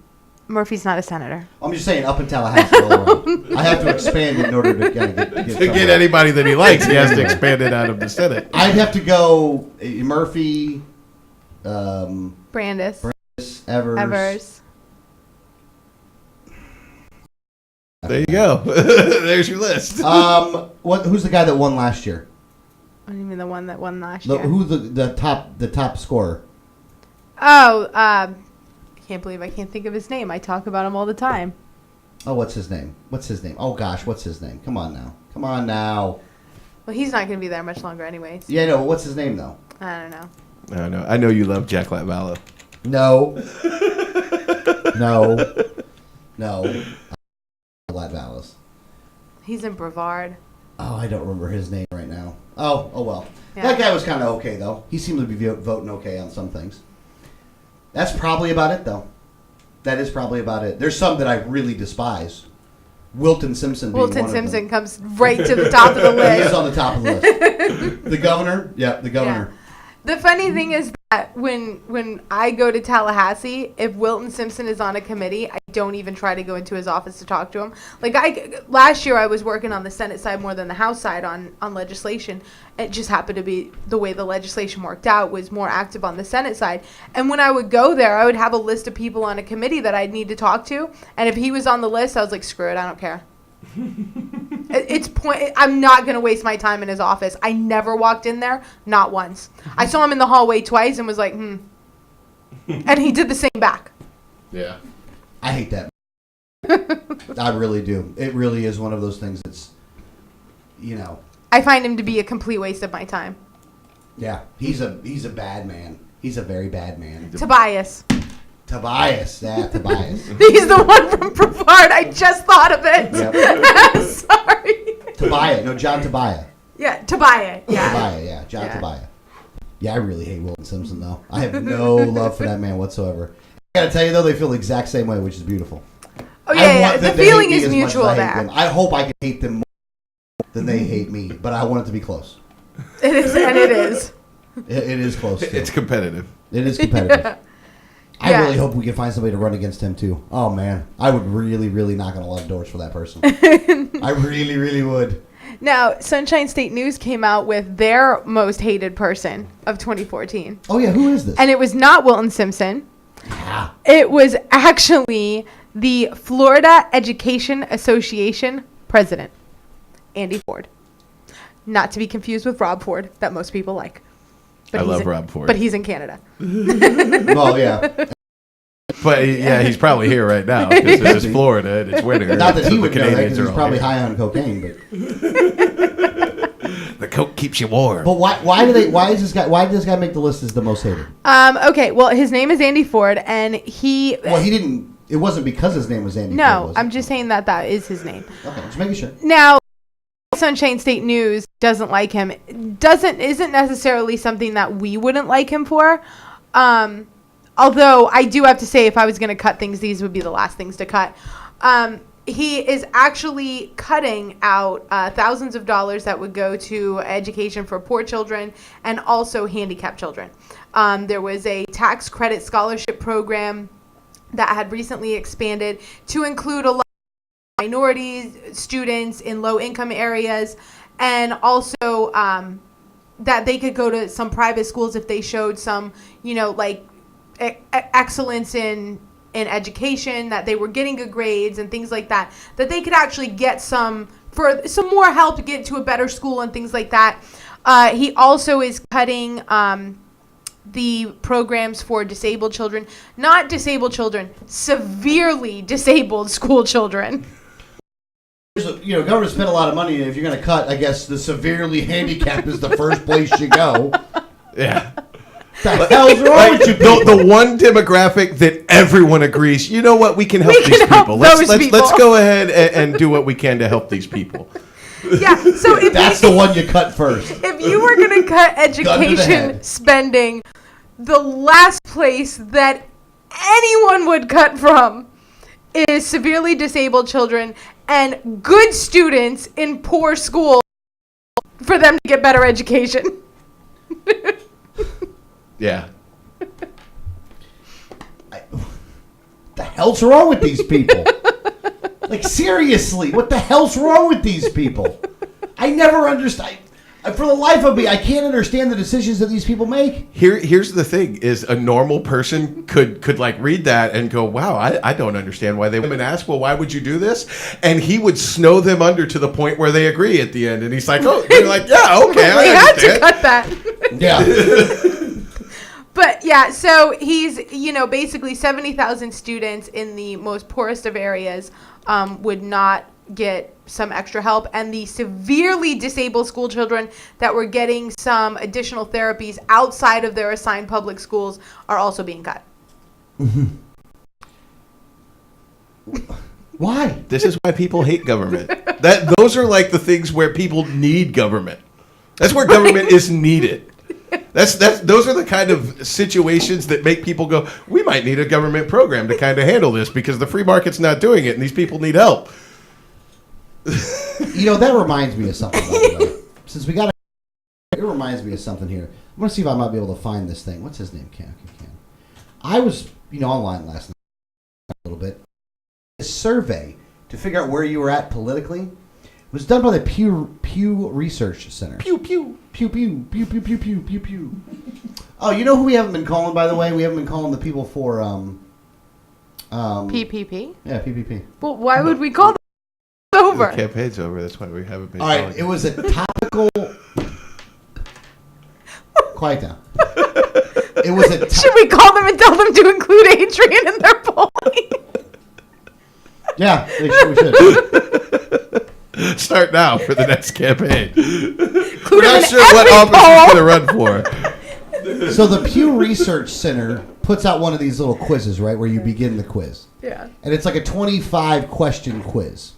Murphy's not a senator. I'm just saying, up in Tallahassee. all around. I have to expand it in order to get To get anybody that he likes, he has to expand it out of the Senate. I'd have to go Murphy, Brandis, Evers. There you go. There's your list. Who's the guy that won last year? What do you mean the one that won last year? Who's the top scorer? Oh, I can't believe I can't think of his name. I talk about him all the time. Oh, what's his name? Oh gosh, what's his name? Come on now. Well, he's not going to be there much longer anyways. Yeah, no. What's his name though? I don't know. I know you love Jack Latvala. No. Latvalas. He's in Brevard. Oh, I don't remember his name right now. Oh well. Yeah. That guy was kind of okay though. He seemed to be voting okay on some things. That's probably about it though. That is probably about it. There's some that I really despise. Wilton Simpson being Wilton one Simpson of them. comes right to the top of the list. He is on the top of the list. The governor? Yeah, the governor. Yeah. The funny thing is that when I go to Tallahassee, if Wilton Simpson is on a committee, I don't even try to go into his office to talk to him. Like last year I was working on the Senate side more than the House side on legislation. It just happened to be the way the legislation worked out was more active on the Senate side. And when I would go there, I would have a list of people on a committee that I'd need to talk to. And if he was on the list, I was like, screw it, I don't care. I'm not going to waste my time in his office. I never walked in there, not once. I saw him in the hallway twice and was like, And he did the same back. Yeah. I hate that. I really do. It really is one of those things that's, I find him to be a complete waste of my time. Yeah, he's a bad man. He's a very bad man. Tobias. Tobias. He's the one from Brevard. I just thought of it. Yep. Sorry. Tobias. No, John Tobias. Yeah, Tobias. Yeah. Tobias, yeah. John Tobias. Yeah, I really hate Wilton Simpson, though. I have no love for that man whatsoever. I gotta tell you, though, they feel the exact same way, which is beautiful. Oh, yeah. The feeling is mutual there. I hope I can hate them more than they hate me, but I want it to be close. It is, and it is. It is close, too. It's competitive. It is competitive. Yeah. I really hope we can find somebody to run against him, too. Oh, man. I would really, really knock on a lot of doors for that person. I really, really would. Now, Sunshine State News came out with their most hated person of 2014. Oh, yeah. Who is this? And it was not Wilton Simpson. Ah. It was actually the Florida Education Association president, Andy Ford. Not to be confused with Rob Ford, that most people like. I love Rob Ford. But he's in Canada. Well, yeah. But yeah, he's probably here right now because this is Florida and it's winter. Not that so he the would know that Canadians because are he's all probably here. high on cocaine. But The coke keeps you warm. But why does this guy make the list as the most hated? Okay, well, his name is Andy Ford, and he didn't. It wasn't because his name was Andy. No, Ford, was it? I'm just saying that is his name. Okay, just making sure. Now, Sunshine State News doesn't like him. Isn't necessarily something that we wouldn't like him for. Although I do have to say, if I was going to cut things, these would be the last things to cut. He is actually cutting out thousands of dollars that would go to education for poor children and also handicapped children. There was a tax credit scholarship program that had recently expanded to include a lot of minorities, students in low-income areas, and also that they could go to some private schools if they showed some, excellence in education, that they were getting good grades and things like that, that they could actually get some more help to get to a better school and things like that. He also is cutting the programs for disabled children, not disabled children, severely disabled school children. Government spent a lot of money, and if you're going to cut, I guess the severely handicapped is the first place you go. Yeah. The hell's wrong with you people? The one demographic that everyone agrees, you know what, we can help these people. Let's go ahead and do what we can to help these people. Yeah, so if That's the one you cut first. if you were going to cut education head. spending, the last place that anyone would cut from is severely disabled children and good students in poor schools for them to get better education. Yeah. The hell's wrong with these people? Like, seriously, what the hell's wrong with these people? I never understand. For the life of me, I can't understand the decisions that these people make. Here's the thing: is a normal person could like read that and go, "Wow, I don't understand why they women ask. Well, why would you do this?" And he would snow them under to the point where they agree at the end. And he's like, "Oh, you're like, yeah, okay, We I had understand." to cut that. Yeah. But yeah, so he's, basically 70,000 students in the most poorest of areas would not get some extra help, and the severely disabled school children that were getting some additional therapies outside of their assigned public schools are also being cut. Why? This is why people hate government. Those are like the things where people need government. That's where government is needed. Those are the kind of situations that make people go, we might need a government program to kind of handle this because the free market's not doing it and these people need help. That reminds me of something, by the way. Since we got it reminds me of something here. I'm going to see if I might be able to find this thing. What's his name? Ken. I was, online last night a little bit. A survey to figure out where you were at politically. It was done by the Pew Research Center. Pew, pew. Pew, pew, pew, pew, pew, pew, pew, pew. Oh, you know who we haven't been calling, by the way? We haven't been calling the people for, PPP? Yeah, PPP. Well, why would we call them over? The campaign's over. That's why we haven't been All right, calling it was a topical... Quiet down. It was a... Should we call them and tell them to include Adrian in their polling? Yeah, we should. Start now for the next campaign. Include We're him not in sure what every office poll. he's going to run for. So the Pew Research Center puts out one of these little quizzes, right, where you begin the quiz. Yeah. And it's like a 25-question quiz.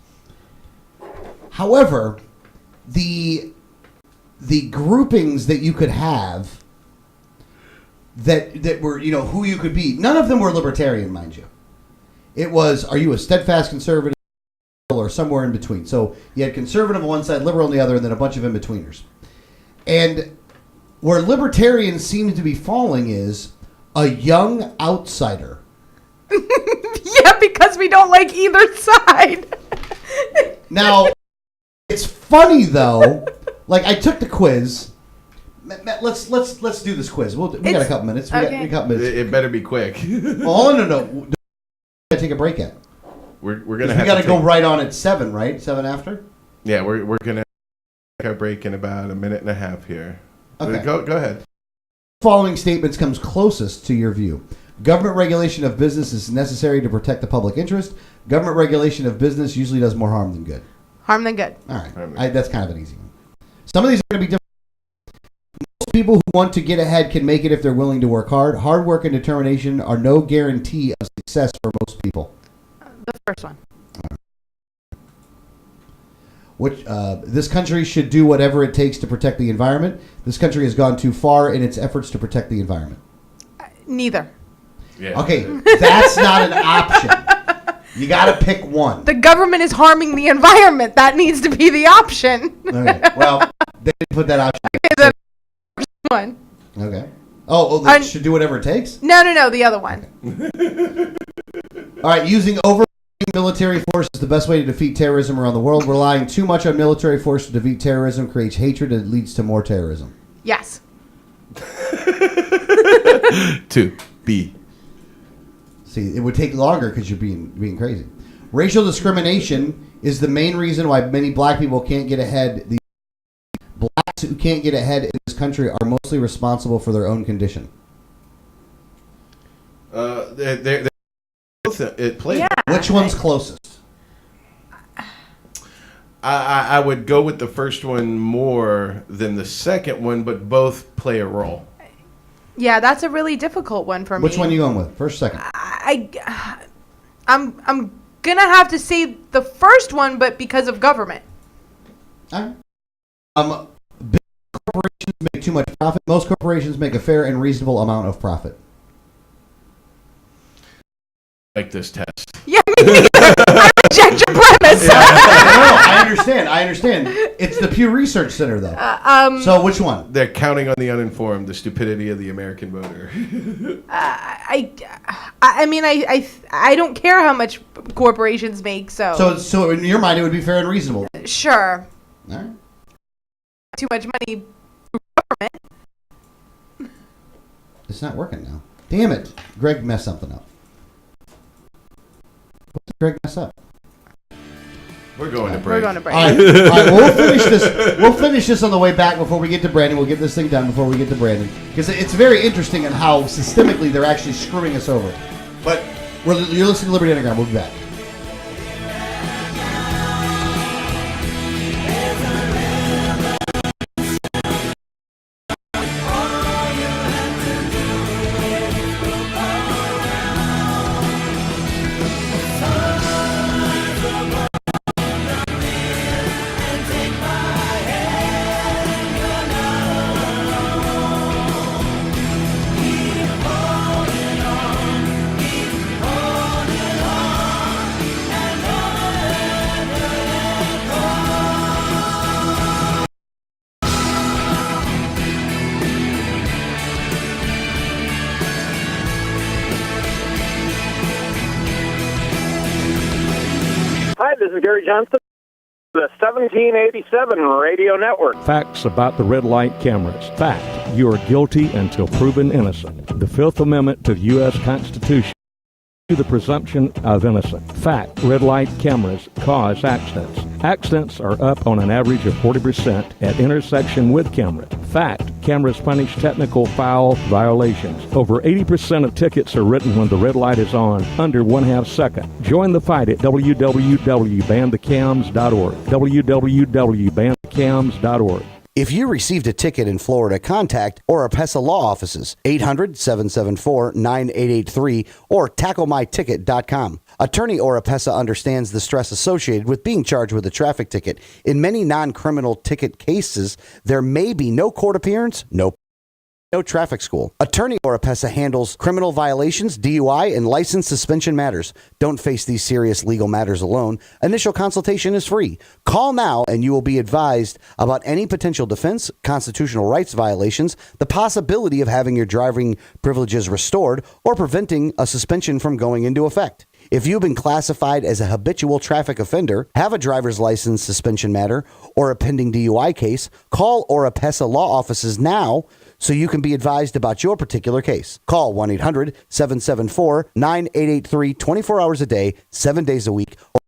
However, the groupings that you could have that were, who you could be, none of them were libertarian, mind you. It was, are you a steadfast conservative or somewhere in between? So you had conservative on one side, liberal on the other, and then a bunch of in-betweeners. And where libertarians seem to be falling is a young outsider. Yeah, because we don't like either side. Now, it's funny though. Like, I took the quiz. Let's do this quiz. We got a couple minutes. We got a couple minutes. It better be quick. Oh no! Gotta take a break at. We're gonna. We gotta go right on at 7, right? 7 after. Yeah, we're gonna take our break in about a minute and a half here. Okay. Go ahead. Following statements comes closest to your view. Government regulation of business is necessary to protect the public interest. Government regulation of business usually does more harm than good. Harm than good. All right. That's kind of an easy one. Some of these are going to be different. Most people who want to get ahead can make it if they're willing to work hard. Hard work and determination are no guarantee of success for most people. The first one. This country should do whatever it takes to protect the environment. This country has gone too far in its efforts to protect the environment. Neither. Yeah. Okay, that's not an option. You got to pick one. The government is harming the environment. That needs to be the option. Okay. Well, they didn't put that option. Okay, the first one. Okay. They should do whatever it takes? No, the other one. All right, using military force is the best way to defeat terrorism around the world. Relying too much on military force to defeat terrorism creates hatred and leads to more terrorism. Yes. 2, B. See, it would take longer because you're being crazy. Racial discrimination is the main reason why many black people can't get ahead. The blacks who can't get ahead in this country are mostly responsible for their own condition. They're both it plays. Yeah. Which one's closest? I would go with the first one more than the second one, but both play a role. Yeah, that's a really difficult one for me. Which one are you going with? First, second? I'm gonna have to say the first one, but because of government. Big corporations make too much profit. Most corporations make a fair and reasonable amount of profit. Like this test. Yeah, me neither. I reject your premise. No, I understand. It's the Pew Research Center, though. So which one? They're counting on the uninformed, the stupidity of the American voter. I mean, I don't care how much corporations make, So in your mind, it would be fair and reasonable. Sure. All right. Too much money through government. It's not working now. Damn it. Greg messed something up. What did Greg mess up? We're going to break. We're going to break. All right, we'll finish this. We'll finish this on the way back before we get to Brandon. We'll get this thing done before we get to Brandon, because it's very interesting in how systemically they're actually screwing us over. But you're listening to Liberty Underground. We'll be back. Hi, this is Gary Johnson, the 1787 Radio Network. Facts about the red light cameras. Fact, you are guilty until proven innocent. The Fifth Amendment to the U.S. Constitution. The presumption of innocence. Fact, red light cameras cause accidents. Accidents are up on an average of 40% at intersection with camera. Fact, cameras punish technical foul violations. Over 80% of tickets are written when the red light is on, under 1/2 second. Join the fight at www.banthecams.org. www.banthecams.org. If you received a ticket in Florida, contact Oropesa Law Offices, 800-774-9883 or tacklemyticket.com. Attorney Oropesa understands the stress associated with being charged with a traffic ticket. In many non-criminal ticket cases, there may be no court appearance, no traffic school. Attorney Oropesa handles criminal violations, DUI, and license suspension matters. Don't face these serious legal matters alone. Initial consultation is free. Call now and you will be advised about any potential defense, constitutional rights violations, the possibility of having your driving privileges restored, or preventing a suspension from going into effect. If you've been classified as a habitual traffic offender, have a driver's license suspension matter, or a pending DUI case, call Oropesa Law Offices now so you can be advised about your particular case. Call 1-800-774-9883 24 hours a day, 7 days a week, or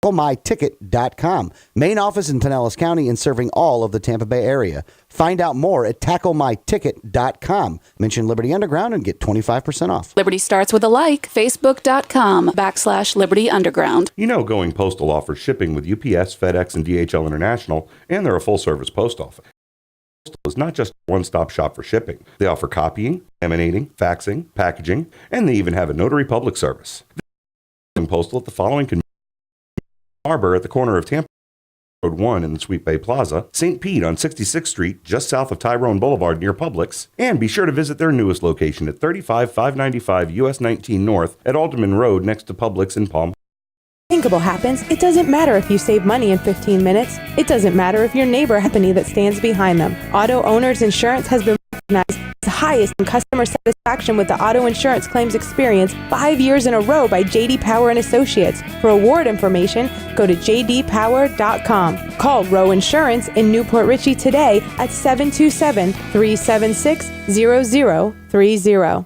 tacklemyticket.com. Main office in Pinellas County and serving all of the Tampa Bay area. Find out more at tacklemyticket.com. Mention Liberty Underground and get 25% off. Liberty starts with a like. Facebook.com/Liberty Underground. You know, Going Postal offers shipping with UPS, FedEx, and DHL International, and they're a full-service post office. Postal is not just a one-stop shop for shipping. They offer copying, laminating, faxing, packaging, and they even have a notary public service. Going Postal at the following Harbor at the corner of Tampa Road 1 in the Sweet Bay Plaza, St. Pete on 66th Street, just south of Tyrone Boulevard near Publix, and be sure to visit their newest location at 35595 US 19 North at Alderman Road next to Publix in Palm. Unthinkable happens. It doesn't matter if you save money in 15 minutes. It doesn't matter if your neighbor has a company that stands behind them. Auto Owners Insurance has been recognized as the highest in customer satisfaction with the auto insurance claims experience 5 years in a row by J.D. Power and Associates. For award information, go to jdpower.com. Call Row Insurance in Newport Richey today at 727-376-0030.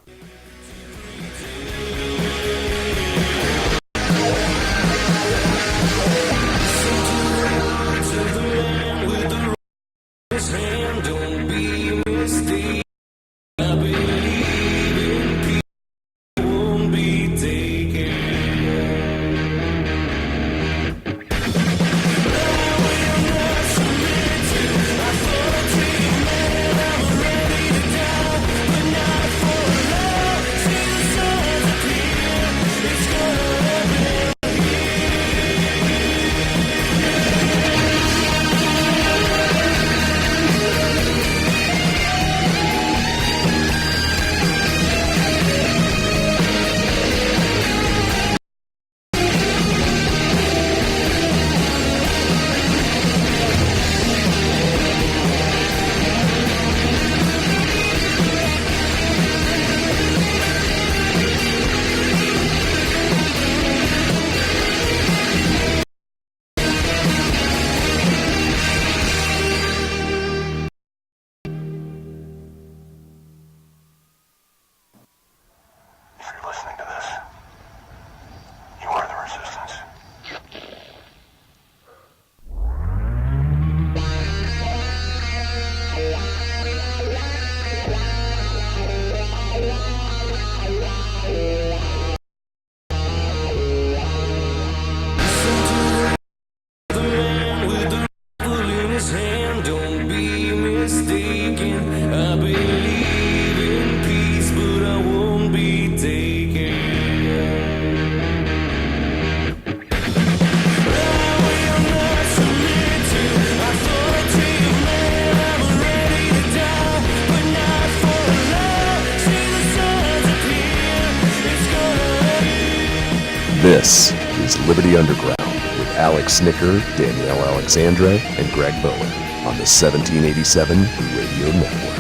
This is Liberty Underground with Alex Snicker, Danielle Alexandra, and Greg Bowen on the 1787 Radio Network.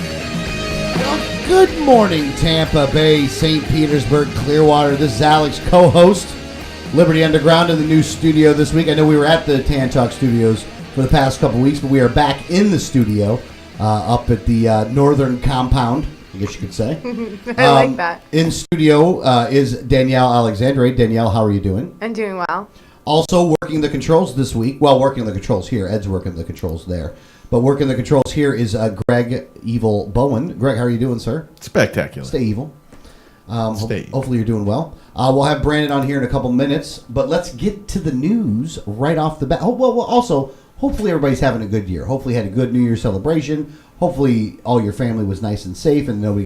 Well, good morning, Tampa Bay, St. Petersburg, Clearwater. This is Alex, co-host, Liberty Underground in the new studio this week. I know we were at the Tan Talk Studios for the past couple weeks, but we are back in the studio up at the northern compound, I guess you could say. I like that. In studio is Danielle Alexandre. Danielle, how are you doing? I'm doing well. Also working the controls this week. Well, working the controls here. Ed's working the controls there. But working the controls here is Greg Evil Bowen. Greg, how are you doing, sir? Spectacular. Stay evil. Stay evil. Hopefully you're doing well. We'll have Brandon on here in a couple minutes, but let's get to the news right off the bat. Also, hopefully everybody's having a good year. Hopefully you had a good New Year's celebration. Hopefully all your family was nice and safe and nobody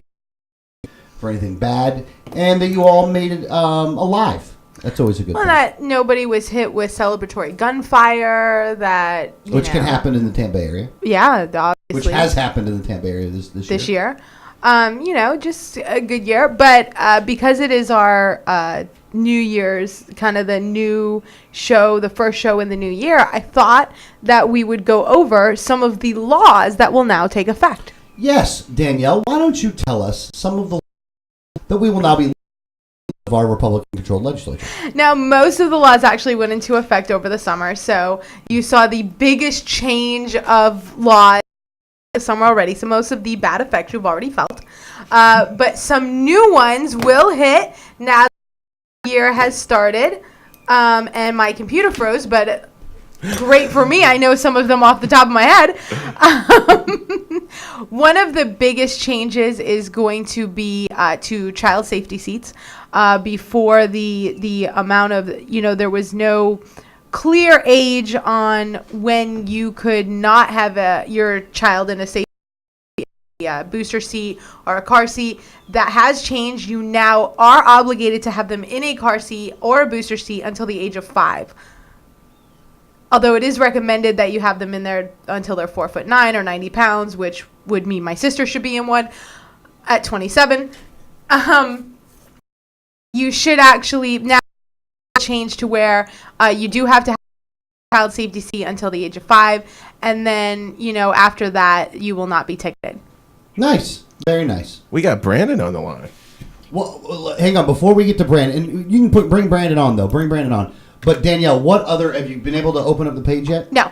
for anything bad, and that you all made it alive. That's always a good thing. That nobody was hit with celebratory gunfire, Which can happen in the Tampa area. Yeah, obviously. Which has happened in the Tampa area this year. Just a good year. But because it is our New Year's, kind of the new show, the first show in the new year, I thought that we would go over some of the laws that will now take effect. Yes, Danielle, why don't you tell us some of the laws that we will now be of our Republican-controlled legislature? Now, most of the laws actually went into effect over the summer, so you saw the biggest change of laws this summer already, so most of the bad effects you've already felt. But some new ones will hit now that the year has started, and my computer froze, but great for me. I know some of them off the top of my head. One of the biggest changes is going to be to child safety seats. Before the amount of, there was no clear age on when you could not have your child in a safety booster seat or a car seat. That has changed. You now are obligated to have them in a car seat or a booster seat until the age of 5. Although it is recommended that you have them in there until they're 4'9" or 90 pounds, which would mean my sister should be in one at 27. You should actually now change to where you do have to have a child safety seat until the age of 5, and then after that you will not be ticketed. Nice, very nice. We got Brandon on the line. Well, hang on. Before we get to Brandon, you can bring Brandon on though. Bring Brandon on. But Danielle, what other have you been able to open up the page yet? No.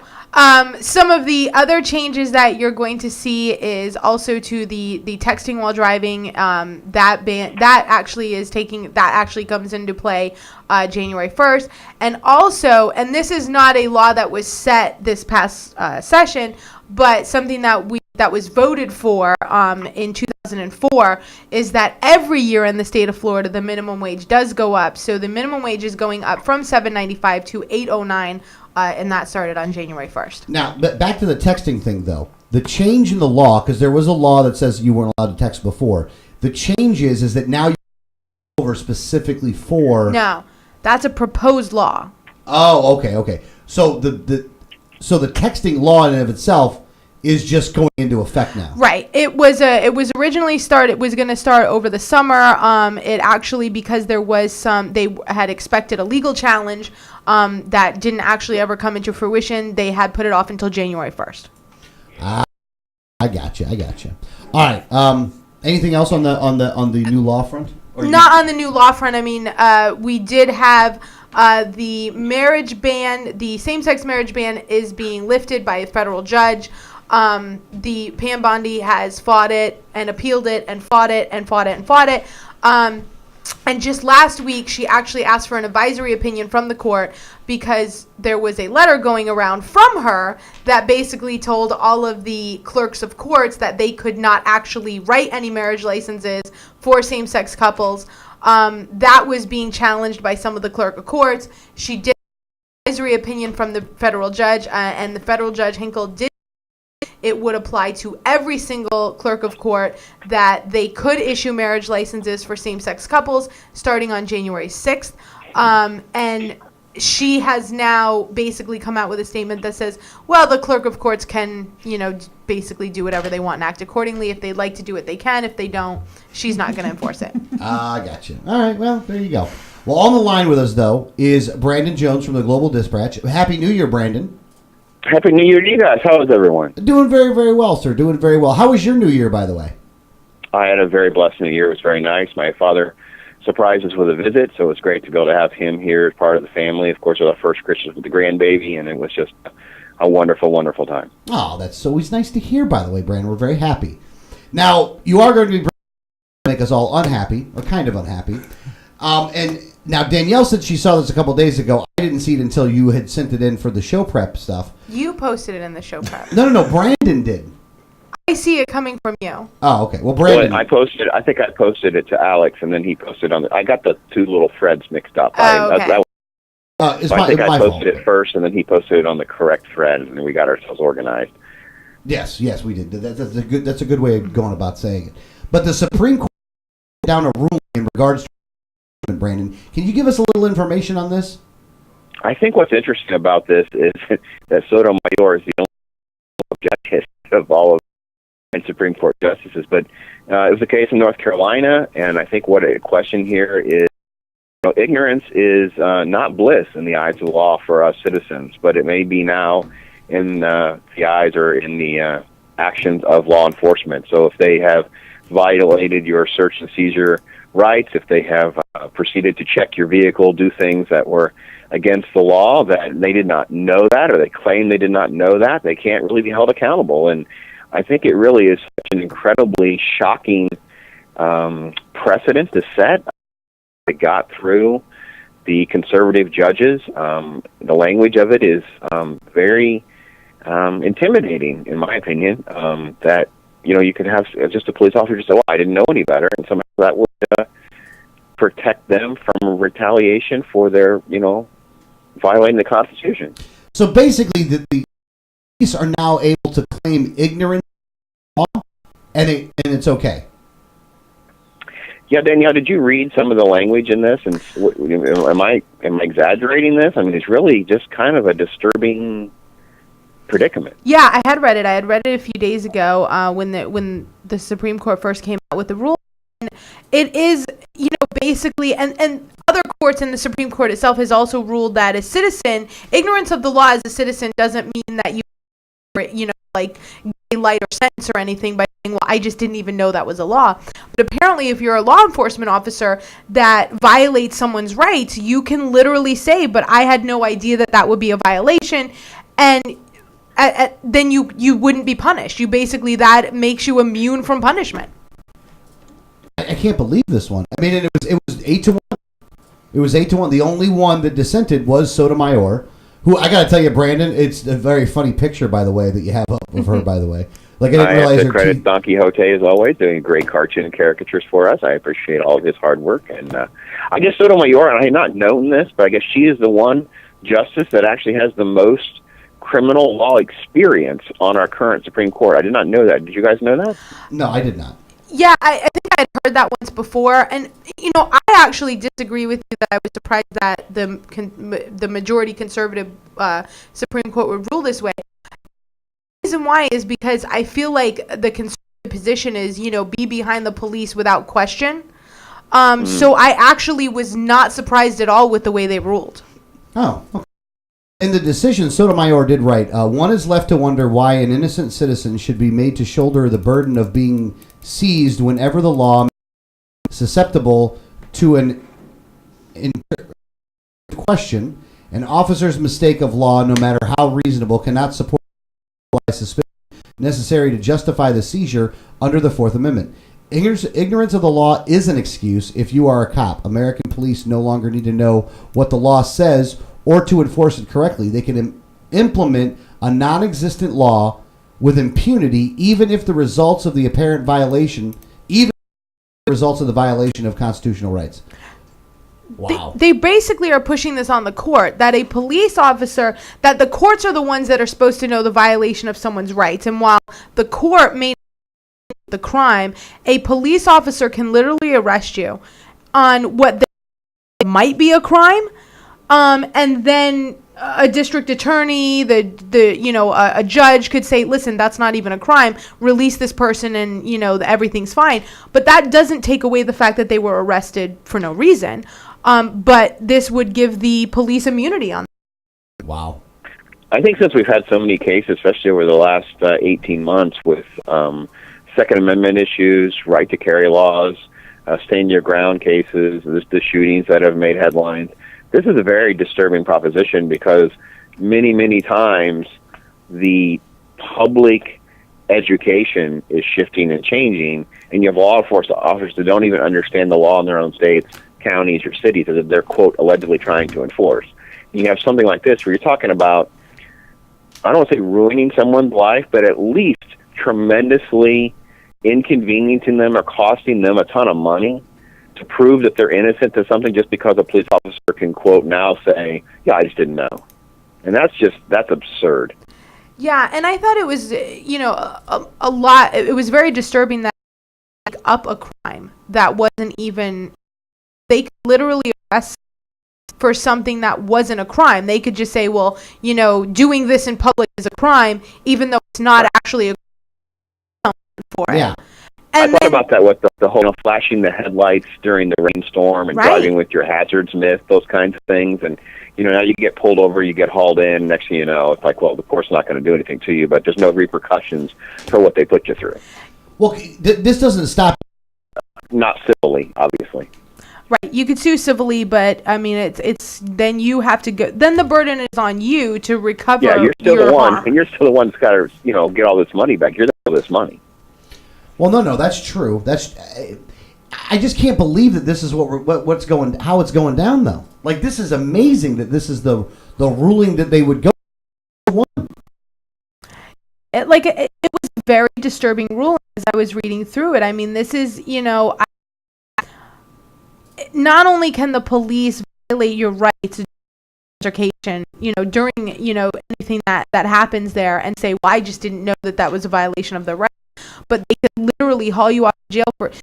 Some of the other changes that you're going to see is also to the texting while driving. That actually comes into play January 1st, and also, and this is not a law that was set this past session, but something that was voted for in 2004 is that every year in the state of Florida the minimum wage does go up. So the minimum wage is going up from $7.95 to $8.09, and that started on January 1st. Now, but back to the texting thing though. The change in the law, because there was a law that says you weren't allowed to text before. The change is that now you're over specifically for. No, that's a proposed law. Oh, okay. So the texting law in and of itself is just going into effect now. Right. It was originally it was going to start over the summer. It actually, because there was they had expected a legal challenge that didn't actually ever come into fruition. They had put it off until January 1st. I got you. All right. Anything else on the new law front? Not on the new law front. I mean, we did have the marriage ban. The same-sex marriage ban is being lifted by a federal judge. The Pam Bondi has fought it and appealed it and fought it and fought it and fought it. And just last week, she actually asked for an advisory opinion from the court because there was a letter going around from her that basically told all of the clerks of courts that they could not actually write any marriage licenses for same-sex couples. That was being challenged by some of the clerk of courts. She did an advisory opinion from the federal judge, and the federal judge, Hinkle, did it would apply to every single clerk of court that they could issue marriage licenses for same-sex couples starting on January 6th. And she has now basically come out with a statement that says, well, the clerk of courts can, basically do whatever they want and act accordingly. If they'd like to do it, they can. If they don't, she's not going to enforce it. I got you. All right, well, there you go. Well, on the line with us, though, is Brandon Jones from the Global Dispatch. Happy New Year, Brandon. Happy New Year to you guys. How is everyone? Doing very, very well, sir. Doing very well. How was your New Year, by the way? I had a very blessed New Year. It was very nice. My father surprised us with a visit, so it was great to be able to have him here as part of the family. Of course, it was our first Christmas with the grandbaby, and it was just a wonderful, wonderful time. Oh, that's always nice to hear, by the way, Brandon. We're very happy. Now, you are going to be make us all unhappy, or kind of unhappy. And now Danielle said she saw this a couple days ago. I didn't see it until you had sent it in for the show prep stuff. You posted it in the show prep. No. Brandon did. I see it coming from you. Oh, okay. Well, Brandon. Well, I think I posted it to Alex, and then he posted on I got the two little threads mixed up. Oh, okay. I think I posted it first, and then he posted it on the correct thread, and then we got ourselves organized. Yes, we did. That's a good way of going about saying it. But the Supreme Court down a ruling in regards to Brandon. Can you give us a little information on this? I think what's interesting about this is that Sotomayor is the only justice of all of the Supreme Court justices. But it was a case in North Carolina, and I think what a question here is, ignorance is not bliss in the eyes of the law for us citizens, but it may be now in the eyes or in the actions of law enforcement. So if they have violated your search and seizure rights, if they have proceeded to check your vehicle, do things that were against the law, that they did not know that, or they claim they did not know that, they can't really be held accountable. And I think it really is such an incredibly shocking precedent to set. It got through the conservative judges. The language of it is very intimidating, in my opinion, that you could have just a police officer just say, well, I didn't know any better, and somehow that would protect them from retaliation for their, violating the Constitution. So basically, the police are now able to claim ignorance of law, and it's okay. Yeah, Danielle, did you read some of the language in this? And am I exaggerating this? I mean, it's really just kind of a disturbing predicament. Yeah, I had read it. A few days ago when the Supreme Court first came out with the rule. And it is, basically, and other courts and the Supreme Court itself has also ruled that a citizen, ignorance of the law as a citizen doesn't mean that you like a lighter sentence or anything by saying, well, I just didn't even know that was a law. But apparently, if you're a law enforcement officer that violates someone's rights, you can literally say, but I had no idea that would be a violation, and then you wouldn't be punished. That makes you immune from punishment. I can't believe this one. I mean, it was 8-1. It was 8-1. The only one that dissented was Sotomayor, who, I got to tell you, Brandon, it's a very funny picture, by the way, that you have up of her, by the way. Like, I have to credit Don Quixote, as always, doing great cartoon caricatures for us. I appreciate all of his hard work. And I guess Sotomayor, and I had not known this, but I guess she is the one justice that actually has the most criminal law experience on our current Supreme Court. I did not know that. Did you guys know that? No, I did not. Yeah, I think I had heard that once before, and I actually disagree with you that I was surprised that the majority conservative Supreme Court would rule this way. The reason why is because I feel like the conservative position is, be behind the police without question. So I actually was not surprised at all with the way they ruled. Oh, okay. In the decision, Sotomayor did write, one is left to wonder why an innocent citizen should be made to shoulder the burden of being seized whenever the law is susceptible to an question. An officer's mistake of law, no matter how reasonable, cannot support suspicion necessary to justify the seizure under the Fourth Amendment. Ignorance of the law is an excuse if you are a cop. American police no longer need to know what the law says or to enforce it correctly. They can implement a non-existent law with impunity, even if the results of the apparent violation, of constitutional rights. Wow. They basically are pushing this on the court, that a police officer, that the courts are the ones that are supposed to know the violation of someone's rights. And while the court may not the crime, a police officer can literally arrest you on what might be a crime. And then a district attorney, a judge could say, listen, that's not even a crime. Release this person and, everything's fine. But that doesn't take away the fact that they were arrested for no reason. But this would give the police immunity on. Wow. I think since we've had so many cases, especially over the last 18 months with Second Amendment issues, right to carry laws, stand your ground cases, the shootings that have made headlines, this is a very disturbing proposition because many, many times the public education is shifting and changing, and you have law enforcement officers that don't even understand the law in their own states, counties, or cities that they're, quote, allegedly trying to enforce. And you have something like this where you're talking about, I don't want to say ruining someone's life, but at least tremendously inconveniencing them or costing them a ton of money to prove that they're innocent to something just because a police officer can, quote, now say, yeah, I just didn't know. And that's absurd. Yeah, and I thought it was, a lot. It was very disturbing that up a crime that wasn't even, they could literally arrest for something that wasn't a crime. They could just say, well, doing this in public is a crime, even though it's not actually a crime for it. Yeah. And I thought about that with the whole flashing the headlights during the rainstorm and driving with your hazards missed, those kinds of things. And, now you get pulled over, you get hauled in, next thing you know, it's like, well, the court's not going to do anything to you, but there's no repercussions for what they put you through. Well, this doesn't stop. Not civilly, obviously. Right, you could sue civilly, but I mean, it's then you have to go. Then the burden is on you to recover. Yeah, you're still the one, harm. and you're still the one that's got to, get all this money back. You're the this money. Well, no, that's true. I just can't believe that this is how it's going down though. Like, this is amazing that this is the ruling that they would go. It was a very disturbing ruling as I was reading through it. I mean, this is, not only can the police violate your rights to altercation, during, anything that happens there and say, well, I just didn't know that was a violation of the right, but they could literally haul you out of jail for it.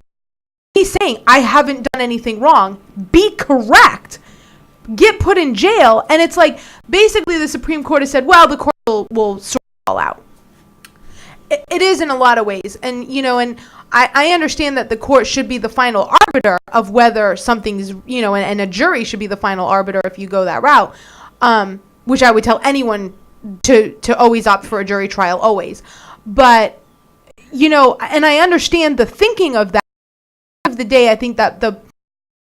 He's saying, I haven't done anything wrong. Be correct. Get put in jail. And it's like, basically the Supreme Court has said, well, the court will sort it all out. It is in a lot of ways. And, and I understand that the court should be the final arbiter of whether something's, and a jury should be the final arbiter if you go that route, which I would tell anyone to always opt for a jury trial, always. But, and I understand the thinking of that. At the end of the day, I think that the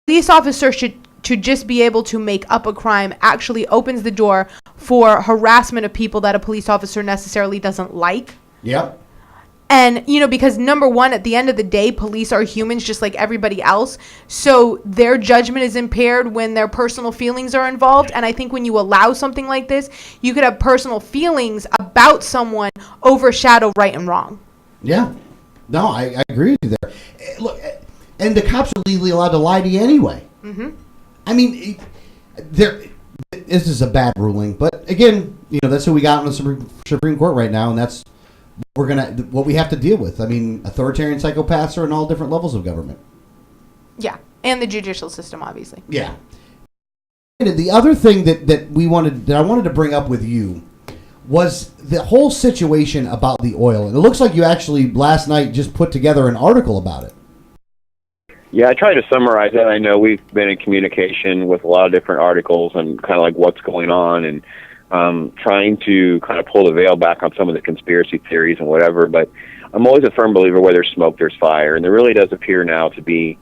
police officer should just be able to make up a crime actually opens the door for harassment of people that a police officer necessarily doesn't like. Yep. And, because number one, at the end of the day, police are humans just like everybody else. So their judgment is impaired when their personal feelings are involved. And I think when you allow something like this, you could have personal feelings about someone overshadow right and wrong. Yeah. No, I agree with you there. Look, and the cops are legally allowed to lie to you anyway. Mm-hmm. I mean, this is a bad ruling. But again, that's who we got in the Supreme Court right now, and that's what we have to deal with. I mean, authoritarian psychopaths are in all different levels of government. Yeah, and the judicial system, obviously. Yeah. And the other thing that I wanted to bring up with you was the whole situation about the oil. And it looks like you actually last night just put together an article about it. Yeah, I tried to summarize that. I know we've been in communication with a lot of different articles and kind of like what's going on and trying to kind of pull the veil back on some of the conspiracy theories and whatever. But I'm always a firm believer where there's smoke, there's fire. And there really does appear now to be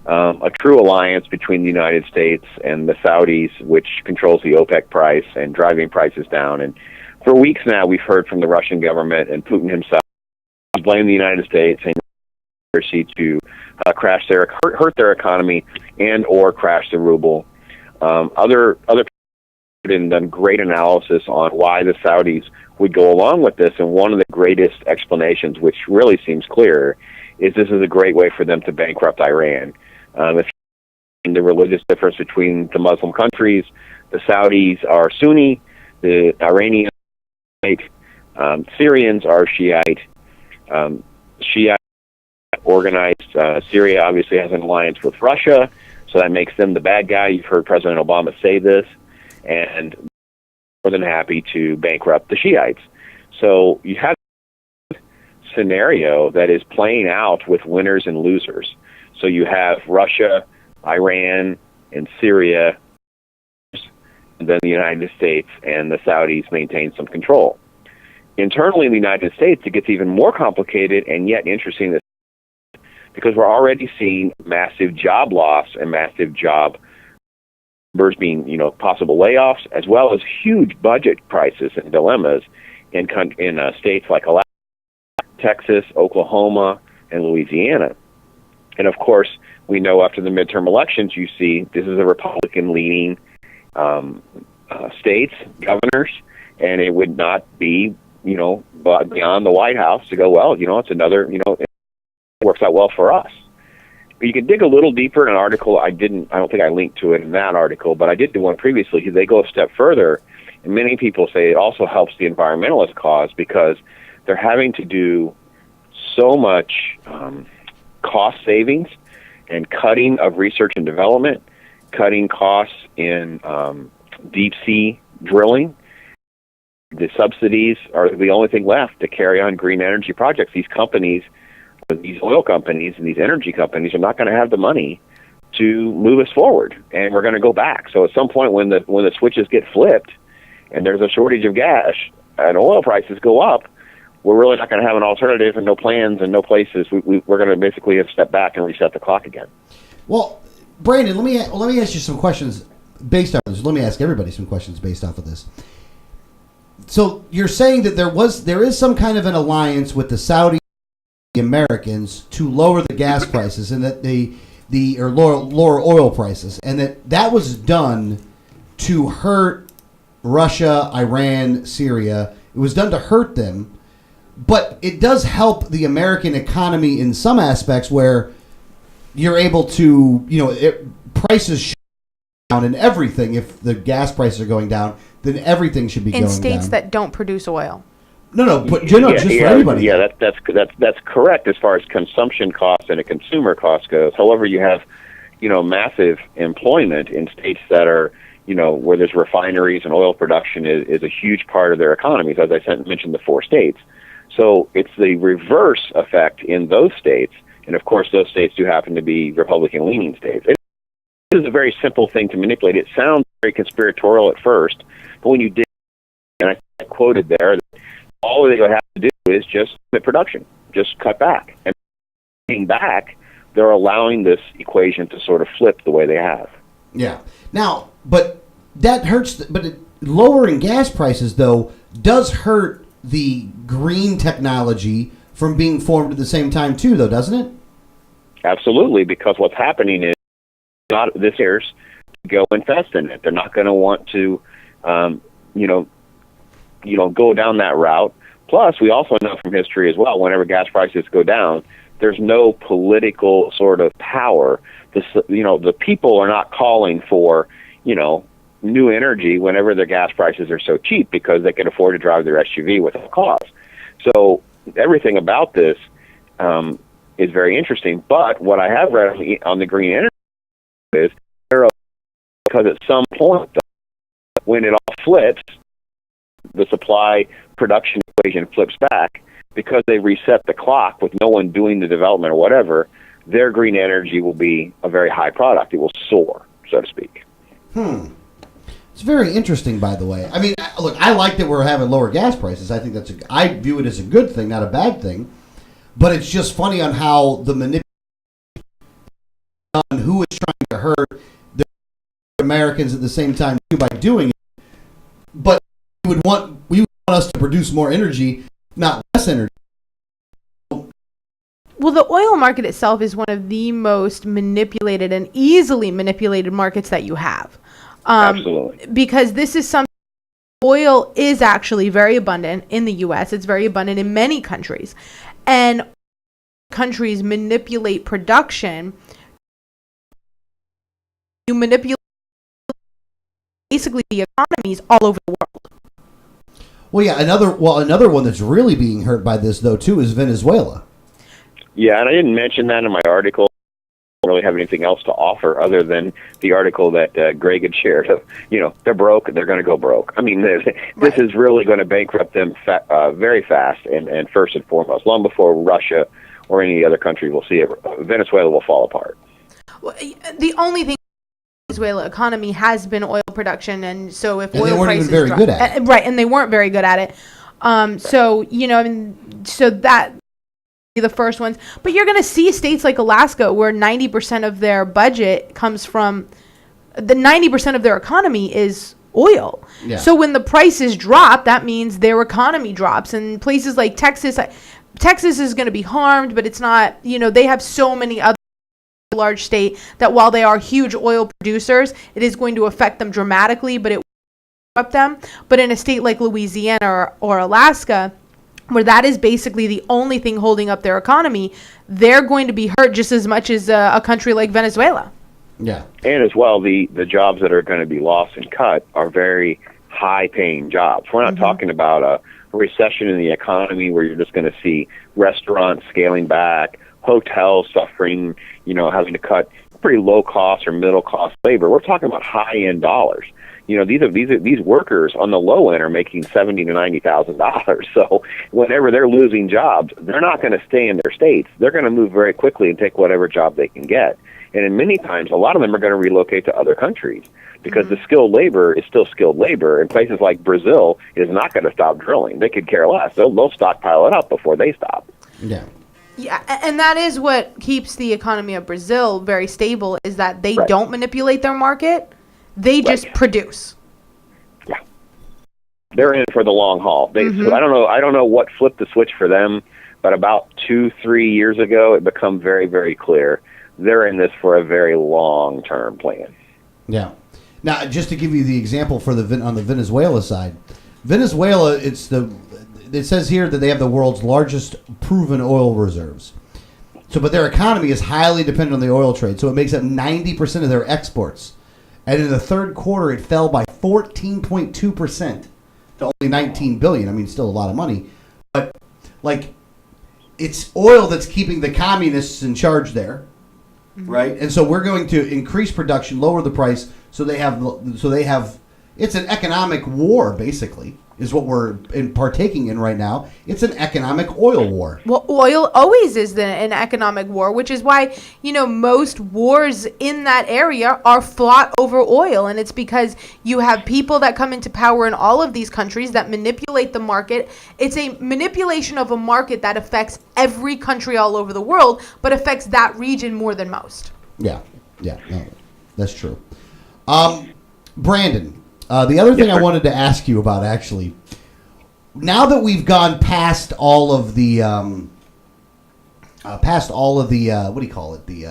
a true alliance between the United States and the Saudis, which controls the OPEC price and driving prices down. And for weeks now, we've heard from the Russian government and Putin himself blame the United States and to hurt their economy and or crash the ruble. Other people have done great analysis on why the Saudis would go along with this, and one of the greatest explanations, which really seems clear, is this is a great way for them to bankrupt Iran. If the religious difference between the Muslim countries, the Saudis are Sunni, the Iranians are Shiite, Syrians are Shiite. Shiite organized. Syria obviously has an alliance with Russia, so that makes them the bad guy. You've heard President Obama say this, and more than happy to bankrupt the Shiites. So you have a scenario that is playing out with winners and losers. So you have Russia, Iran, in Syria, and then the United States and the Saudis maintain some control. Internally in the United States, it gets even more complicated and yet interesting because we're already seeing massive job loss and massive job numbers being, possible layoffs, as well as huge budget crisis and dilemmas in states like Alaska, Texas, Oklahoma, and Louisiana. And of course, we know after the midterm elections, you see this is a Republican-leaning states, governors, and it would not be, beyond the White House to go, well, it's another, it works out well for us. But you can dig a little deeper in an article. I don't think I linked to it in that article, but I did do one previously. They go a step further, and many people say it also helps the environmentalist cause because they're having to do so much cost savings and cutting of research and development, cutting costs in deep sea drilling. The subsidies are the only thing left to carry on green energy projects. These companies, these oil companies and these energy companies are not going to have the money to move us forward, and we're going to go back. So at some point when the switches get flipped and there's a shortage of gas and oil prices go up, we're really not going to have an alternative and no plans and no places. We're going to basically have to step back and reset the clock again. Well, Brandon, let me ask you some questions based off of this. Let me ask everybody some questions based off of this. So you're saying that there is some kind of an alliance with the Saudi Americans to lower the gas prices and that or lower oil prices, and that was done to hurt Russia, Iran, Syria. It was done to hurt them, but it does help the American economy in some aspects where you're able to, prices should go down and everything. If the gas prices are going down, then everything should be going down. In states that don't produce oil. No, but just for anybody. Yeah, that's correct as far as consumption costs and a consumer cost goes. However, you have, massive employment in states that are, where there's refineries and oil production is a huge part of their economies. As I mentioned, the 4 states. So it's the reverse effect in those states, and of course, those states do happen to be Republican-leaning states. It is a very simple thing to manipulate. It sounds very conspiratorial at first, but when you dig, and I quoted there, all they would have to do is just limit production, just cut back. And getting back, they're allowing this equation to sort of flip the way they have. Yeah. Now, but that hurts. Lowering gas prices, though, does hurt the green technology from being formed at the same time, too, though, doesn't it? Absolutely, because what's happening is not this year's to go invest in it. They're not going to want to, go down that route. Plus, we also know from history as well, whenever gas prices go down, there's no political sort of power. The people are not calling for, new energy whenever their gas prices are so cheap because they can afford to drive their SUV without cost. So everything about this is very interesting. But what I have read on the green energy is because at some point, when it all flips, the supply production equation flips back, because they reset the clock with no one doing the development or whatever, their green energy will be a very high product. It will soar, so to speak. It's very interesting, by the way. I mean, look, I like that we're having lower gas prices. I think I view it as a good thing, not a bad thing. But it's just funny on how the manipulation on who is trying to hurt the Americans at the same time too by doing it. But we would want us to produce more energy, not less energy. Well, the oil market itself is one of the most manipulated and easily manipulated markets that you have. Absolutely. Because this is something, oil is actually very abundant in the U.S. It's very abundant in many countries. And countries manipulate production. You manipulate basically the economies all over the world. Well, yeah, another one that's really being hurt by this, though, too, is Venezuela. Yeah, and I didn't mention that in my article. I don't really have anything else to offer other than the article that Greg had shared. They're broke, they're going to go broke. I mean, this is really going to bankrupt them very fast and first and foremost, long before Russia or any other country will see it. Venezuela will fall apart. Well, the only thing Venezuela economy has been oil production, and so if And oil they weren't even prices very drop, good at it. right, and they weren't very good at it. So I mean, so that the first ones, but you're going to see states like Alaska where 90% of their budget comes from the 90% of their economy is oil. Yeah. So when the prices drop, that means their economy drops. And places like Texas is going to be harmed, but it's not, they have so many other large state that while they are huge oil producers, it is going to affect them dramatically, but it won't disrupt them. But in a state like Louisiana or Alaska, where that is basically the only thing holding up their economy, they're going to be hurt just as much as a country like Venezuela. Yeah. And as well, the jobs that are going to be lost and cut are very high-paying jobs. We're not talking about a recession in the economy where you're just going to see restaurants scaling back, hotels suffering, having to cut pretty low-cost or middle-cost labor. We're talking about high-end dollars. These workers on the low end are making $70,000 to $90,000. So whenever they're losing jobs, they're not going to stay in their states. They're going to move very quickly and take whatever job they can get. And in many times, a lot of them are going to relocate to other countries because the skilled labor is still skilled labor. And places like Brazil is not going to stop drilling. They could care less. They'll stockpile it up before they stop. Yeah. Yeah, and that is what keeps the economy of Brazil very stable, is that they don't manipulate their market. They just produce. Yeah. They're in it for the long haul. I don't know what flipped the switch for them, but about 2-3 years ago, it became very, very clear. They're in this for a very long-term plan. Yeah. Now, just to give you the example for on the Venezuela side, Venezuela, it says here that they have the world's largest proven oil reserves. So, but their economy is highly dependent on the oil trade. So it makes up 90% of their exports. And in the third quarter, it fell by 14.2% to only $19 billion. I mean, still a lot of money. But, it's oil that's keeping the communists in charge there, right? And so we're going to increase production, lower the price, so they have. It's an economic war, basically, is what we're partaking in right now. It's an economic oil war. Well, oil always is an economic war, which is why, most wars in that area are fought over oil. And it's because you have people that come into power in all of these countries that manipulate the market. It's a manipulation of a market that affects every country all over the world, but affects that region more than most. Yeah, no, that's true. Brandon, the other thing I wanted to ask you about, actually, now that we've gone past all of the, what do you call it, the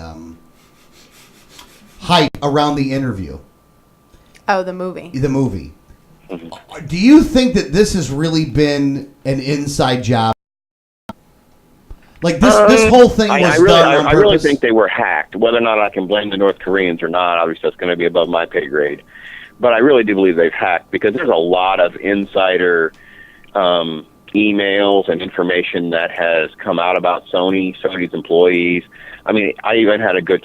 hype around the interview. Oh, the movie. The movie. Do you think that this has really been an inside job? Like this whole thing was done on purpose? I really think they were hacked. Whether or not I can blame the North Koreans or not, obviously that's going to be above my pay grade. But I really do believe they've hacked because there's a lot of insider emails and information that has come out about Sony's employees. I mean, I even had a good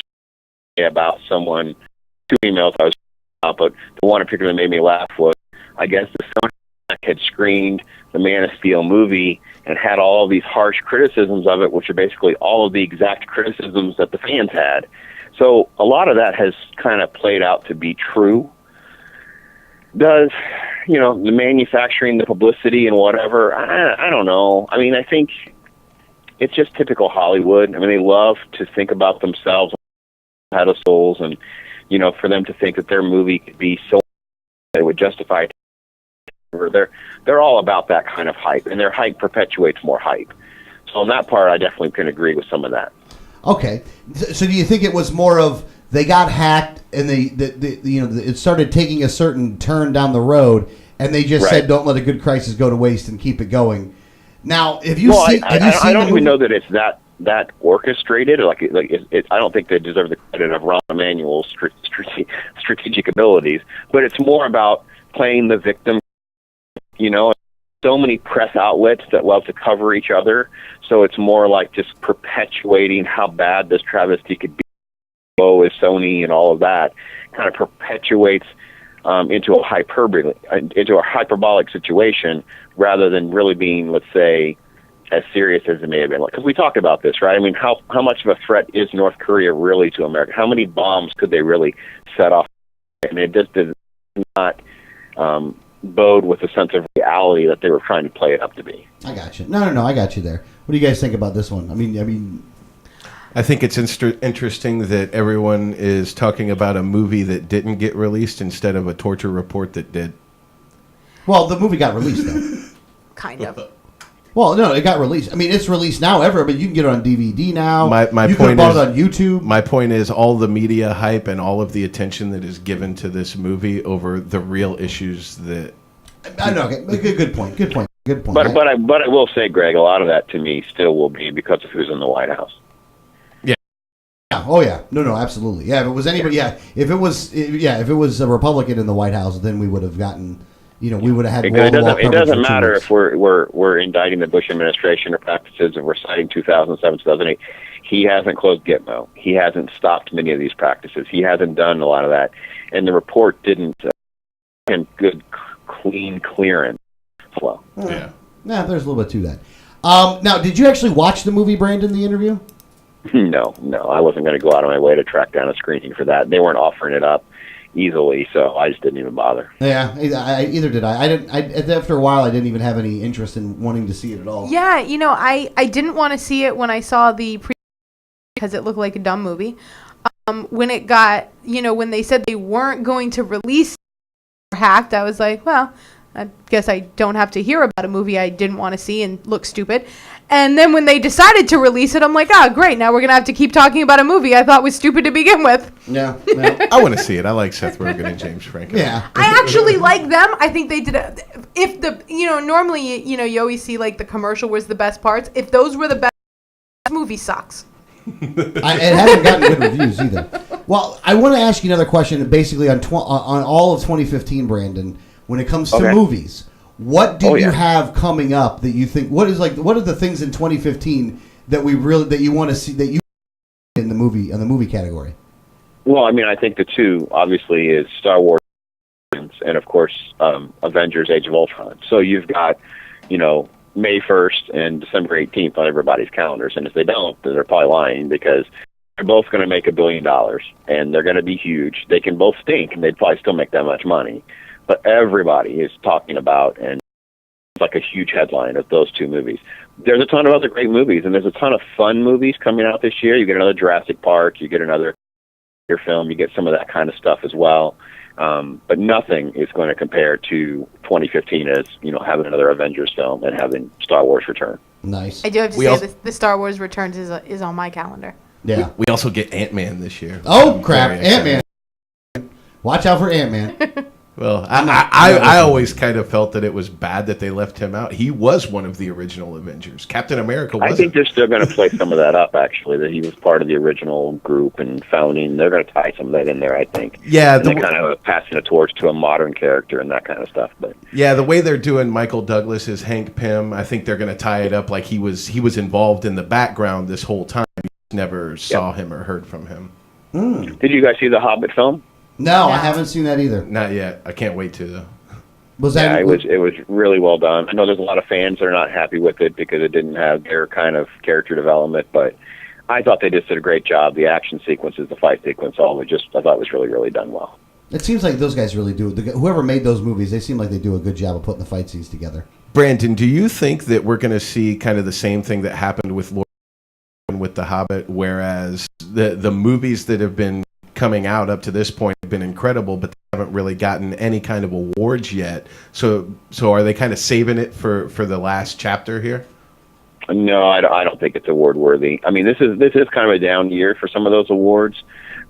about someone, 2 emails I was about, but the one in particular that made me laugh was, I guess the Sony had screened the Man of Steel movie and had all of these harsh criticisms of it, which are basically all of the exact criticisms that the fans had. So a lot of that has kind of played out to be true. Does, the manufacturing, the publicity and whatever, I don't know. I mean, I think it's just typical Hollywood. I mean, they love to think about themselves on pedestals and, for them to think that their movie could be so that it would justify it. They're all about that kind of hype, and their hype perpetuates more hype. So on that part, I definitely can agree with some of that. Okay. So do you think it was more of they got hacked and it started taking a certain turn down the road, and they just said, "Don't let a good crisis go to waste and keep it going." Now, have you seen? I don't even know that it's that orchestrated. I don't think they deserve the credit of Rahm Emanuel's strategic abilities, but it's more about playing the victim. So many press outlets that love to cover each other, so it's more like just perpetuating how bad this travesty could be. Is Sony and all of that kind of perpetuates into a hyperbolic situation rather than really being, let's say, as serious as it may have been. Because we talked about this, right? I mean, how much of a threat is North Korea really to America? How many bombs could they really set off and it just did not bode with the sense of reality that they were trying to play it up to be. I got you. No, I got you there. What do you guys think about this one? I mean, I think it's interesting that everyone is talking about a movie that didn't get released instead of a torture report that did. Well, the movie got released though. Kind of. Well, no, it got released. I mean, it's released now but you can get it on DVD now. My you point bought is it on YouTube. My point is all the media hype and all of the attention that is given to this movie over the real issues that. I know. Okay. Good point. But I will say, Greg, a lot of that to me still will be because of who's in the White House. Yeah. Oh yeah. No, absolutely. Yeah. If it was anybody, if it was a Republican in the White House, then we would have gotten. We would have had. It doesn't matter if we're indicting the Bush administration or practices, if we're citing 2007, 2008. He hasn't closed Gitmo. He hasn't stopped many of these practices. He hasn't done a lot of that, and the report didn't good, clean clearance flow. Yeah. Yeah, there's a little bit to that. Now, did you actually watch the movie, Brandon, the interview? No, I wasn't going to go out of my way to track down a screening for that. They weren't offering it up easily, so I just didn't even bother. Yeah, either did I. I didn't. After a while, I didn't even have any interest in wanting to see it at all. Yeah, I didn't want to see it when I saw the because it looked like a dumb movie. When it got, when they said they weren't going to release Hacked, I was like, well, I guess I don't have to hear about a movie I didn't want to see and look stupid. And then when they decided to release it, I'm like, great, now we're going to have to keep talking about a movie I thought was stupid to begin with. Yeah. I want to see it. I like Seth Rogen and James Franco. Yeah. I actually like them. I think they did normally, you always see like the commercial was the best parts. If those were the best, this movie sucks. It hasn't gotten good reviews either. Well, I want to ask you another question basically on all of 2015, Brandon, when it comes to movies. What do you have coming up that you think? What are the things in 2015 that you want to see that you in the movie category? Well, I mean, I think the two obviously is Star Wars and of course Avengers: Age of Ultron. So you've got May 1st and December 18th on everybody's calendars, and if they don't, then they're probably lying because they're both going to make $1 billion and they're going to be huge. They can both stink and they'd probably still make that much money. But everybody is talking about, and it's like a huge headline of those two movies. There's a ton of other great movies, and there's a ton of fun movies coming out this year. You get another Jurassic Park, you get another film, you get some of that kind of stuff as well. But nothing is going to compare to 2015 as, having another Avengers film and having Star Wars Return. Nice. I do have to say the Star Wars Returns is on my calendar. Yeah. We also get Ant-Man this year. Oh, crap. Ant-Man. Watch out for Ant-Man. Well, I always kind of felt that it was bad that they left him out. He was one of the original Avengers. Captain America wasn't. I think they're still going to play some of that up, actually, that he was part of the original group and founding. They're going to tie some of that in there, I think. Yeah. They're kind of passing a torch to a modern character and that kind of stuff. But yeah, the way they're doing Michael Douglas as Hank Pym, I think they're going to tie it up like he was involved in the background this whole time. You never saw him or heard from him. Did you guys see the Hobbit film? No, I haven't seen that either. Not yet. I can't wait to though. It was really well done. I know there's a lot of fans that are not happy with it because it didn't have their kind of character development, but I thought they just did a great job. The action sequences, the fight sequence, I thought was really, really done well. It seems like those guys really do. Whoever made those movies, they seem like they do a good job of putting the fight scenes together. Brandon, do you think that we're going to see kind of the same thing that happened with Lord and with The Hobbit, whereas the movies that have been coming out up to this point have been incredible, but they haven't really gotten any kind of awards yet. So are they kind of saving it for the last chapter here? No, I don't think it's award worthy. I mean, this is kind of a down year for some of those awards,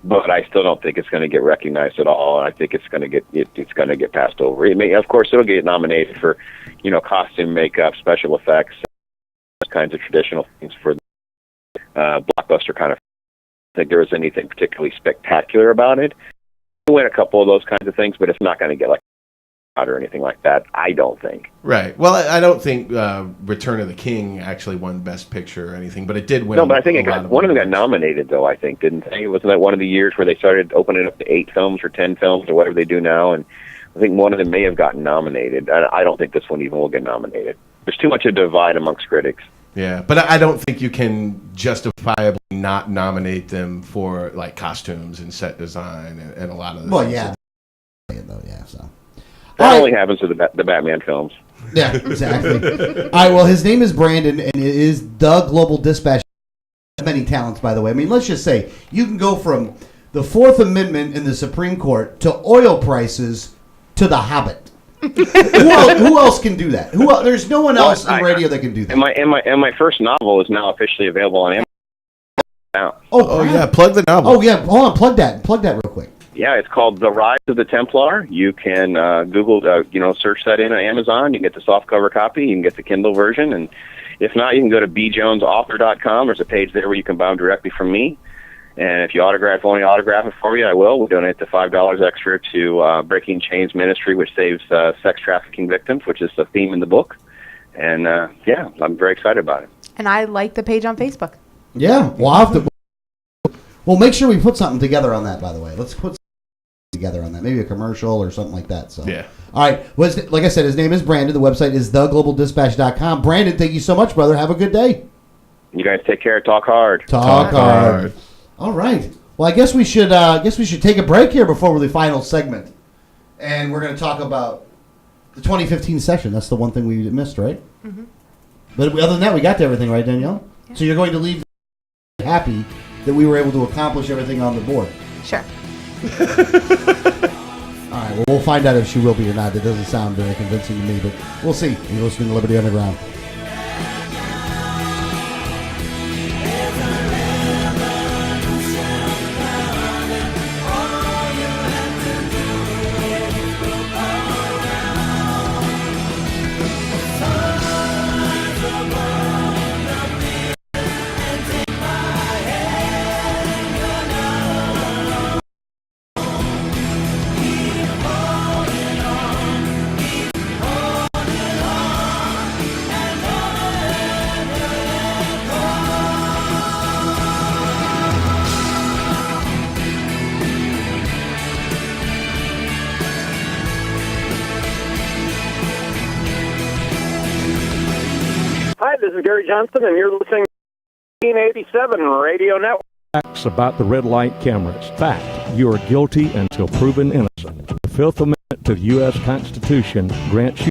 but I still don't think it's going to get recognized at all. I think it's going to get passed over. Of course, it'll get nominated for, costume, makeup, special effects, those kinds of traditional things for blockbuster kind of. I think there was anything particularly spectacular about it. We win a couple of those kinds of things, but it's not going to get like out or anything like that. I don't think. Right. Well, I don't think Return of the King actually won Best Picture or anything, but it did win. No, but I think one of them got nominated, though. I think didn't they? Wasn't that one of the years where they started opening up to 8 films or 10 films or whatever they do now? And I think one of them may have gotten nominated. I don't think this one even will get nominated. There's too much a divide amongst critics. Yeah, but I don't think you can justifiably not nominate them for like costumes and set design and a lot of the things. Yeah, though, yeah. So that only happens to the Batman films. Yeah, exactly. All right, well, his name is Brandon, and it is the Global Dispatch. Many talents, by the way. I mean, let's just say you can go from the Fourth Amendment in the Supreme Court to oil prices to The Hobbit. Who else can do that? There's no one else in radio that can do that. And my first novel is now officially available on Amazon. Now. Oh yeah, plug the novel. Oh yeah, hold on, plug that real quick. Yeah, it's called The Rise of the Templar. You can Google, search that in on Amazon. You can get the softcover copy. You can get the Kindle version, and if not, you can go to bjonesauthor.com. There's a page there where you can buy them directly from me. And if you want to autograph it for me, I will. We'll donate the $5 extra to Breaking Chains Ministry, which saves sex trafficking victims, which is the theme in the book. And, I'm very excited about it. And I like the page on Facebook. Yeah, we'll make sure we put something together on that, by the way. Let's put something together on that. Maybe a commercial or something like that. So yeah. All right. Like I said, his name is Brandon. The website is theglobaldispatch.com. Brandon, thank you so much, brother. Have a good day. You guys take care. Talk hard. Talk hard. All right. Well, I guess we should take a break here before the final segment, and we're going to talk about the 2015 session. That's the one thing we missed, right? Mm-hmm. But other than that, we got to everything, right, Danielle? Yeah. So you're going to leave happy that we were able to accomplish everything on the board. Sure. All right. Well, we'll find out if she will be or not. That doesn't sound very convincing to me, but we'll see. You're listening to Liberty Underground. Hi, this is Gary Johnson, and you're listening to 1987 Radio Network. Facts about the red light cameras. Fact, you are guilty until proven innocent. The Fifth Amendment to the U.S. Constitution grants you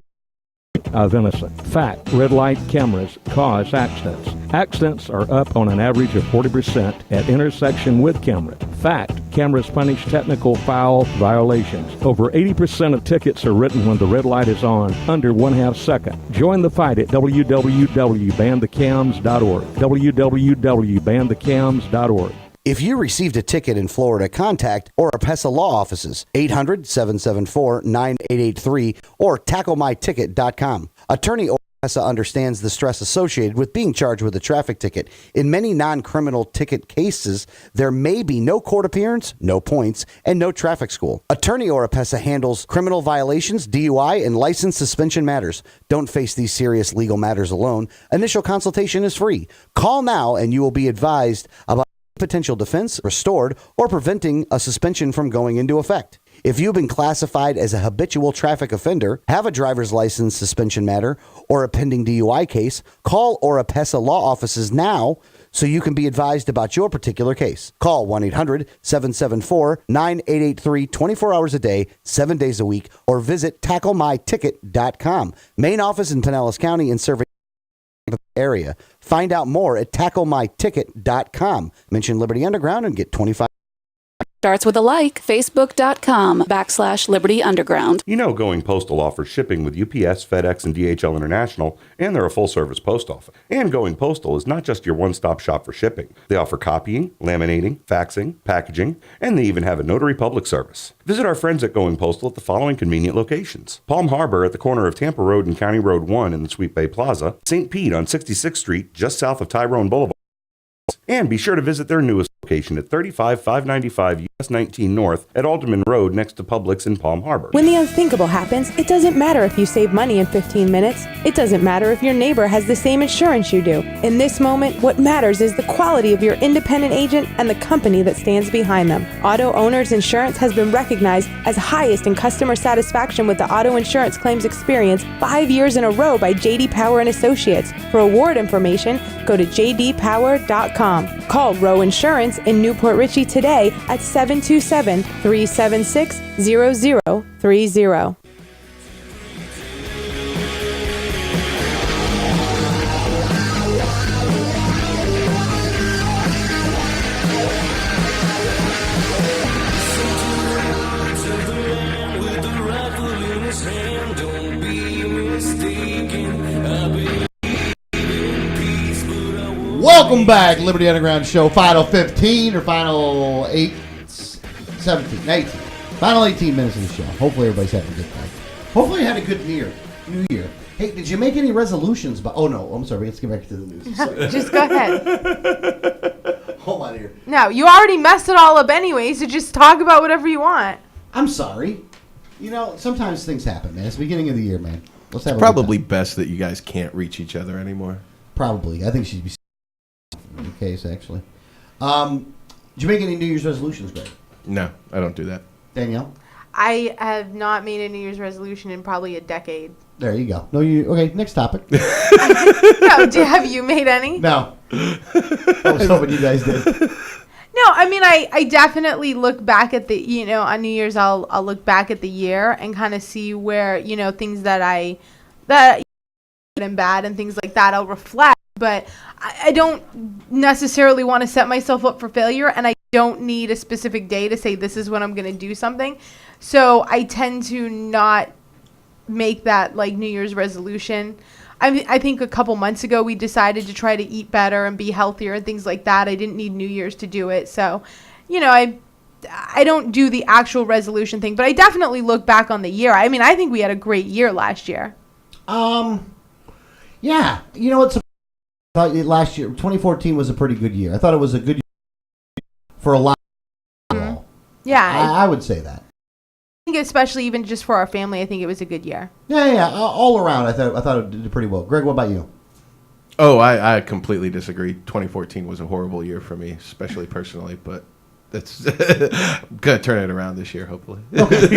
of innocent. Fact, red light cameras cause accidents. Accidents are up on an average of 40% at intersection with camera. Fact, cameras punish technical foul violations. Over 80% of tickets are written when the red light is on, under 1/2 second. Join the fight at www.banthecams.org. www.banthecams.org. If you received a ticket in Florida, contact Oropesa Law Offices, 800-774-9883 or tacklemyticket.com. Attorney Oropesa understands the stress associated with being charged with a traffic ticket. In many non-criminal ticket cases, there may be no court appearance, no points, and no traffic school. Attorney Oropesa handles criminal violations, DUI, and license suspension matters. Don't face these serious legal matters alone. Initial consultation is free. Call now and you will be advised about potential defense, restored, or preventing a suspension from going into effect. If you've been classified as a habitual traffic offender, have a driver's license suspension matter, or a pending DUI case, call Oropesa Law Offices now so you can be advised about your particular case. Call 1-800-774-9883 24 hours a day, 7 days a week, or visit tacklemyticket.com. Main office in Pinellas County and serving area. Find out more at tacklemyticket.com. Mention Liberty Underground and get 25. Starts with a like. Facebook.com/Liberty Underground. You know, Going Postal offers shipping with UPS, FedEx, and DHL International, and they're a full-service post office. And Going Postal is not just your one-stop shop for shipping. They offer copying, laminating, faxing, packaging, and they even have a notary public service. Visit our friends at Going Postal at the following convenient locations: Palm Harbor at the corner of Tampa Road and County Road 1 in the Sweet Bay Plaza, St. Pete on 66th Street, just south of Tyrone Boulevard. And be sure to visit their newest location at 35595 US 19 North at Alderman Road next to Publix in Palm Harbor. When the unthinkable happens, it doesn't matter if you save money in 15 minutes. It doesn't matter if your neighbor has the same insurance you do. In this moment, what matters is the quality of your independent agent and the company that stands behind them. Auto Owners Insurance has been recognized as highest in customer satisfaction with the auto insurance claims experience 5 years in a row by J.D. Power and Associates. For award information, go to jdpower.com. Call Row Insurance in Newport Richey today at 727-376-0030. Welcome back, Liberty Underground Show, final 15 or final 17, 18. Final 18 minutes of the show. Hopefully everybody's having a good time. Hopefully you had a good New Year. Hey, did you make any resolutions? Oh, no, I'm sorry. Let's get back to the news. Just go ahead. Hold on here. No, you already messed it all up anyway, so just talk about whatever you want. I'm sorry. You know, sometimes things happen, man. It's the beginning of the year, man. Let's have Probably best that you guys can't reach each other anymore. Probably. I think she'd be in the case, actually. Did you make any New Year's resolutions, Greg? No, I don't do that. Danielle? I have not made a New Year's resolution in probably a decade. There you go. No, you okay? Next topic. No, have you made any? No. I was hoping you guys did. No, I mean, I definitely look back at the, on New Year's, I'll look back at the year and kind of see where, things that good and bad and things like that, I'll reflect. But I don't necessarily want to set myself up for failure, and I don't need a specific day to say this is when I'm going to do something. So I tend to not make that like New Year's resolution. I think a couple months ago we decided to try to eat better and be healthier and things like that. I didn't need New Year's to do it. So, I don't do the actual resolution thing, but I definitely look back on the year. I mean, I think we had a great year last year. Yeah. You know what's last year, 2014 was a pretty good year. I thought it was a good year for a lot of people. Yeah. I would say that. I think especially even just for our family, I think it was a good year. Yeah. All around, I thought it did pretty well. Greg, what about you? Oh, I completely disagree. 2014 was a horrible year for me, especially personally, but that's going to turn it around this year, hopefully. Okay.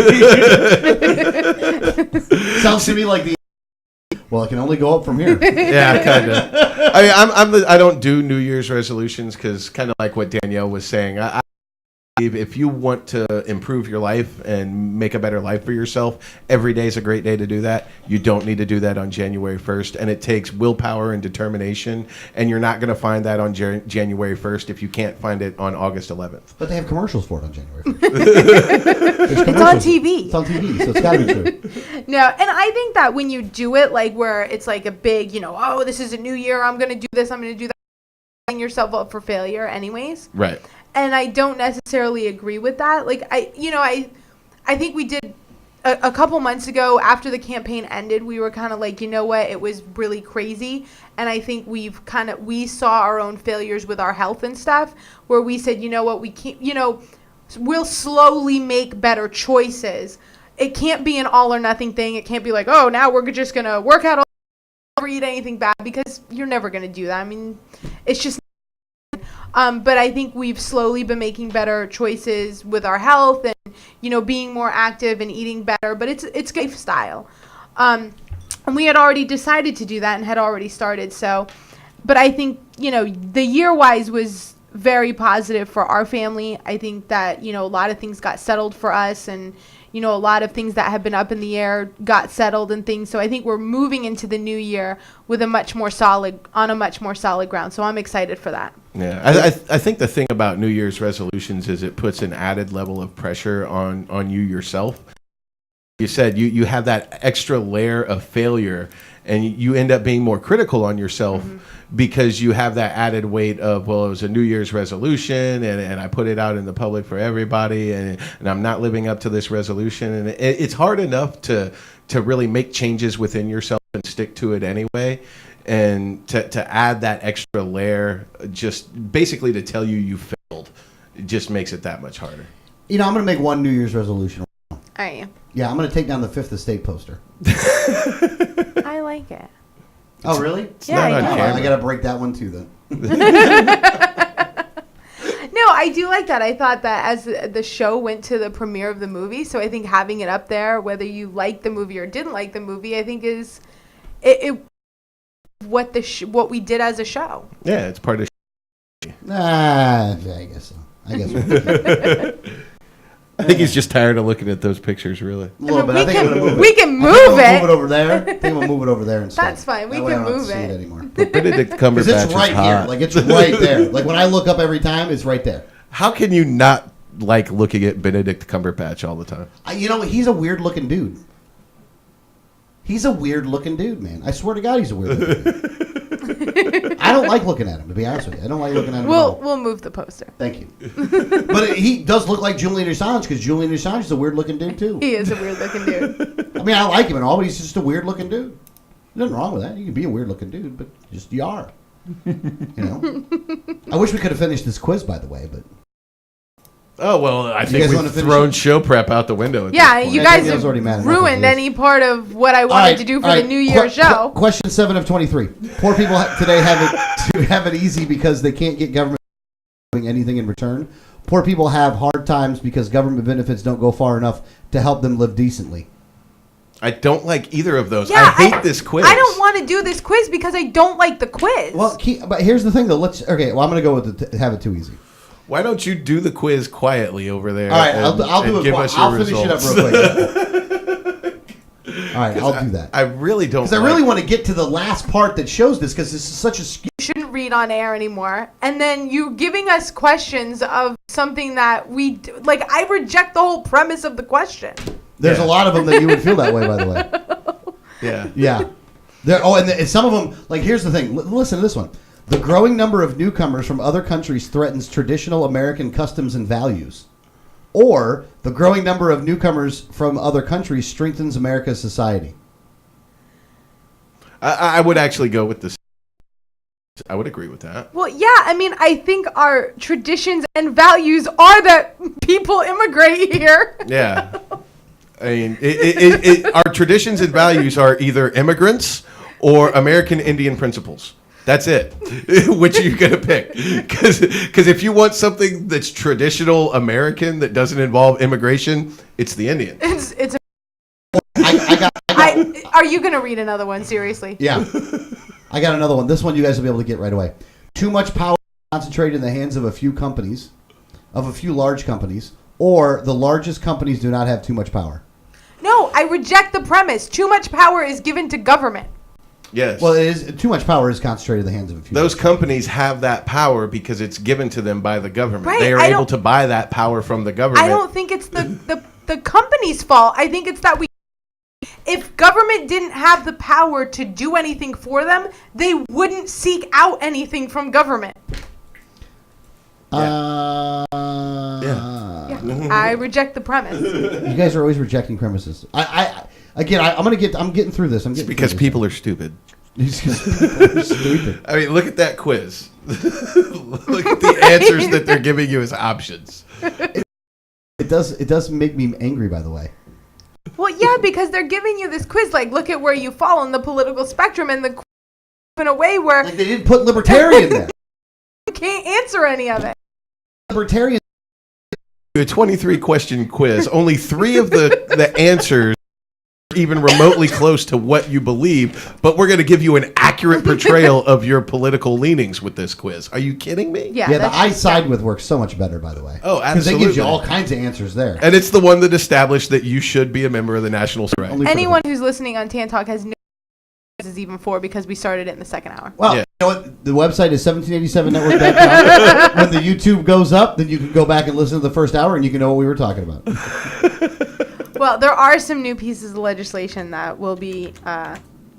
Sounds to me like well, it can only go up from here. Yeah, kind of. I mean, I don't do New Year's resolutions because kind of like what Danielle was saying. I believe if you want to improve your life and make a better life for yourself, every day is a great day to do that. You don't need to do that on January 1st, and it takes willpower and determination, and you're not going to find that on January 1st if you can't find it on August 11th. But they have commercials for it on January 1st. It's on TV. It's on TV, so it's got to be true. No, and I think that when you do it, like where it's like a big, oh, this is a new year, I'm going to do this, I'm going to do that, setting yourself up for failure anyways. Right. And I don't necessarily agree with that. Like, I think we did a couple months ago after the campaign ended, we were kind of like, you know what, it was really crazy. And I think we saw our own failures with our health and stuff where we said, you know what, we can't, we'll slowly make better choices. It can't be an all or nothing thing. It can't be like, oh, now we're just going to work out all or eat anything bad, because you're never going to do that. I mean, it's just but I think we've slowly been making better choices with our health and, being more active and eating better. But it's lifestyle. And we had already decided to do that and had already started. So, but I think, the year-wise was very positive for our family. I think that, a lot of things got settled for us, and, a lot of things that have been up in the air got settled and things. So I think we're moving into the new year with a much more solid ground. So I'm excited for that. Yeah, I think the thing about New Year's resolutions is it puts an added level of pressure on you yourself. You said you have that extra layer of failure, and you end up being more critical on yourself because you have that added weight of, well, it was a New Year's resolution, and I put it out in the public for everybody, and I'm not living up to this resolution. And it's hard enough to really make changes within yourself and stick to it anyway. And to add that extra layer, just basically to tell you failed, it just makes it that much harder. I'm going to make one New Year's resolution. Are you? Yeah, I'm going to take down the Fifth Estate poster. I like it. Oh, really? Yeah, I got to break that one too, then. No, I do like that. I thought that as the show went to the premiere of the movie, so I think having it up there, whether you liked the movie or didn't like the movie, I think is what we did as a show. Yeah, it's part of. Yeah, I guess so. I guess. I think he's just tired of looking at those pictures, really. A little bit. I think I'm gonna move it. We can move Move it. it over there. I think I'm gonna move it over there instead. That's fine. We That way can I don't have move to see it. anymore. But Benedict Because Cumberbatch it's right is here. hot. Like it's right there. Like when I look up every time, it's right there. How can you not like looking at Benedict Cumberbatch all the time? You know, he's a weird looking dude. He's a weird looking dude, man. I swear to God, he's a weird looking dude. I don't like looking at him, to be honest with you. I don't like looking at him at all. We'll move the poster. Thank you. But he does look like Julian Assange because Julian Assange is a weird looking dude too. He is a weird looking dude. I mean, I like him and all, but he's just a weird looking dude. There's nothing wrong with that. You can be a weird looking dude, but just you are. You know. I wish we could have finished this quiz, by the way, but. Oh, well, I You think guys wanna we've finish thrown it? show prep out the window. At Yeah, this point. you I guys think I was already mad have enough ruined with this. any part of what I wanted to do for the New Year show. Question 7 of 23. Poor people today have it easy because they can't get government doing anything in return. Poor people have hard times because government benefits don't go far enough to help them live decently. I don't like either of those. Yeah, I hate this quiz. I don't want to do this quiz because I don't like the quiz. Well, but here's the thing, though. I'm going to go with have it too easy. Why don't you do the quiz quietly over there? All right, and, I'll do and it. give us your I'll finish results. it up real quick. All right, I'll do that. I really don't. Because I really want to get to the last part that shows this because this is such a. You shouldn't read on air anymore. And then you giving us questions of something that we like. I reject the whole premise of the question. There's a lot of them that you would feel that way, by the way. Yeah. Yeah. And some of them, like, here's the thing. Listen to this one. The growing number of newcomers from other countries threatens traditional American customs and values. Or the growing number of newcomers from other countries strengthens America's society. I would actually go with this. I would agree with that. Well, yeah, I mean, I think our traditions and values are that people immigrate here. Yeah. I mean, our traditions and values are either immigrants or American Indian principles. That's it. Which are you going to pick? Because if you want something that's traditional American that doesn't involve immigration, it's the Indian. It's I got are you going to read another one, seriously? Yeah. I got another one. This one you guys will be able to get right away. Too much power concentrated in the hands of a few companies, of a few large companies, or the largest companies do not have too much power. No, I reject the premise. Too much power is given to government. Yes. Well, it is too much power is concentrated in the hands of a few. Those companies have that power because it's given to them by the government. Right, They are I able don't- to buy that power from the government. I don't think it's the company's fault. I think it's that if government didn't have the power to do anything for them, they wouldn't seek out anything from government. Yeah. I reject the premise. You guys are always rejecting premises. I'm getting through this. It's because people are stupid. People are stupid. I mean, look at that quiz. Look at the answers that they're giving you as options. It does make me angry, by the way. Well, yeah, because they're giving you this quiz, like, look at where you fall on the political spectrum, and the quiz in a way where Like they didn't put libertarian there. you can't answer any of it. Libertarian. A 23-question quiz. Only 3 of the answers are even remotely close to what you believe, but we're going to give you an accurate portrayal of your political leanings with this quiz. Are you kidding me? Yeah, the that's I just- side with works so much better, by the way. Oh, Because they gives you absolutely. all kinds of answers there. And it's the one that established that you should be a member of the National Society. Only for the- Anyone who's listening on Tan Talk has no this is even for because we started it in the second hour. Well, Yeah. you know what? The website is 1787network.com. When the YouTube goes up, then you can go back and listen to the first hour, and you can know what we were talking about. Well, there are some new pieces of legislation that will be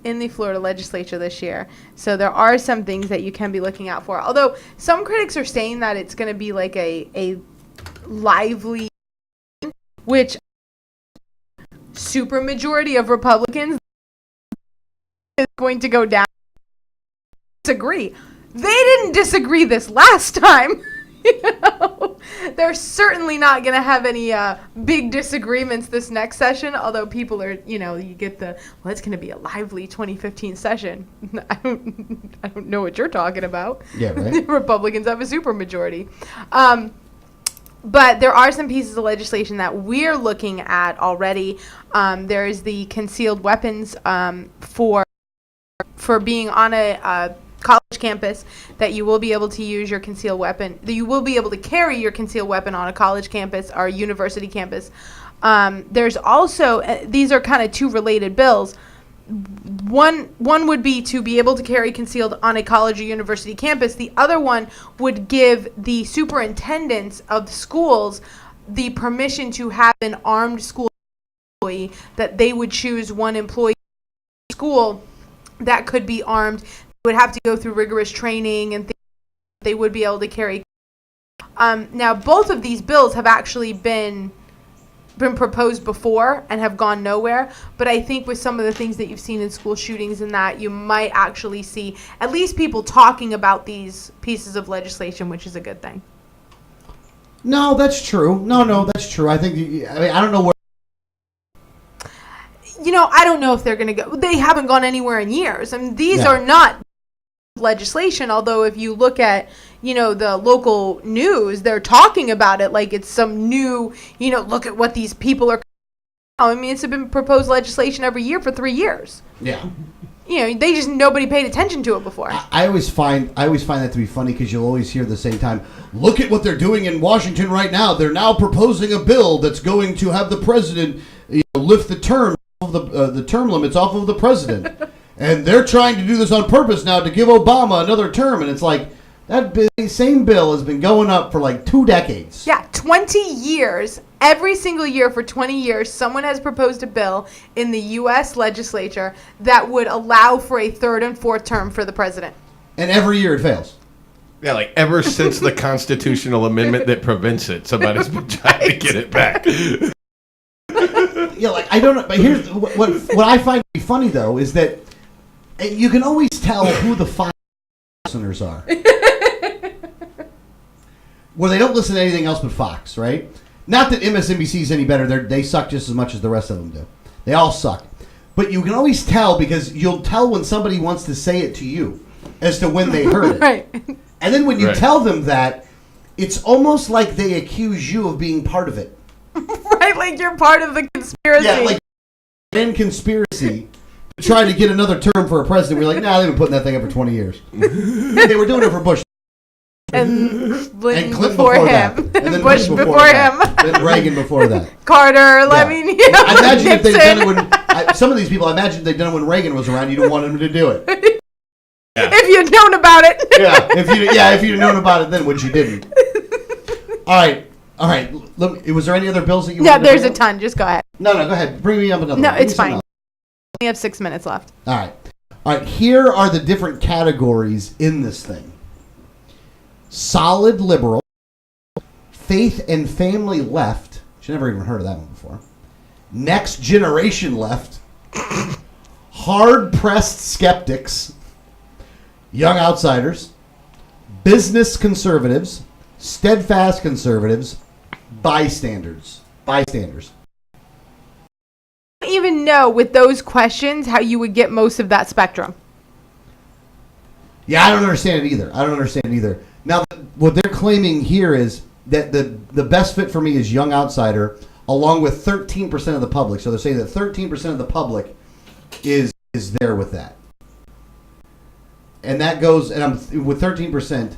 in the Florida legislature this year. So there are some things that you can be looking out for. Although some critics are saying that it's going to be like a lively, which supermajority of Republicans is going to go down. Disagree. They didn't disagree this last time. You know, they're certainly not going to have any big disagreements this next session, although people are, you know, you get the, well, it's going to be a lively 2015 session. I don't know what you're talking about. Yeah, right. Republicans have a supermajority. But there are some pieces of legislation that we're looking at already. There is the concealed weapons for being on a college campus, that you will be able to use your concealed weapon, that you will be able to carry your concealed weapon on a college campus or a university campus. There's also, these are kind of two related bills. One would be to be able to carry concealed on a college or university campus. The other one would give the superintendents of schools the permission to have an armed school employee, that they would choose one employee in school that could be armed. They would have to go through rigorous training and things. They would be able to carry. Now, both of these bills have actually been proposed before and have gone nowhere, but I think with some of the things that you've seen in school shootings and that, you might actually see at least people talking about these pieces of legislation, which is a good thing. No, that's true. No, that's true. I think, I don't know where. I don't know if they're going to go. They haven't gone anywhere in years. I mean, these are not legislation, although if you look at, the local news, they're talking about it like it's some new, look at what these people are. I mean, it's been proposed legislation every year for 3 years. Yeah. Nobody paid attention to it before. I always find that to be funny, because you'll always hear at the same time, look at what they're doing in Washington right now. They're now proposing a bill that's going to have the president lift the term of the term limits off of the president. And they're trying to do this on purpose now to give Obama another term. And it's like, that same bill has been going up for like 2 decades. Yeah, 20 years. Every single year for 20 years, someone has proposed a bill in the U.S. legislature that would allow for a third and fourth term for the president. And every year it fails. Yeah, like ever since the constitutional amendment that prevents it, somebody's been trying to get it back. Yeah, like, I don't know. But here's what I find to be funny, though, is that you can always tell who the Fox listeners are. Well, they don't listen to anything else but Fox, right? Not that MSNBC is any better. They suck just as much as the rest of them do. They all suck. But you can always tell, because you'll tell when somebody wants to say it to you as to when they heard it. Right. And then when you tell them that, it's almost like they accuse you of being part of it. Right, like you're part of the conspiracy. Yeah, like in conspiracy to try to get another term for a president. We're like, nah, they've been putting that thing up for 20 years. They were doing it for Bush. And Clinton before him. That. And then Bush before him. Then Reagan before that. Carter, I imagine if they'd done it when some of these people, I imagine they'd done it when Reagan was around. You don't want them to do it. Yeah. If you'd known about it. if you'd known about it then, which you didn't. All right. Was there any other bills that you? Yeah, there's a ton. Just go ahead. No, go ahead. Bring me up another. No, one. it's fine. We have 6 minutes left. All right. Here are the different categories in this thing. Solid liberal, faith and family left. She never even heard of that one before. Next generation left. Hard pressed skeptics. Young outsiders. Business conservatives. Steadfast conservatives. Bystanders. I don't even know with those questions how you would get most of that spectrum. Yeah, I don't understand it either. Now, what they're claiming here is that the best fit for me is young outsider, along with 13% of the public. So they're saying that 13% of the public is there with that. And that goes, and I'm with 13%.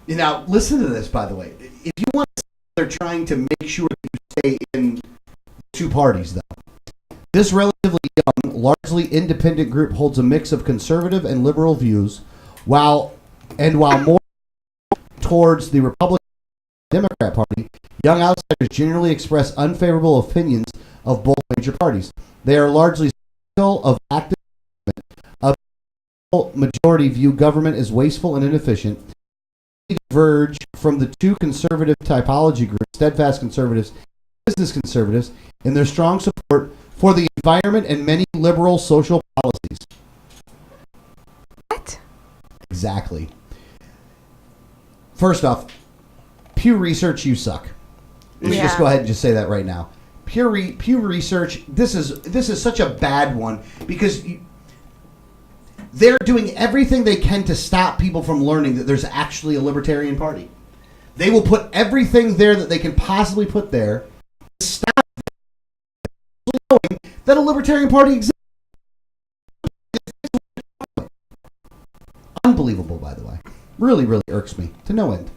Now, listen to this, by the way. If you want to, they're trying to make sure that you stay in two parties, though. This relatively young, largely independent group holds a mix of conservative and liberal views, while more towards the Republican Democrat Party, young outsiders generally express unfavorable opinions of both major parties. They are largely skeptical of active government. A majority view government as wasteful and inefficient. They diverge from the two conservative typology groups, steadfast conservatives and business conservatives, in their strong support for the environment and many liberal social policies. What? Exactly. First off, Pew Research, you suck. Let's just go ahead and just say that right now. Pew Research, this is such a bad one, because they're doing everything they can to stop people from learning that there's actually a libertarian party. They will put everything there that they can possibly put there to stop knowing that a libertarian party exists. Really, really irks me to no end.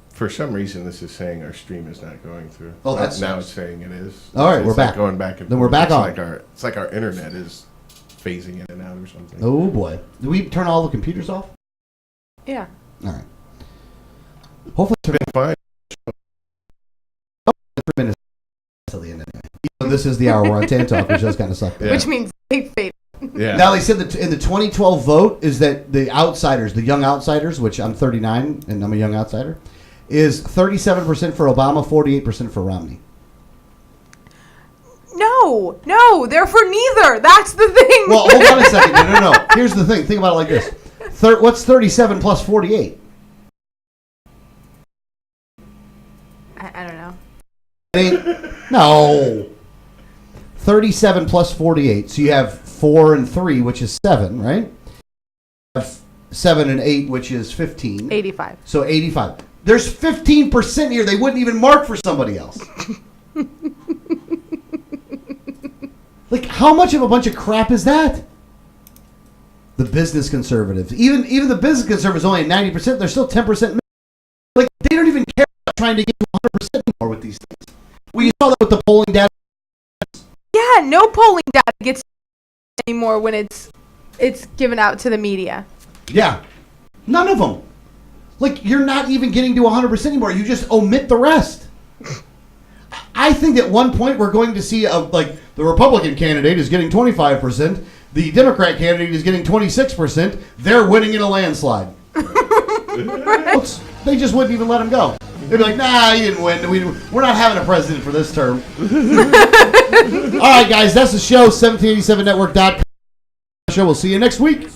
For some reason, this is saying our stream is not going through. Oh, that's now nice. it's saying it is. All right, It's we're like back. Going back and Then we're forth. back on. It's like our internet is phasing in and out or something. Oh boy, do we turn all the computers off? Yeah. All right. Hopefully, It's been fine. 3 minutes till the end. Anyway. Even though this is the hour we're on Tan Talk, which does kind of suck. Yeah. Which means they fade. Yeah. Now they said that in the 2012 vote is that the outsiders, the young outsiders, which I'm 39 and I'm a young outsider, is 37% for Obama, 48% for Romney. No, they're for neither. That's the thing. Well, hold on a second. No. Here's the thing. Think about it like this. What's 37 plus 48? I don't know. No. 37 plus 48. So you have 4 and 3, which is 7, right? 7 and 8, which is 15. 85. So 85. There's 15% here they wouldn't even mark for somebody else. Like, how much of a bunch of crap is that? The business conservatives. Even the business conservatives only at 90%. They're still 10%. Like, they don't even care about trying to get to 100% anymore with these things. We saw that with the polling data. Yeah, no polling data gets anymore when it's given out to the media. Yeah. None of them. Like, you're not even getting to 100% anymore. You just omit the rest. I think at one point we're going to see, the Republican candidate is getting 25%. The Democrat candidate is getting 26%. They're winning in a landslide. They just wouldn't even let him go. They'd be like, nah, he didn't win. We're not having a president for this term. All right, guys, that's the show. 1787network.com. We'll see you next week.